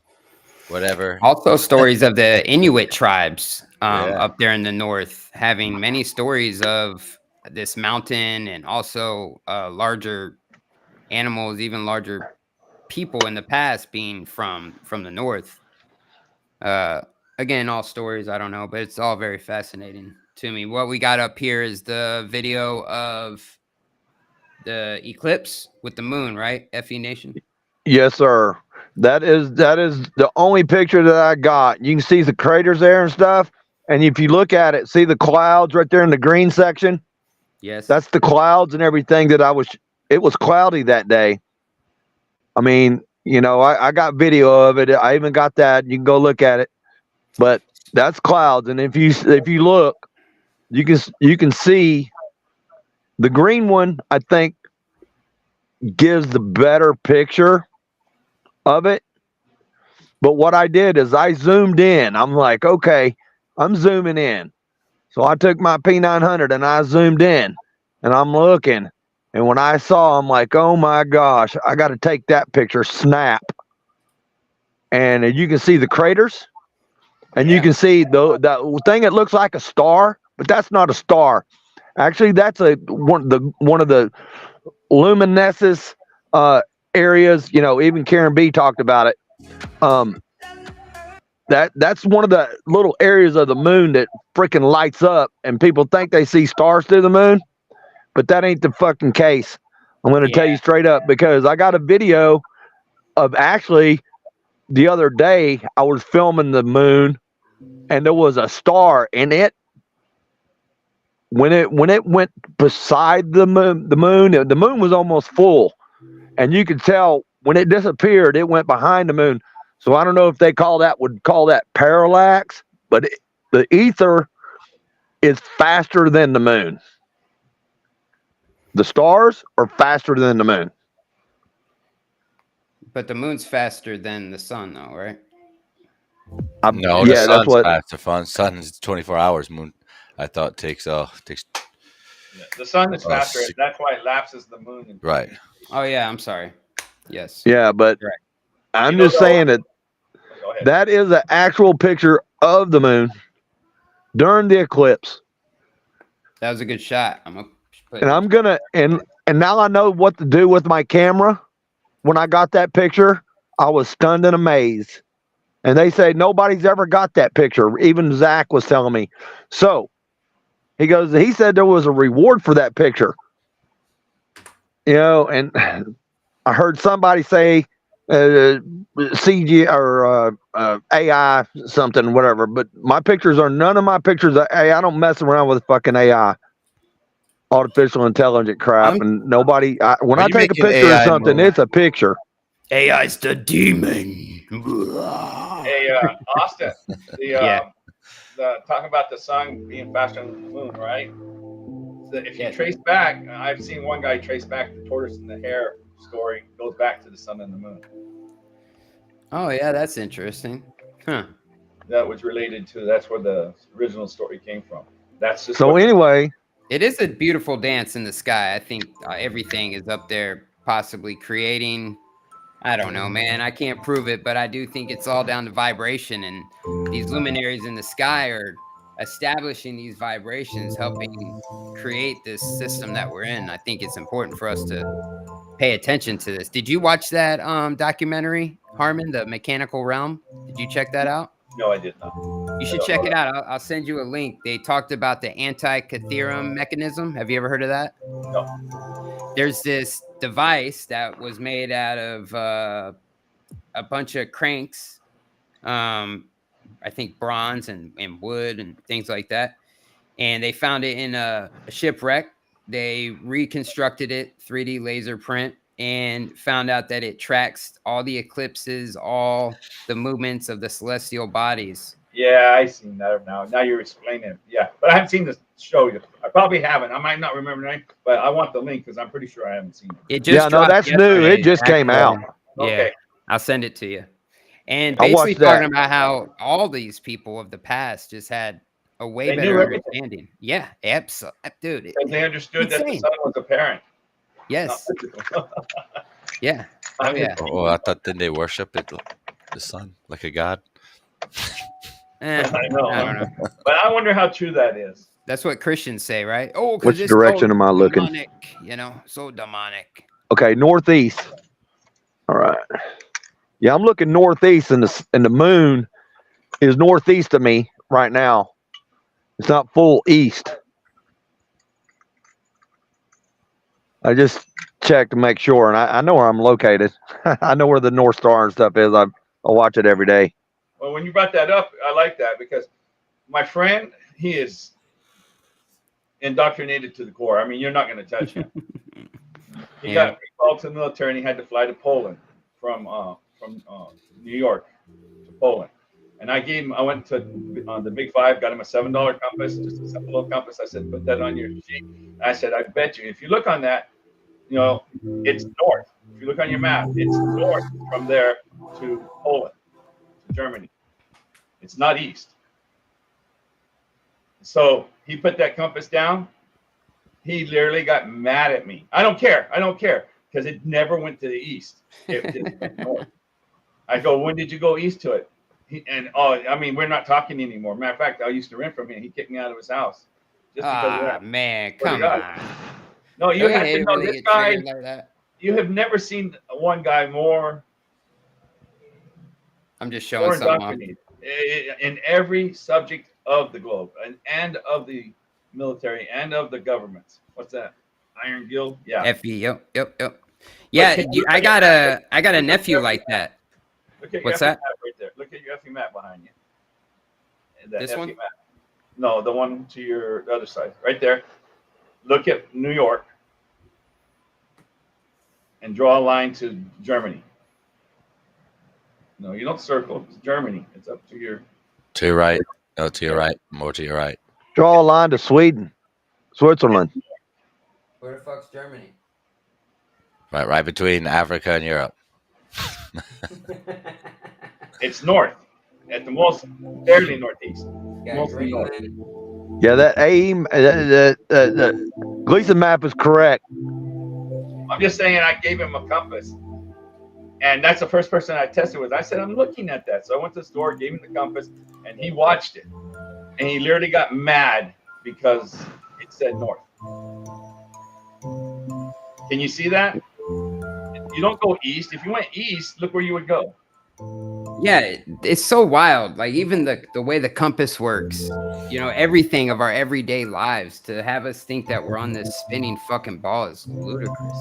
whatever. Also, stories of the Inuit tribes up there in the north, having many stories of this mountain and also larger animals, even larger people in the past being from the north. Again, all stories, I don't know, but it's all very fascinating to me. What we got up here is the video of the eclipse with the moon, right? FE Nation. Yes, sir. That is the only picture that I got. You can see the craters there and stuff. And if you look at it, see the clouds right there in the green section? Yes. That's the clouds and everything it was cloudy that day. I mean, I got video of it. I even got that. You can go look at it. But that's clouds. And if you look, you can see the green one, I think, gives the better picture of it. But what I did is I zoomed in. I'm like, okay, I'm zooming in. So I took my P900 and I zoomed in and I'm looking. And when I saw, I'm like, oh my gosh, I got to take that picture, snap. And you can see the craters and you can see that thing that looks like a star, but that's not a star. Actually, that's one of the luminescence areas. Even Karen B talked about it. That's one of the little areas of the moon that freaking lights up, and people think they see stars through the moon, but that ain't the fucking case. I'm going to tell you straight up, because I got a video of actually the other day I was filming the moon, and there was a star in it. When it went beside the moon was almost full, and you could tell when it disappeared, it went behind the moon. So I don't know if they would call that parallax, but the ether is faster than the moon. The stars are faster than the moon. But the moon's faster than the sun, though, right? No, the sun's faster. Sun is 24 hours. Moon, I thought takes. The sun is faster. That's why it lapses the moon. Right. Oh yeah, I'm sorry. Yes. Yeah, but I'm just saying that is an actual picture of the moon during the eclipse. That was a good shot. And now I know what to do with my camera. When I got that picture, I was stunned and amazed. And they say nobody's ever got that picture. Even Zach was telling me. So he said there was a reward for that picture. And I heard somebody say CG or AI something, whatever. But none of my pictures are AI. I don't mess around with fucking AI. Artificial intelligent crap. And nobody, when I take a picture of something, it's a picture. AI's the demon. Hey, Austin, talking about the sun being faster than the moon, right? So if you trace back, I've seen one guy trace back the tortoise and the hare story goes back to the sun and the moon. Oh yeah, that's interesting. Huh. That was related to, that's where the original story came from. That's just so anyway. It is a beautiful dance in the sky. I think everything is up there possibly creating. I don't know, man. I can't prove it, but I do think it's all down to vibration. And these luminaries in the sky are establishing these vibrations, helping create this system that we're in. I think it's important for us to pay attention to this. Did you watch that documentary, Harmon, The Mechanical Realm? Did you check that out? No, I did not. You should check it out. I'll send you a link. They talked about the anti-catherium mechanism. Have you ever heard of that? No. There's this device that was made out of a bunch of cranks, I think bronze and wood and things like that. And they found it in a shipwreck. They reconstructed it, 3D laser print, and found out that it tracks all the eclipses, all the movements of the celestial bodies. Yeah, I seen that now. Now you're explaining it. Yeah, but I haven't seen the show yet. I probably haven't. I might not remember the name, but I want the link because I'm pretty sure I haven't seen it. It just dropped that's new. It just came out. Yeah, Okay. I'll send it to you. And I basically watched that. talking about how all these people of the past just had a way They knew better everything. understanding. Yeah, absolutely, dude. Because they understood that the insane. sun was a parent. Yes. Yeah. I Oh, mean, yeah. Oh, I thought then they worship it, the sun, like a god. Eh, I know. I don't know. But I wonder how true that is. That's what Christians say, right? Oh, 'cause Which it's direction so am I looking? demonic, you know, so demonic. Okay, northeast. All right. Yeah, I'm looking northeast, and the moon is northeast of me right now. It's not full east. I just checked to make sure, and I know where I'm located. I know where the North Star and stuff is. I watch it every day. Well, when you brought that up, I like that because my friend, he is indoctrinated to the core. I mean, you're not going to touch him. He got called to the military, and he had to fly to Poland from New York to Poland. And I went to the Big Five, got him a $7 compass, just a simple little compass. I said, put that on your sheet. I said, I bet you, if you look on that, you know, it's north. If you look on your map, it's north from there to Poland, to Germany. It's not east. So he put that compass down. He literally got mad at me. I don't care. Because it never went to the east. It just went north. I go, when did you go east to it? I mean, we're not talking anymore. Matter of fact, I used to rent from him. He kicked me out of his house. Just because of that. Man, come on. No, you have to know really this guy. like that. You have never seen one guy more. I'm just showing something off. In every subject of the globe and of the military and of the governments. What's that? Iron Guild? Yeah. FE, yep. Yeah, I got a nephew like that. Look at What's your that? FE map right there. Look at your FE map behind you. And that This FE one? map. No, the one to your other side. Right there. Look at New York. And draw a line to Germany. No, you don't circle. It's Germany. It's up to your... To your right. No, to your right. More to your right. Draw a line to Sweden, Switzerland. Where the fuck's Germany? Right between Africa and Europe. It's north. At the most, barely northeast. Mostly north. Yeah, that aim, the Gleason map is correct. I'm just saying I gave him a compass. And that's the first person I tested with. I said, I'm looking at that. So I went to the store, gave him the compass, and he watched it. And he literally got mad because it said north. Can you see that? You don't go east. If you went east, look where you would go. Yeah, it's so wild. Like even the way the compass works, you know, everything of our everyday lives, to have us think that we're on this spinning fucking ball is ludicrous.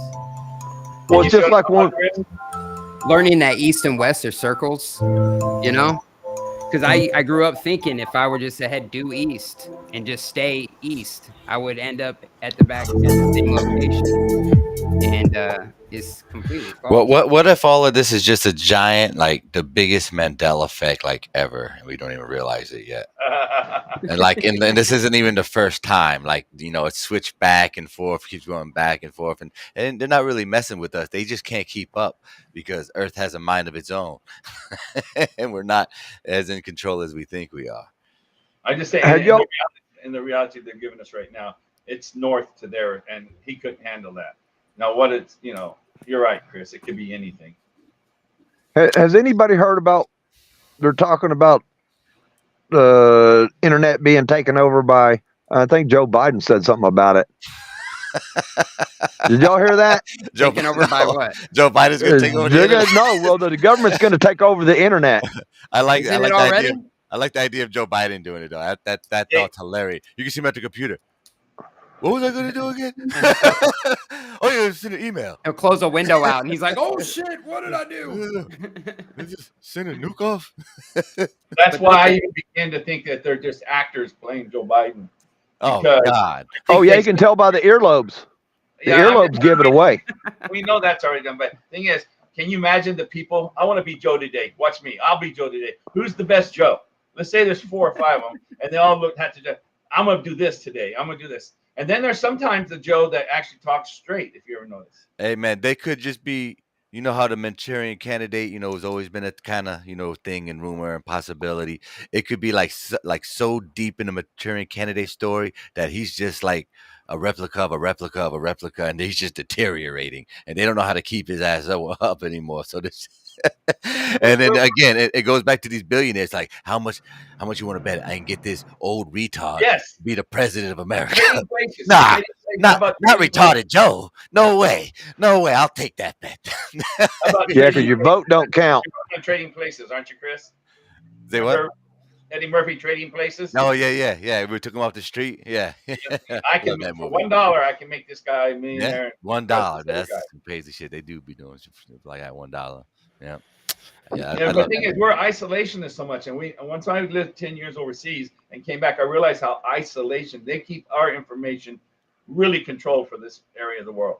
Well, it's just like learning that east and west are circles, you know? Because I grew up thinking if I were just to head due east and just stay east, I would end up at the same location. And it's completely false. What if all of this is just a giant, like the biggest Mandela effect like ever, and we don't even realize it yet? and this isn't even the first time. Like, you know, it's switched back and forth, keeps going back and forth, and they're not really messing with us. They just can't keep up because Earth has a mind of its own, and we're not as in control as we think we are. I just say in the reality they're giving us right now, it's north to there, and he couldn't handle that. Now, what it's, you're right, Chris. It could be anything. Has anybody heard about? They're talking about the internet being taken over by. I think Joe Biden said something about it. Did y'all hear that? Taken over by what? Joe Biden's going to take over the internet? No, well, the government's going to take over the internet. I like Isn't it the already? idea. I like the idea of Joe Biden doing it though. That thought's hilarious. You can see him at the computer. What was I going to do again? Oh, yeah, send an email. He'll close a window out, and he's like, "Oh shit, what did I do?" Just send a nuke off. That's why I even began to think that they're just actors playing Joe Biden. Oh God! Oh yeah, you can tell by the earlobes. The earlobes give it away. We know that's already done. But thing is, can you imagine the people? I want to be Joe today. Watch me. I'll be Joe today. Who's the best Joe? Let's say there's 4 or 5 of them, and they all have to. I'm gonna do this today. I'm gonna do this. And then there's sometimes the Joe that actually talks straight. If you ever notice. Hey man, they could just be. You know how the Manchurian Candidate, has always been a kind of, thing and rumor and possibility. It could be like so deep in the Manchurian Candidate story that he's just like a replica of a replica of a replica, and he's just deteriorating, and they don't know how to keep his ass up anymore. So this, and then again, it goes back to these billionaires. Like, how much you want to bet I can get this old retard to be the president of America? Nah. Not retarded Joe. No way. I'll take that bet. Yeah, because your vote don't count. You're Trading Places, aren't you, Chris? Say what? Eddie Murphy Trading Places. Oh yeah. We took him off the street. Yeah. I can for $1. I can make this guy a millionaire. Yeah. $1. That's some crazy shit. They do be doing like at $1. Yeah. Yeah. But the thing is, we're isolationists so much, and once I lived 10 years overseas and came back, I realized how they keep our information really controlled for this area of the world.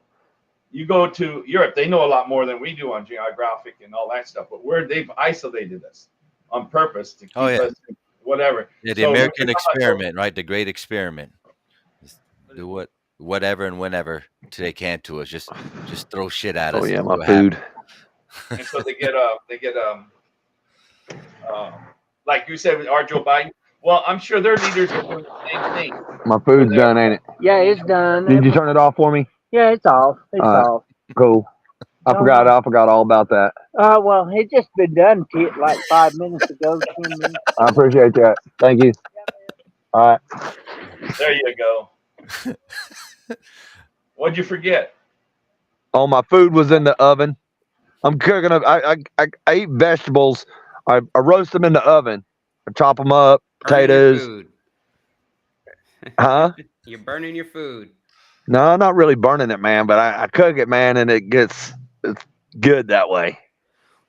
You go to Europe, they know a lot more than we do on geographic and all that stuff, but they've isolated us on purpose to keep us whatever. Yeah, the American experiment, right? The great experiment. Just do whatever and whenever they can to us. Just throw shit at us. Oh yeah, my food. And so they get like you said with our Joe Biden. Well, I'm sure their leaders are doing the same thing. My food's done, ain't it? Yeah, it's done. Did you turn it off for me? Yeah, it's off. It's off. Cool. I forgot all about that. Well, it just been done like 5 minutes ago, 10 minutes. I appreciate that. Thank you. All right. There you go. What'd you forget? Oh, my food was in the oven. I'm cooking up. I eat vegetables. I roast them in the oven. I chop them up. Potatoes. Huh? You're burning your food. No, not really burning it, man, but I cook it, man, and it's good that way.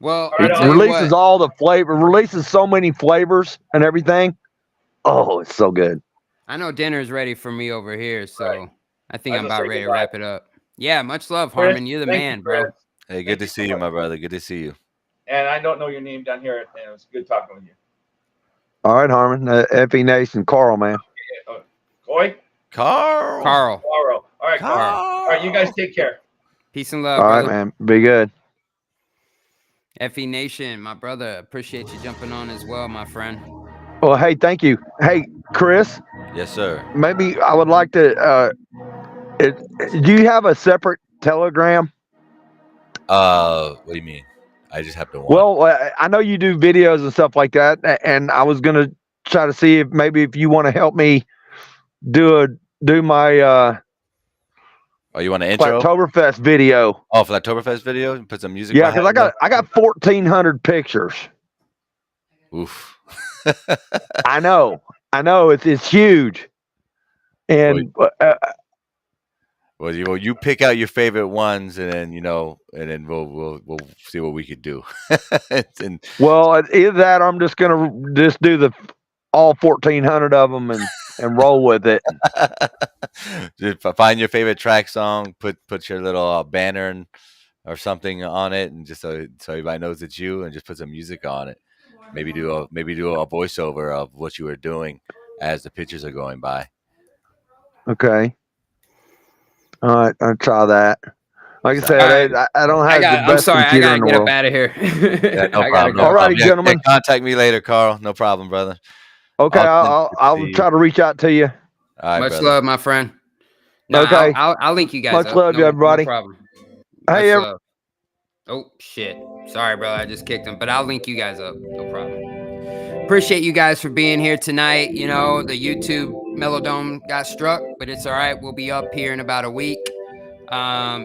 Well, it releases all the flavor, releases so many flavors and everything. Oh, it's so good. I know dinner's ready for me over here, so I think I'm about ready to wrap it up. Yeah, much love, Harmon. You're the man, bro. Hey, good to see you, my brother. Good to see you. And I don't know your name down here, and it was good talking with you. All right, Harmon. FE Nation, Carl, man. Coy? Carl. All right, Carl. All right, you guys take care. Peace and love. All right, brother. man. Be good. FE Nation, my brother. Appreciate you jumping on as well, my friend. Well, hey, thank you. Hey, Chris. Yes, sir. Maybe I would like to. Do you have a separate Telegram? What do you mean? I just have to. Well, I know you do videos and stuff like that, and I was gonna try to see if you want to help me do my. Oh, you want an intro? Oktoberfest video. Oh, for that Oktoberfest video, put some music. Yeah, because I got 1,400 pictures. Oof. I know. It's huge, and. Well, you pick out your favorite ones, and then we'll see what we could do. Well, either that, or I'm just gonna do all 1,400 of them and roll with it. Just find your favorite track song, put your little banner or something on it, and just so everybody knows it's you, and just put some music on it. Maybe do a voiceover of what you were doing as the pictures are going by. Okay. All right, I'll try that. Like I said, I don't have the best I'm sorry, computer I in gotta the get world. up out of here. Yeah, no problem. All righty, gentlemen. Contact me later, Carl. No problem, brother. Okay, I'll try to reach out to you. All right, Much brother. love, my friend. No, Okay. I'll link you guys Much up. love to everybody. No problem. Hey, Much love. Oh, shit. Sorry, brother. I just kicked him. But I'll link you guys up. No problem. Appreciate you guys for being here tonight. You know, the YouTube MellowDome got struck, but it's all right. We'll be up here in about a week.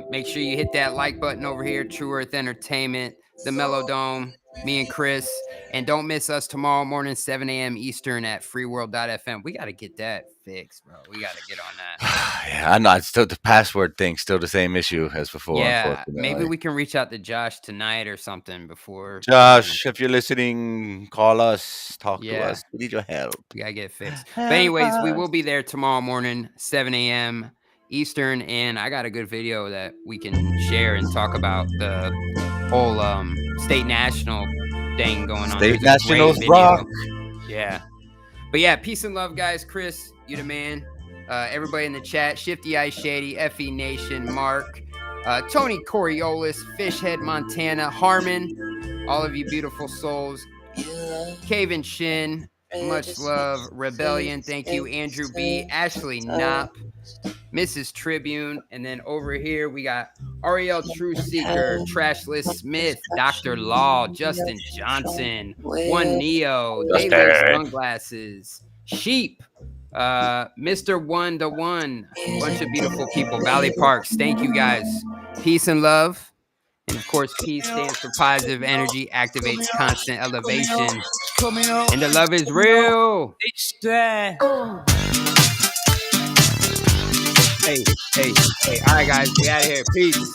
Make sure you hit that like button over here. True Earth Entertainment, the MellowDome, me and Chris. And don't miss us tomorrow morning, 7 a.m. Eastern at freeworld.fm. We got to get that fixed, bro. We got to get on that. Yeah, I know. It's still the password thing, still the same issue as before. Yeah, maybe we can reach out to Josh tonight or something before. Josh, if you're listening, call us, talk to us. We need your help. We got to get it fixed. But anyways, we will be there tomorrow morning, 7 a.m. Eastern. And I got a good video that we can share and talk about the whole state national thing going on. State Nationals rock. Yeah. But yeah, peace and love, guys. Chris, you the man. Everybody in the chat, Shifty Ice Shady, FE Nation, Mark, Tony Coriolis, Fishhead Montana, Harmon, all of you beautiful souls. Cave and Shin, much love. Rebellion, thank you. Andrew B, Ashley Knopp, Mrs. Tribune, and then over here we got Ariel True Seeker, Trashless Smith, Dr. Law, Justin Johnson, One Neo, Daily Sunglasses, Sheep, Mr. One to One, bunch of beautiful people. Valley Parks, thank you guys. Peace and love. And of course, peace stands for positive energy, activates constant elevation. And the love is real. Hey. All right, guys, we out of here. Peace.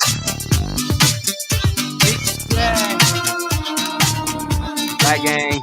Bye, gang.